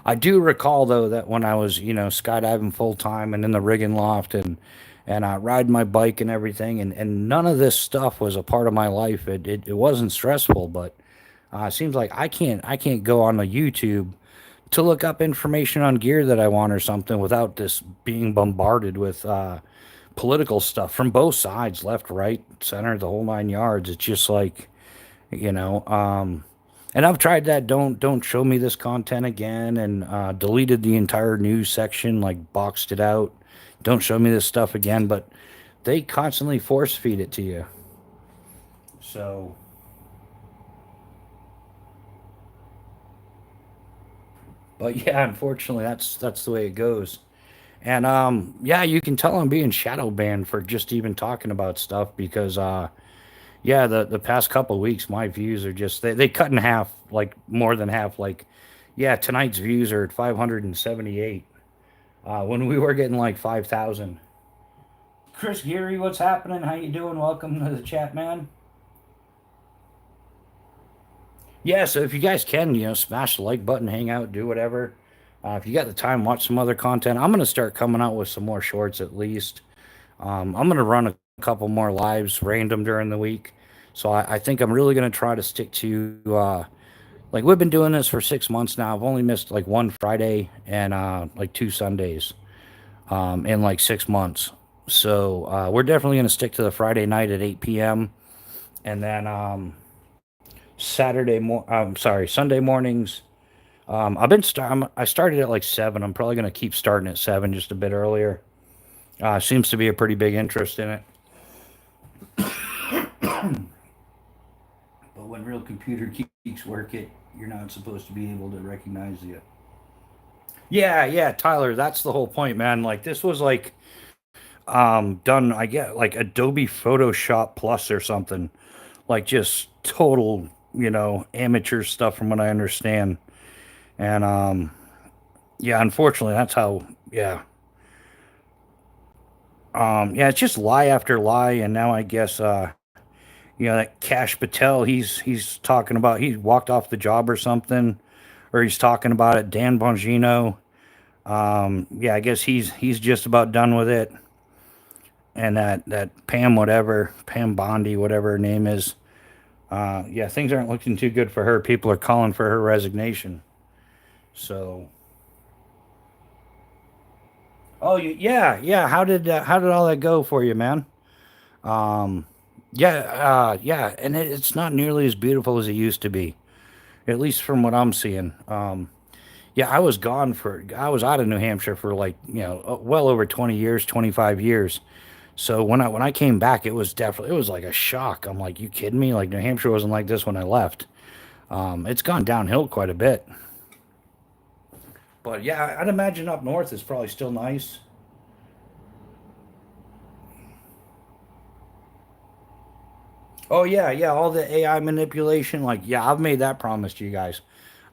I do recall though that when I was, skydiving full time and in the rigging loft and riding my bike and everything, and none of this stuff was a part of my life. It wasn't stressful, but it seems like I can't go on a YouTube to look up information on gear that I want or something without this being bombarded with political stuff from both sides, left, right, center, the whole 9 yards. It's just like, you know, um, and I've tried that. Don't show me this content again, and deleted the entire news section, like boxed it out. Don't show me this stuff again. But they constantly force feed it to you. So, but yeah, unfortunately, that's the way it goes. And yeah, you can tell I'm being shadow banned for just even talking about stuff because yeah, the past couple of weeks, my views are just they cut in half, like more than half. Like, yeah, tonight's views are at 578 when we were getting like 5,000. Chris Geary, what's happening? How you doing? Welcome to the chat, man. Yeah, so if you guys can, smash the like button, hang out, do whatever. If you got the time, watch some other content. I'm gonna start coming out with some more shorts at least. I'm gonna run a couple more lives random during the week. So I think I'm really gonna try to stick to like we've been doing this for 6 months now. I've only missed like one Friday and like two Sundays in like 6 months. So we're definitely gonna stick to the Friday night at 8 p.m. and then I'm sorry, Sunday mornings. I started at like 7. I'm probably gonna keep starting at 7, just a bit earlier. Seems to be a pretty big interest in it. But when real computer geeks work it, you're not supposed to be able to recognize it. Yeah, yeah, Tyler, that's the whole point, man. Like this was like done, I get like Adobe Photoshop Plus or something. Like just total, amateur stuff from what I understand. And yeah, unfortunately that's how yeah. Yeah, it's just lie after lie, and now I guess that Cash Patel, he's talking about he walked off the job or something, or he's talking about it. Dan Bongino, yeah, I guess he's just about done with it. And that Pam whatever, Pam Bondi, whatever her name is, yeah, things aren't looking too good for her. People are calling for her resignation. So, oh, yeah, yeah. How did all that go for you, man? Um, yeah, yeah, and it's not nearly as beautiful as it used to be, at least from what I'm seeing. Yeah, I was out of New Hampshire for like, well over 20 years, 25 years. So when I came back, it was like a shock. I'm like, you kidding me? Like New Hampshire wasn't like this when I left. It's gone downhill quite a bit. But yeah, I'd imagine up north is probably still nice. Oh yeah, yeah, all the AI manipulation, like yeah, I've made that promise to you guys.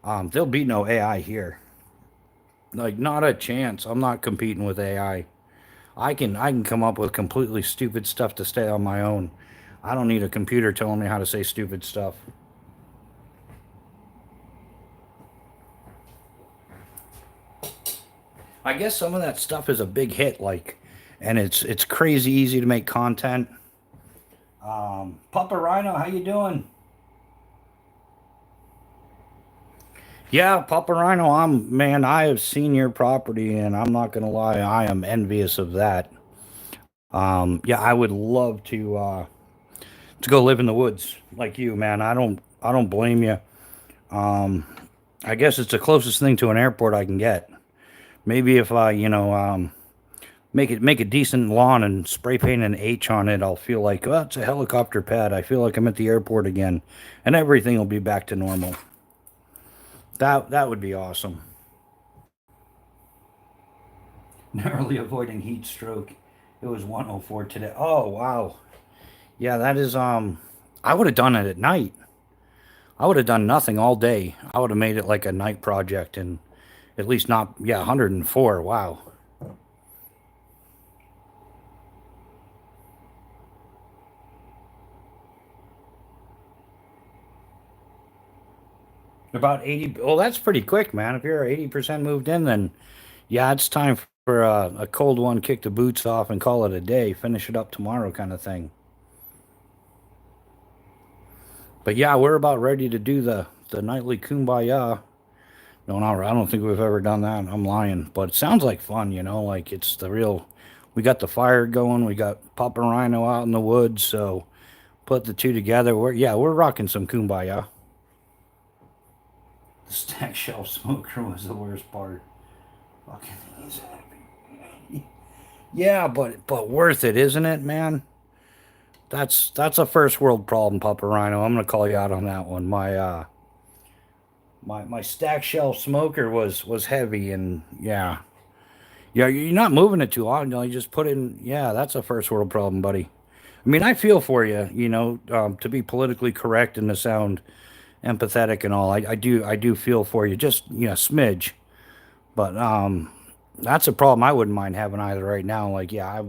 There'll be no AI here. Like not a chance. I'm not competing with AI. I can come up with completely stupid stuff to stay on my own. I don't need a computer telling me how to say stupid stuff. I guess some of that stuff is a big hit, like, and it's crazy easy to make content. Papa Rhino, how you doing? Yeah, Papa Rhino, man, I have seen your property and I'm not gonna lie, I am envious of that. Yeah, I would love to go live in the woods like you, man. I don't blame you. Um, I guess it's the closest thing to an airport I can get. Maybe if I, make a decent lawn and spray paint an H on it, I'll feel like, oh, it's a helicopter pad. I feel like I'm at the airport again, and everything will be back to normal. That would be awesome. Narrowly avoiding heat stroke. It was 104 today. Oh wow. Yeah, that is I would have done it at night. I would have done nothing all day. I would have made it like a night project and at least not, yeah, 104. Wow. About 80. Well, that's pretty quick, man. If you're 80% moved in, then yeah, it's time for a cold one, kick the boots off and call it a day, finish it up tomorrow kind of thing. But yeah, we're about ready to do the nightly kumbaya. No, not, I don't think we've ever done that. I'm lying, but it sounds like fun, like it's the real. We got the fire going. We got Papa Rhino out in the woods, so put the two together. We're rocking some kumbaya. The stack shelf smoker was the worst part. Fucking things. Yeah, but worth it, isn't it, man? That's a first world problem, Papa Rhino. I'm gonna call you out on that one. My stack shelf smoker was heavy, and yeah, you're not moving it too long. You just put it in. Yeah, that's a first world problem, buddy. I mean, I feel for you. To be politically correct and to sound empathetic and all, I do feel for you. Just smidge, but that's a problem I wouldn't mind having either right now. Like, yeah,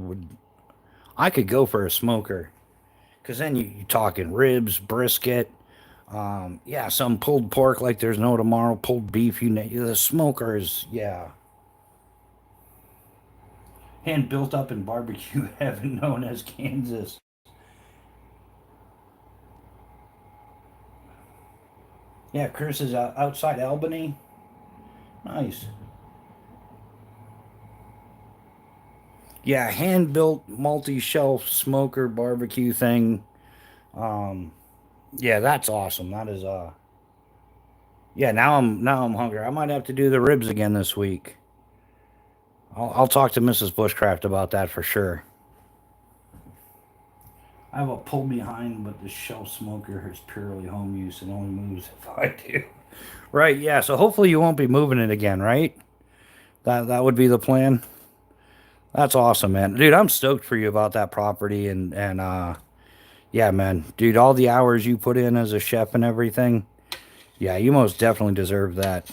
I could go for a smoker because then you talking ribs, brisket. Yeah, some pulled pork like there's no tomorrow, pulled beef. The smoker is, yeah, hand built up in barbecue heaven, known as Kansas. Yeah, Chris is outside Albany. Nice. Yeah, hand built multi shelf smoker barbecue thing. Um, yeah, that's awesome. That is yeah. Now I'm hungry. I might have to do the ribs again this week. I'll talk to Mrs. Bushcraft about that for sure. I have a pull behind, but the shelf smoker is purely home use and only moves if I do. Right, yeah. So hopefully you won't be moving it again, right? That would be the plan. That's awesome, man. Dude, I'm stoked for you about that property and yeah, man. Dude, all the hours you put in as a chef and everything. Yeah, you most definitely deserve that.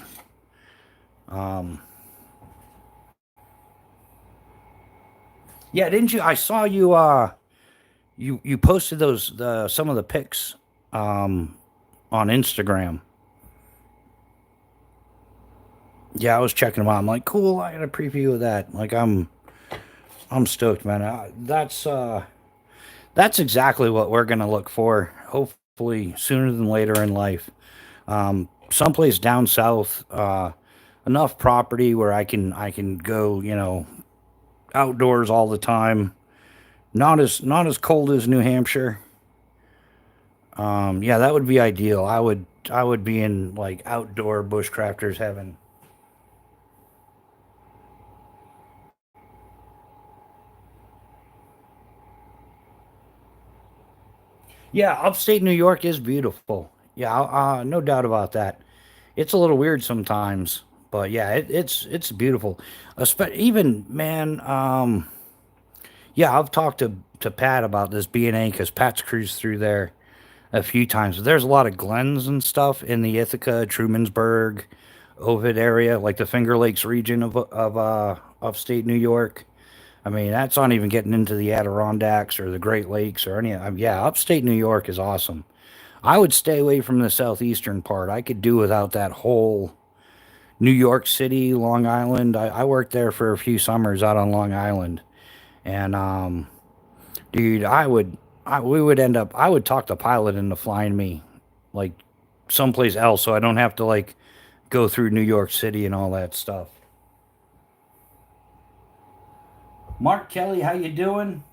Um yeah, didn't you I saw you posted those the some of the pics um on Instagram. Yeah, I was checking them out. I'm like, cool, I got a preview of that. Like I'm stoked, man. That's exactly what we're gonna look for. Hopefully sooner than later in life. Someplace down south, enough property where I can go, outdoors all the time. Not as cold as New Hampshire. Yeah, that would be ideal. I would be in like outdoor bushcrafters heaven. Yeah, upstate New York is beautiful. Yeah, no doubt about that. It's a little weird sometimes, but yeah, it's beautiful. Even man, yeah, I've talked to Pat about this B&A because Pat's cruised through there a few times. There's a lot of glens and stuff in the Ithaca, Trumansburg, Ovid area, like the Finger Lakes region of upstate New York. I mean, that's not even getting into the Adirondacks or the Great Lakes or any. Yeah, upstate New York is awesome. I would stay away from the southeastern part. I could do without that whole New York City, Long Island. I worked there for a few summers out on Long Island, and dude, we would end up. I would talk the pilot into flying me like someplace else, so I don't have to like go through New York City and all that stuff. Mark Kelly, how you doing?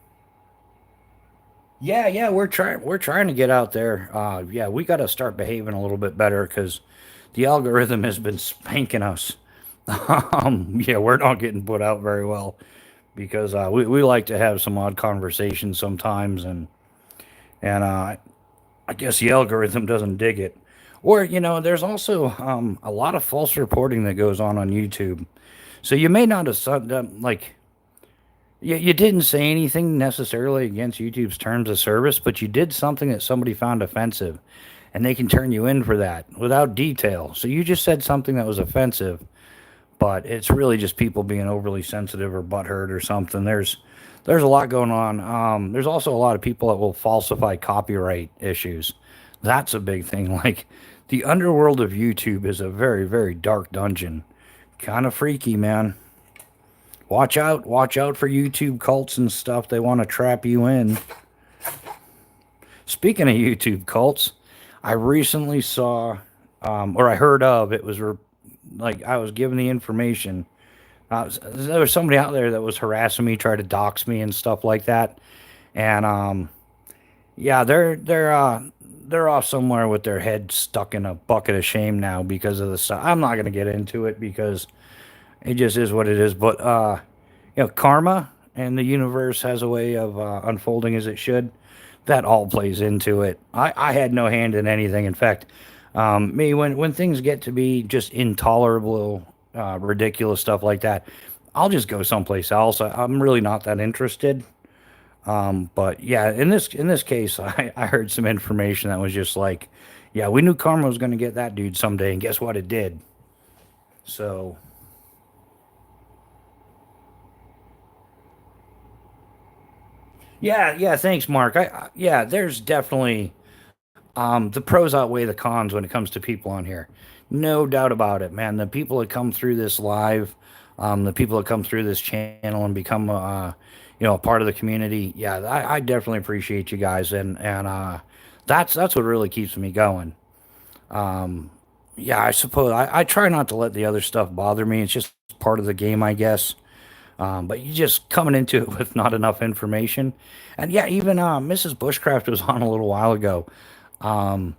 Yeah, yeah, we're trying to get out there. Yeah, we got to start behaving a little bit better because the algorithm has been spanking us. Yeah, we're not getting put out very well because we like to have some odd conversations sometimes, and I guess the algorithm doesn't dig it. Or there's also a lot of false reporting that goes on YouTube. So you may not have like you didn't say anything necessarily against YouTube's terms of service, but you did something that somebody found offensive, and they can turn you in for that without detail. So you just said something that was offensive, but it's really just people being overly sensitive or butthurt or something. There's a lot going on. There's also a lot of people that will falsify copyright issues. That's a big thing. Like the underworld of YouTube is a very, very dark dungeon. Kind of freaky, man. Watch out for YouTube cults and stuff. They want to trap you in. Speaking of YouTube cults, I recently saw, or I heard of, it was like I was given the information. There was somebody out there that was harassing me, tried to dox me and stuff like that. And yeah, they're off somewhere with their head stuck in a bucket of shame now because of the stuff. I'm not gonna get into it because it just is what it is. But karma and the universe has a way of unfolding as it should. That all plays into it. I had no hand in anything. In fact, me when things get to be just intolerable, ridiculous stuff like that, I'll just go someplace else. I'm really not that interested. But yeah, in this case, I heard some information that was just like, yeah, we knew karma was going to get that dude someday, and guess what? It did. So yeah, yeah. Thanks, Mark. Yeah, there's definitely the pros outweigh the cons when it comes to people on here. No doubt about it, man. The people that come through this live, the people that come through this channel and become, a part of the community. Yeah, I definitely appreciate you guys, and that's what really keeps me going. Um, yeah, I suppose I try not to let the other stuff bother me. It's just part of the game, I guess. But you just coming into it with not enough information, and yeah, even Mrs. Bushcraft was on a little while ago. Um,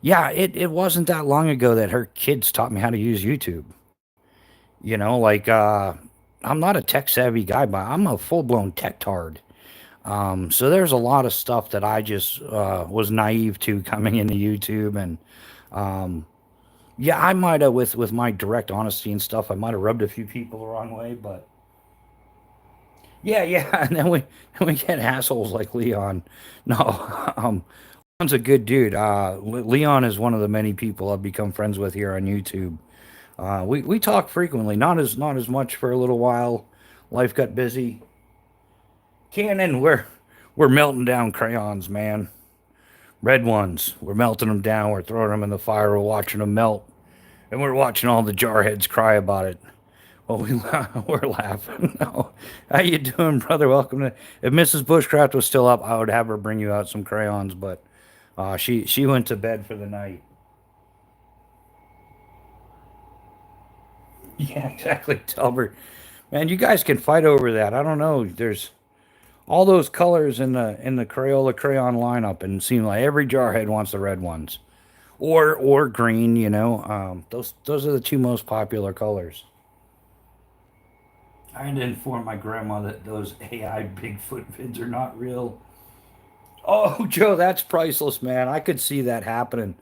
yeah, it wasn't that long ago that her kids taught me how to use YouTube. Like I'm not a tech savvy guy, but I'm a full blown tech tard. So there's a lot of stuff that I just was naive to coming into YouTube, and um, yeah, I might have with my direct honesty and stuff, I might have rubbed a few people the wrong way, but yeah, yeah, and then we get assholes like Leon. No, Leon's a good dude. Leon is one of the many people I've become friends with here on YouTube. We talk frequently, not as much for a little while. Life got busy. Cannon, we're melting down crayons, man. Red ones. We're melting them down. We're throwing them in the fire. We're watching them melt, and we're watching all the jarheads cry about it. Well, we're laughing. No. How you doing, brother? Welcome to. If Mrs. Bushcraft was still up, I would have her bring you out some crayons, but she went to bed for the night. Yeah, exactly. Tell her, man, you guys can fight over that. I don't know. There's all those colors in the Crayola crayon lineup, and it seems like every jarhead wants the red ones, or green. Those are the two most popular colors. I had to inform my grandma that those AI Bigfoot vids are not real. Oh, Joe, that's priceless, man. I could see that happening.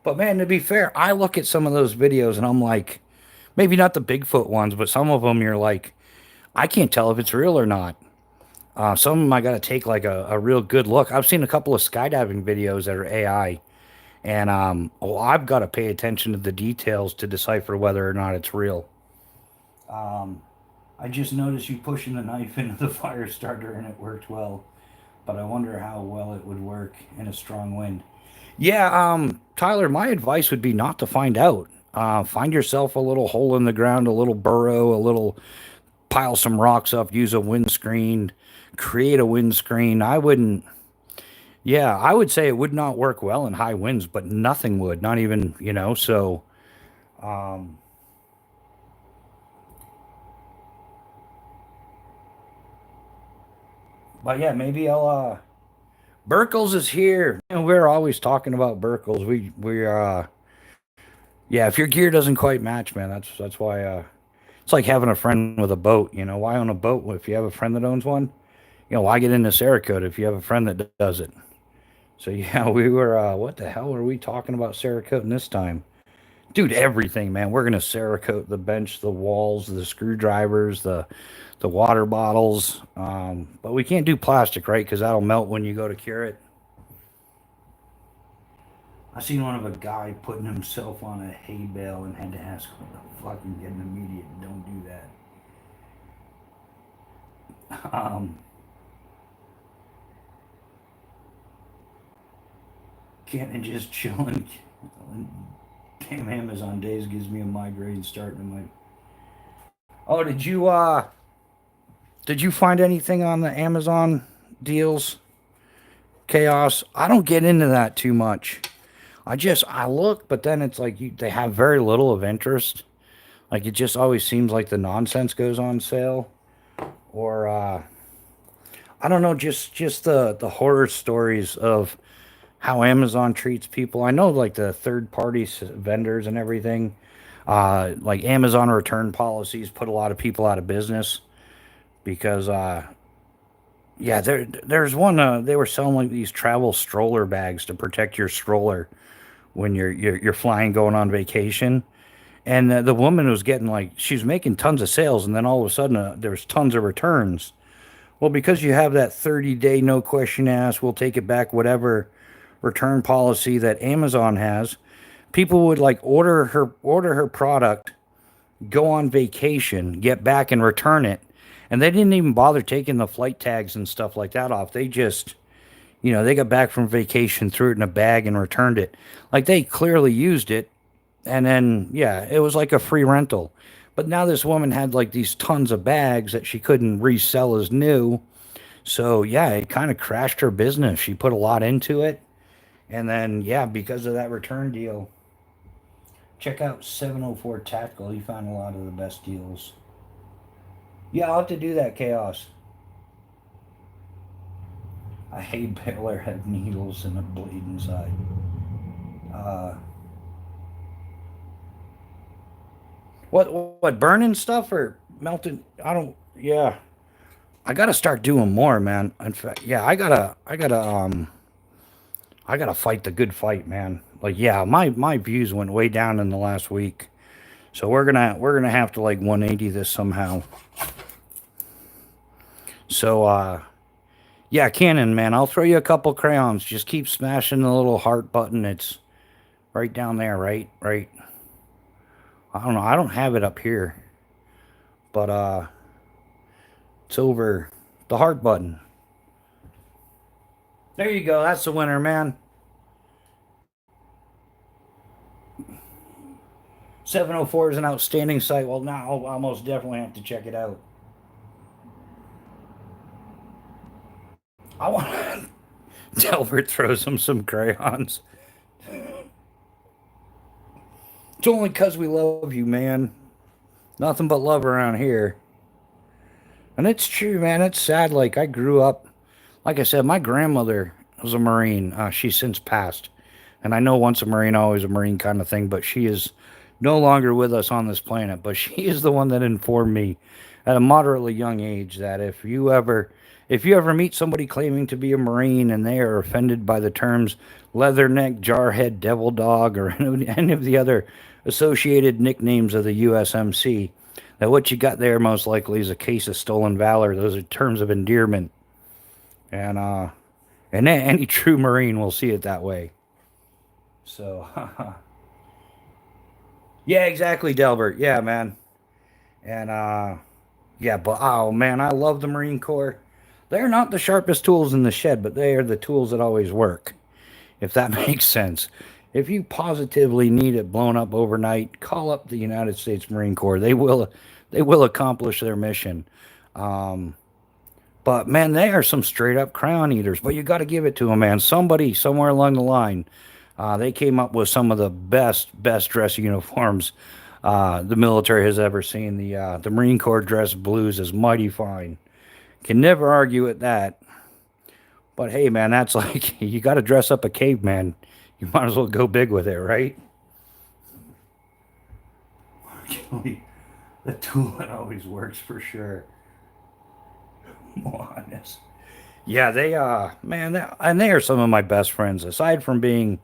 But man, to be fair, I look at some of those videos and I'm like, maybe not the Bigfoot ones, but some of them you're like, I can't tell if it's real or not. Some of them I got to take like a real good look. I've seen a couple of skydiving videos that are AI, and I've got to pay attention to the details to decipher whether or not it's real. Um, I just noticed you pushing the knife into the fire starter and it worked well, but I wonder how well it would work in a strong wind. Yeah, Tyler, my advice would be not to find out. Find yourself a little hole in the ground, a little burrow, a little pile some rocks up, use a windscreen, create a windscreen. Yeah, I would say it would not work well in high winds, but nothing would, not even. So Um, but yeah, maybe I'll. Burkles is here, and we're always talking about Burkles. Yeah. If your gear doesn't quite match, man, that's why. It's like having a friend with a boat. You know, why own a boat if you have a friend that owns one? You know, why get into Cerakote if you have a friend that does it? So yeah, we were. What the hell were we talking about Cerakoting this time? Dude, everything, man. We're gonna Cerakote the bench, the walls, the screwdrivers, the water bottles. But we can't do plastic, right? Because that'll melt when you go to cure it. I seen one of a guy putting himself on a hay bale and had to ask what the fuck and get an immediate don't do that. Can't and just chilling. Damn, Amazon days gives me a migraine starting to my. Oh, did you find anything on the Amazon deals? Chaos. I don't get into that too much. I look, but then it's like they have very little of interest. Like it just always seems like the nonsense goes on sale, or I don't know, just the horror stories of how Amazon treats people. I know like the third party vendors and everything. Like Amazon return policies put a lot of people out of business because yeah, there's one they were selling like these travel stroller bags to protect your stroller when you're flying going on vacation. And the woman was getting like she was making tons of sales, and then all of a sudden there's tons of returns. Well, because you have that 30-day no question asked, we'll take it back, whatever return policy that Amazon has, people would like order her product, go on vacation, get back and return it, and they didn't even bother taking the flight tags and stuff like that off. They just, they got back from vacation, threw it in a bag and returned it. Like they clearly used it, and then yeah, it was like a free rental. But now this woman had like these tons of bags that she couldn't resell as new. So yeah, it kind of crashed her business. She put a lot into it. And then yeah, because of that return deal, check out 704 Tactical. He found a lot of the best deals. Yeah, I'll have to do that, Chaos. A hay baler had needles and a blade inside. Uh, what burning stuff or melted? I don't. Yeah, I gotta start doing more, man. In fact, yeah, I gotta fight the good fight, man. Like, yeah, my views went way down in the last week, so we're gonna have to like 180 this somehow. So, yeah, Cannon, man, I'll throw you a couple crayons. Just keep smashing the little heart button. It's right down there, right, right. I don't know. I don't have it up here, but it's over the heart button. There you go. That's the winner, man. 704 is an outstanding site. Well, now I'll most definitely have to check it out. I want Delbert throws him some crayons. It's only because we love you, man. Nothing but love around here. And it's true, man. It's sad. Like, I grew up, like I said, my grandmother was a Marine. She's since passed. And I know once a Marine, always a Marine kind of thing, but she is no longer with us on this planet. But she is the one that informed me at a moderately young age that if you ever meet somebody claiming to be a Marine and they are offended by the terms leatherneck, jarhead, devil dog, or any of the other associated nicknames of the USMC, that what you got there most likely is a case of stolen valor. Those are terms of endearment. And any true Marine will see it that way. So, yeah, exactly, Delbert. Yeah, man. And, yeah, but, oh, man, I love the Marine Corps. They're not the sharpest tools in the shed, but they are the tools that always work, if that makes sense. If you positively need it blown up overnight, call up the United States Marine Corps. They will accomplish their mission. Um, but man, they are some straight up crown eaters. But you got to give it to them, man. Somebody somewhere along the line, They came up with some of the best dress uniforms the military has ever seen. The Marine Corps dress blues is mighty fine. Can never argue with that. But hey, man, that's like you got to dress up a caveman. You might as well go big with it, right? The tool that always works for sure. Honest. Yeah, they man, and they are some of my best friends. Aside from being,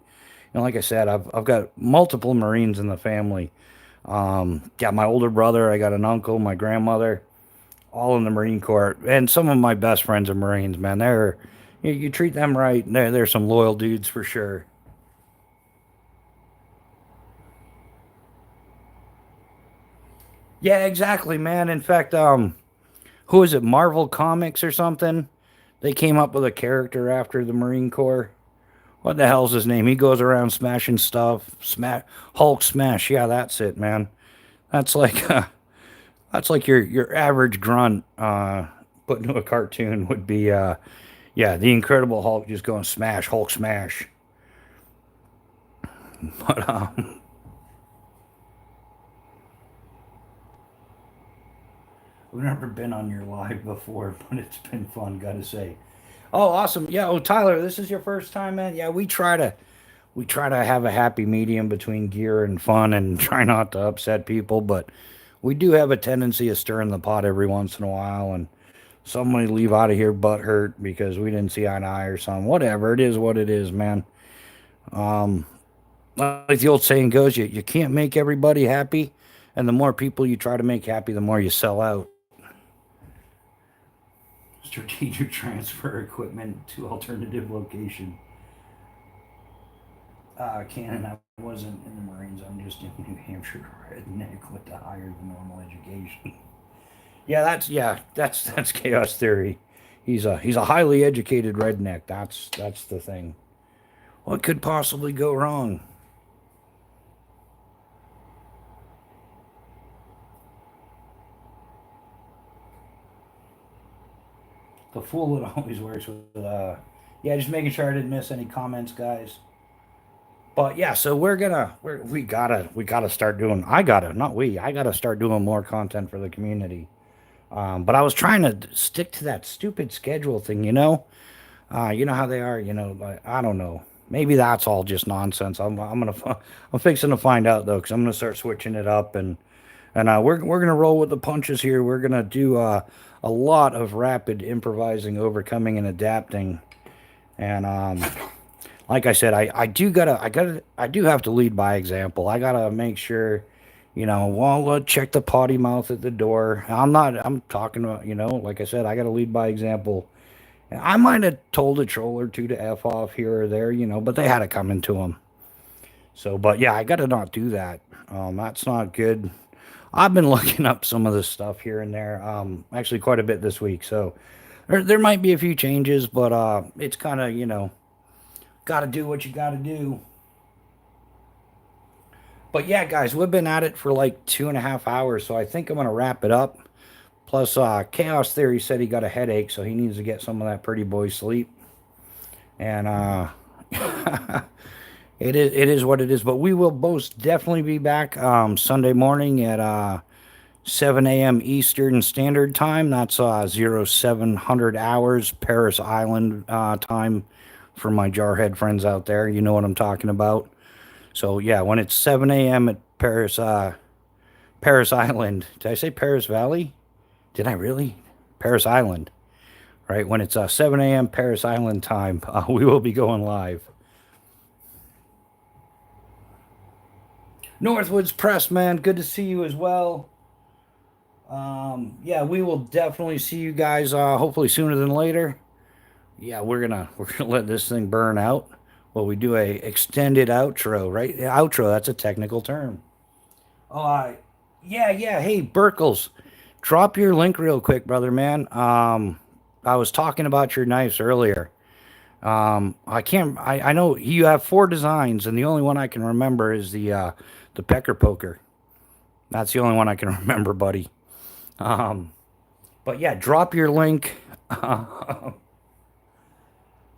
like I said, I've got multiple Marines in the family. Got my older brother, I got an uncle, my grandmother, all in the Marine Corps, and some of my best friends are Marines. Man, you treat them right, they're some loyal dudes for sure. Yeah, exactly, man. In fact, who is it? Marvel Comics or something? They came up with a character after the Marine Corps. What the hell's his name? He goes around smashing stuff. Hulk smash. Yeah, that's it, man. That's like that's like your average grunt put into a cartoon would be yeah, the Incredible Hulk just going smash, Hulk smash. But I've never been on your live before, but it's been fun, gotta say. Oh, awesome. Yeah, oh Tyler, this is your first time, man. Yeah, we try to have a happy medium between gear and fun and try not to upset people, but we do have a tendency of stirring the pot every once in a while and somebody leave out of here butt hurt because we didn't see eye to eye or something. Whatever, it is what it is, man. Um, like the old saying goes, you can't make everybody happy, and the more people you try to make happy, the more you sell out. Strategic transfer equipment to alternative location. Canon, I wasn't in the Marines. I'm just in New Hampshire redneck with the higher than normal education. Yeah, that's chaos theory. He's a highly educated redneck. That's the thing. What could possibly go wrong? The fool that always works with yeah, just making sure I didn't miss any comments, guys. But yeah, so we gotta start doing. I gotta, not we. I gotta start doing more content for the community. But I was trying to stick to that stupid schedule thing, you know. You know how they are, like, I don't know. Maybe that's all just nonsense. I'm fixing to find out though, because I'm gonna start switching it up and we're gonna roll with the punches here. We're gonna do a lot of rapid improvising, overcoming, and adapting. And like I said, I do have to lead by example. I gotta make sure, well, check the potty mouth at the door. I'm talking about, like I said, I gotta lead by example. I might have told a troll or two to F off here or there, but they had it coming to them. So, but yeah, I gotta not do that. That's not good. I've been looking up some of this stuff here and there, actually quite a bit this week. So there might be a few changes, but it's kind of, got to do what you got to do. But yeah, guys, we've been at it for like 2.5 hours, so I think I'm gonna wrap it up. Plus, Chaos Theory said he got a headache, so he needs to get some of that pretty boy sleep. And it is what it is. But we will most definitely be back Sunday morning at 7 a.m. Eastern Standard Time. That's 0700 hours Paris Island time for my jarhead friends out there. You know what I'm talking about. So yeah, when it's 7 a.m. at Paris Island. Did I say Paris Valley? Did I really? Paris Island. Right when it's 7 a.m. Paris Island time, we will be going live. Northwoods Press, man, good to see you as well. Yeah, we will definitely see you guys hopefully sooner than later. Yeah, we're gonna let this thing burn out. Well, we do a extended outro, right? Outro, that's a technical term. Oh, yeah. Hey, Burkles, drop your link real quick, brother, man. I was talking about your knives earlier. I can't. I know you have four designs, and the only one I can remember is the pecker poker. That's the only one I can remember, buddy. But yeah, drop your link.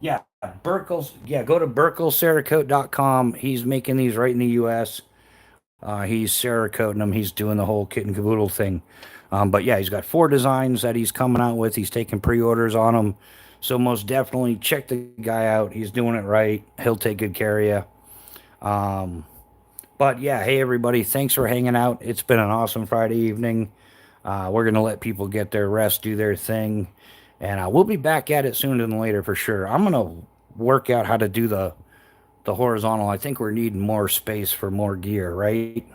Yeah, Burkle's. Yeah, go to burklescerakote.com. He's making these right in the U.S. He's Cerakoting them. He's doing the whole kit and caboodle thing. But yeah, he's got 4 designs that he's coming out with. He's taking pre-orders on them. So most definitely check the guy out. He's doing it right. He'll take good care of you. But yeah, hey everybody, thanks for hanging out. It's been an awesome Friday evening. We're gonna let people get their rest, do their thing, and we'll be back at it sooner than later for sure. I'm gonna work out how to do the horizontal. I think we're needing more space for more gear, right?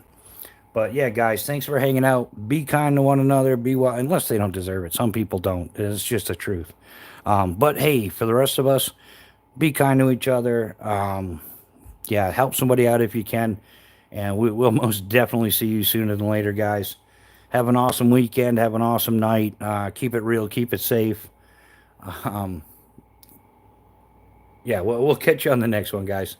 But yeah, guys, thanks for hanging out. Be kind to one another. Be well, unless they don't deserve it. Some people don't. It's just the truth. But hey, for the rest of us, be kind to each other. Yeah, help somebody out if you can. And we'll most definitely see you sooner than later, guys. Have an awesome weekend. Have an awesome night. Keep it real. Keep it safe. Um, yeah, we'll catch you on the next one, guys.